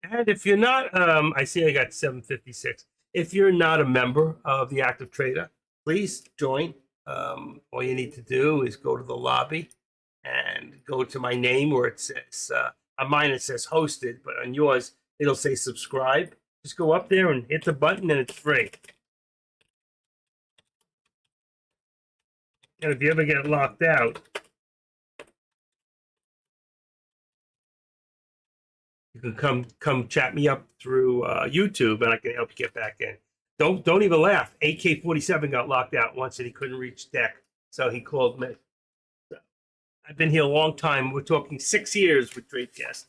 And if you're not, I see I got 756. If you're not a member of the Active Trader, please join. All you need to do is go to the lobby and go to my name where it says, on mine it says hosted, but on yours it'll say subscribe. Just go up there and hit the button and it's free. And if you ever get locked out, you can come chat me up through YouTube, and I can help you get back in. Don't even laugh. AK-47 got locked out once, and he couldn't reach deck, so he called me. So I've been here a long time. We're talking 6 years with Tradecast.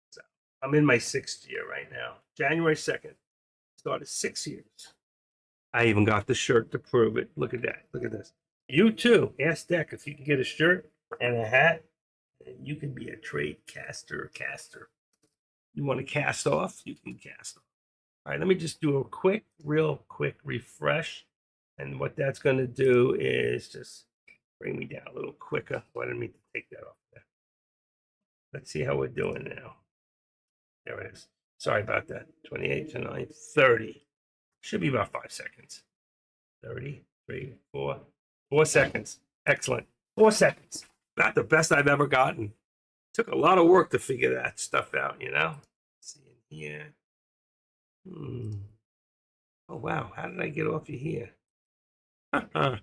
So I'm in my 6th year right now. January 2nd, started 6 years. I even got the shirt to prove it. Look at that. Look at this. You too. Ask Deck if you can get a shirt and a hat, and you can be a Tradecaster caster. You want to cast off, you can cast off. All right, let me just do a real quick refresh. And what that's going to do is just bring me down a little quicker. Why didn't I mean to take that off there? Let's see how we're doing now. There it is. Sorry about that. 28 to 9, 30. Should be about 5 seconds. 30, 3, 4. 4 seconds. Excellent. 4 seconds. About the best I've ever gotten. Took a lot of work to figure that stuff out, you know? Let's see in here. Oh, wow. How did I get off of here? I don't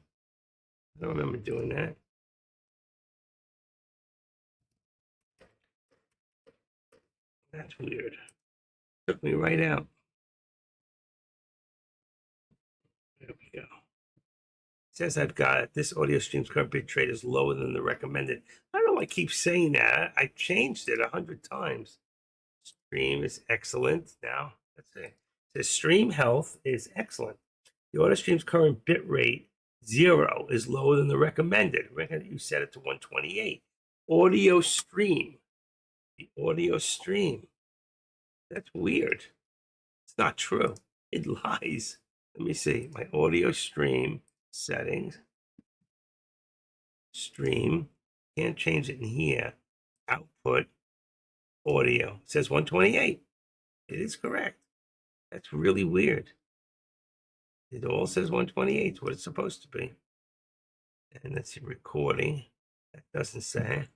remember doing that. That's weird. Took me right out. There we go. It says I've got this audio stream's current bit rate is lower than the recommended. I don't know why I keep saying that. I changed it 100 times. Stream is excellent. Now, let's see. It says stream health is excellent. The audio stream's current bit rate 0 is lower than the recommended. You set it to 128. Audio stream. The audio stream. That's weird. It's not true. It lies. Let me see. My audio stream settings. Stream. Can't change it in here. Output. Audio. It says 128. It is correct. That's really weird. It all says 128. It's what it's supposed to be. And that's the recording. That doesn't say.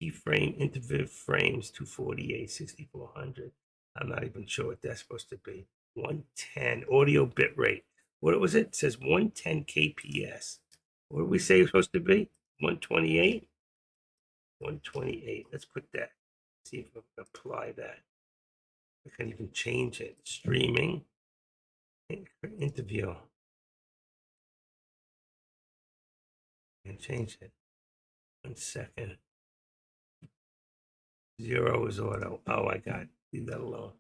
Keyframe, interval frames, 248, 6400. I'm not even sure what that's supposed to be. 110 audio bit rate. What was it? It says 110 kps. What did we say it's supposed to be? 128? 128. Let's put that. See if we can apply that. We can even change it. Streaming. Interview. And change it. 1 second. 0 is auto. Oh, I got it. Leave that alone.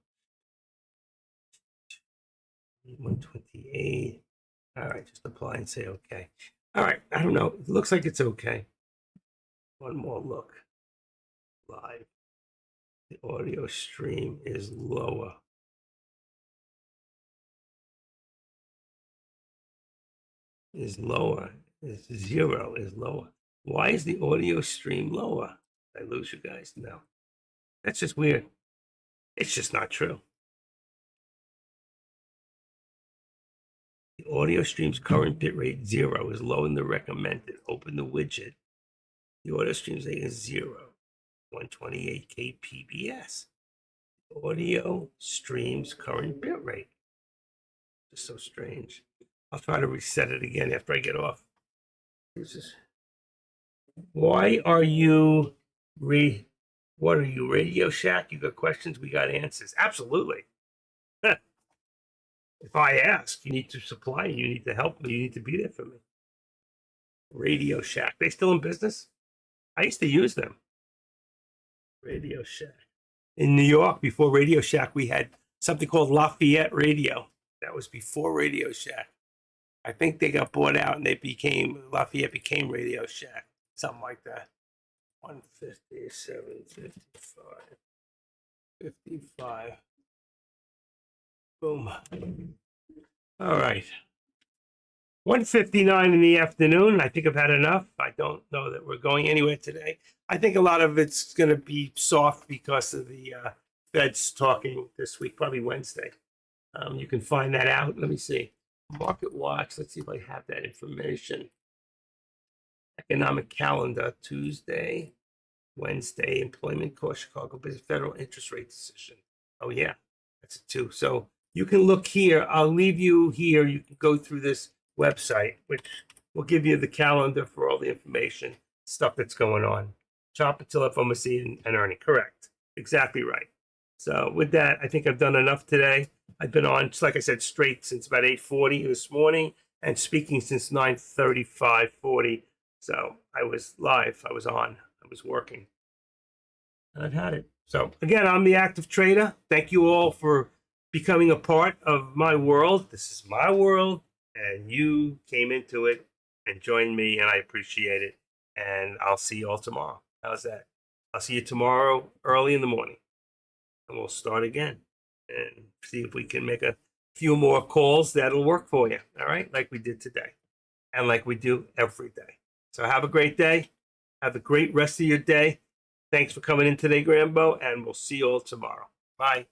128. All right, just apply and say okay. All right, I don't know. It looks like it's okay. One more look. Live. The audio stream is lower. Is lower. Is 0 is lower. Why is the audio stream lower? Did I lose you guys? No. That's just weird. It's just not true. The audio stream's current bitrate 0 is lower than the recommended. Open the widget. The audio stream's rating is 0. 128K PBS. The audio stream's current bitrate. Just so strange. I'll try to reset it again after I get off. Why are you what are you, Radio Shack? You got questions, we got answers. Absolutely. If I ask, you need to supply, you need to help me, you need to be there for me. Radio Shack. They still in business? I used to use them. Radio Shack. In New York, before Radio Shack, we had something called Lafayette Radio. That was before Radio Shack. I think they got bought out and Lafayette became Radio Shack. Something like that. 157, 55, 55. Boom. All right. 1:59 in the afternoon. I think I've had enough. I don't know that we're going anywhere today. I think a lot of it's going to be soft because of the Fed's talking this week, probably Wednesday. You can find that out. Let me see. Market Watch. Let's see if I have that information. Economic calendar, Tuesday, Wednesday, employment cost, Chicago business, federal interest rate decision. Oh, yeah, that's it too. So you can look here. I'll leave you here. You can go through this website, which will give you the calendar for all the information, stuff that's going on. Chop until FOMC and earning. Correct. Exactly right. So with that, I think I've done enough today. I've been on, like I said, straight since about 8:40 this morning and speaking since 9:35, 40. So I was live. I was on. I was working. And I've had it. So again, I'm the active trader. Thank you all for becoming a part of my world. This is my world, and you came into it and joined me, and I appreciate it. And I'll see you all tomorrow. How's that? I'll see you tomorrow early in the morning, and we'll start again and see if we can make a few more calls that'll work for you. All right, like we did today, and like we do every day. So have a great day. Have a great rest of your day. Thanks for coming in today, Grambo, and we'll see you all tomorrow. Bye.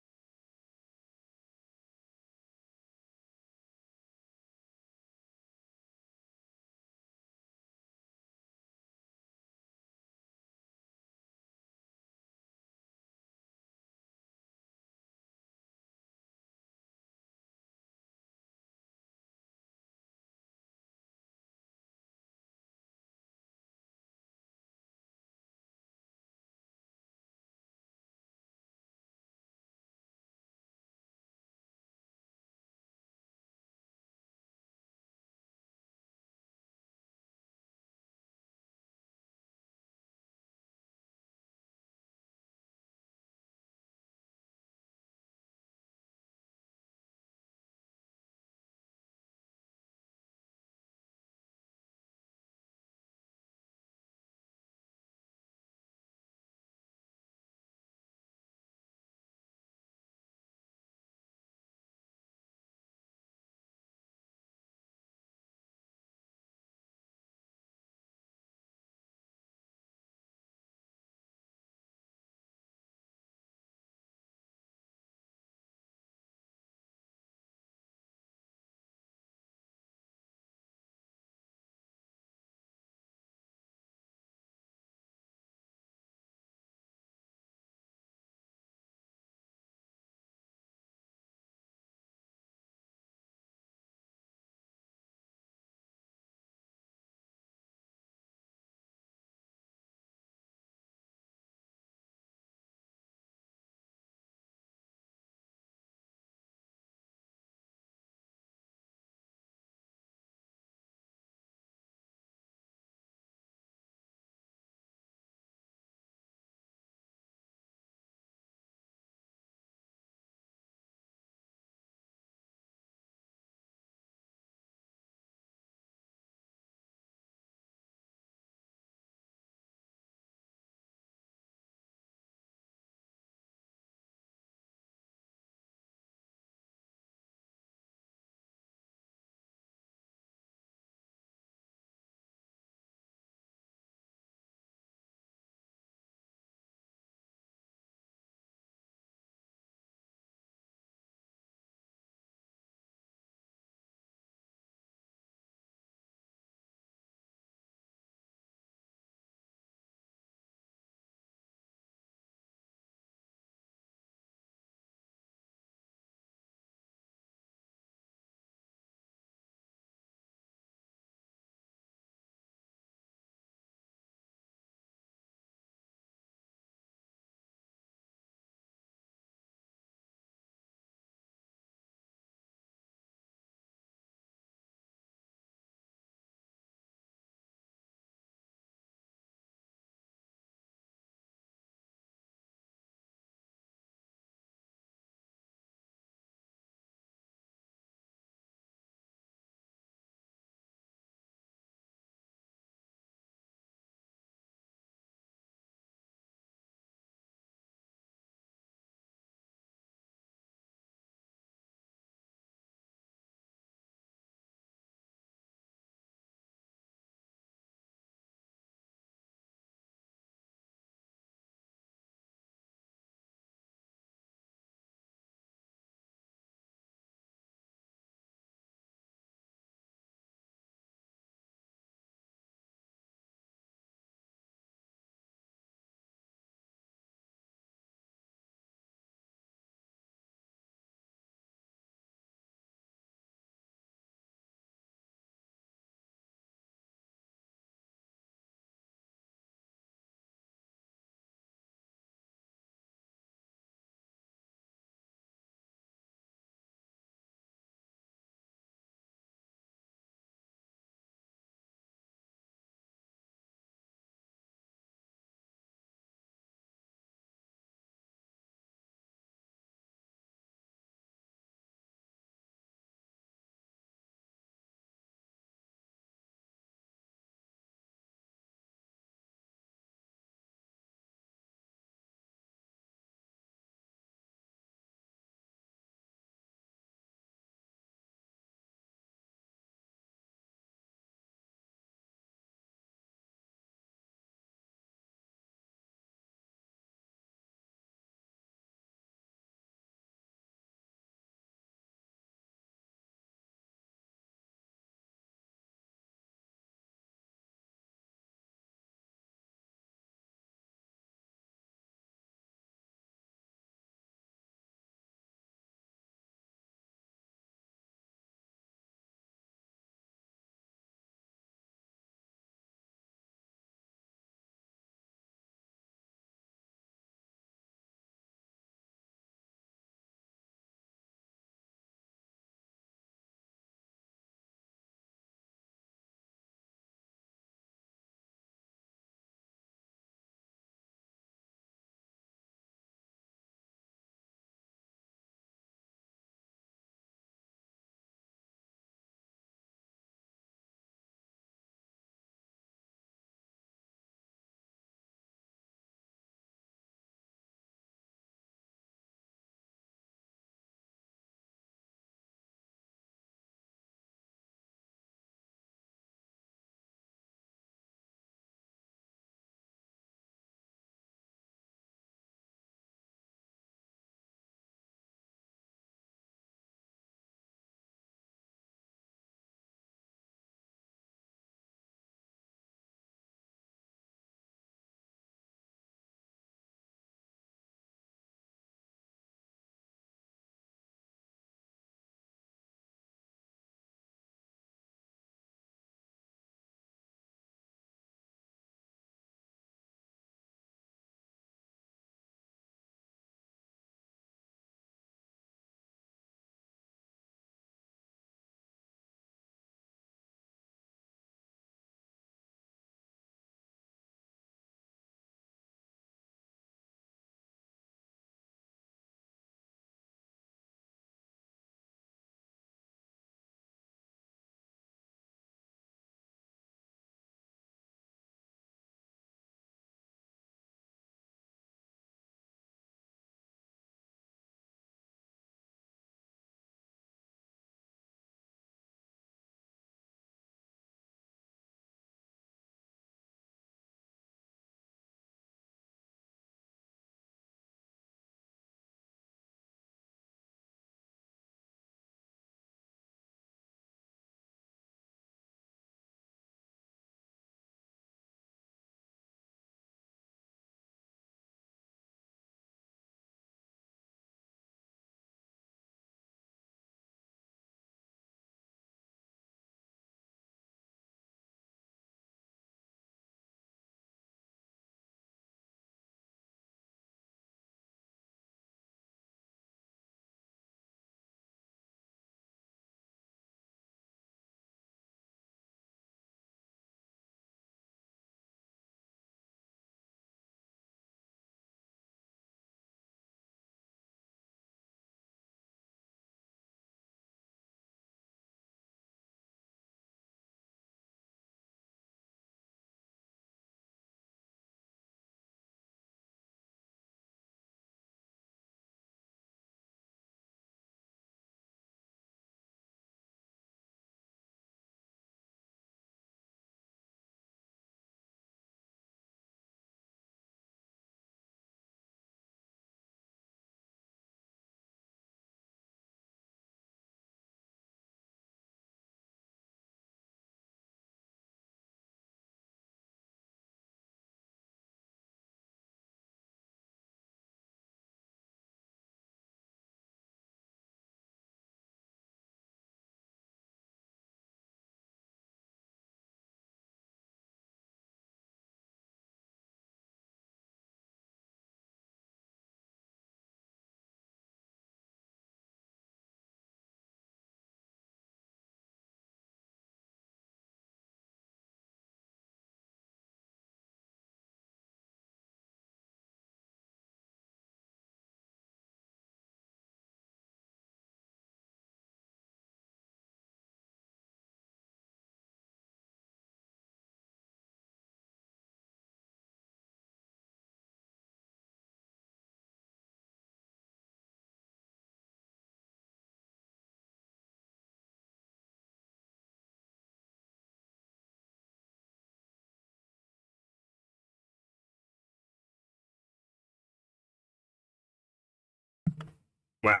Wow.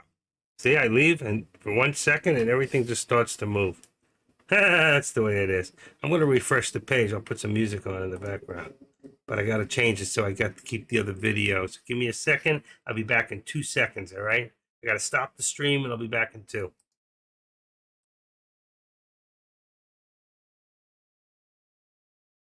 See, I leave and for 1 second and everything just starts to move. That's the way it is. I'm going to refresh the page. I'll put some music on in the background. But I got to change it so I got to keep the other video. So give me a second. I'll be back in 2 seconds, all right? I got to stop the stream and I'll be back in 2.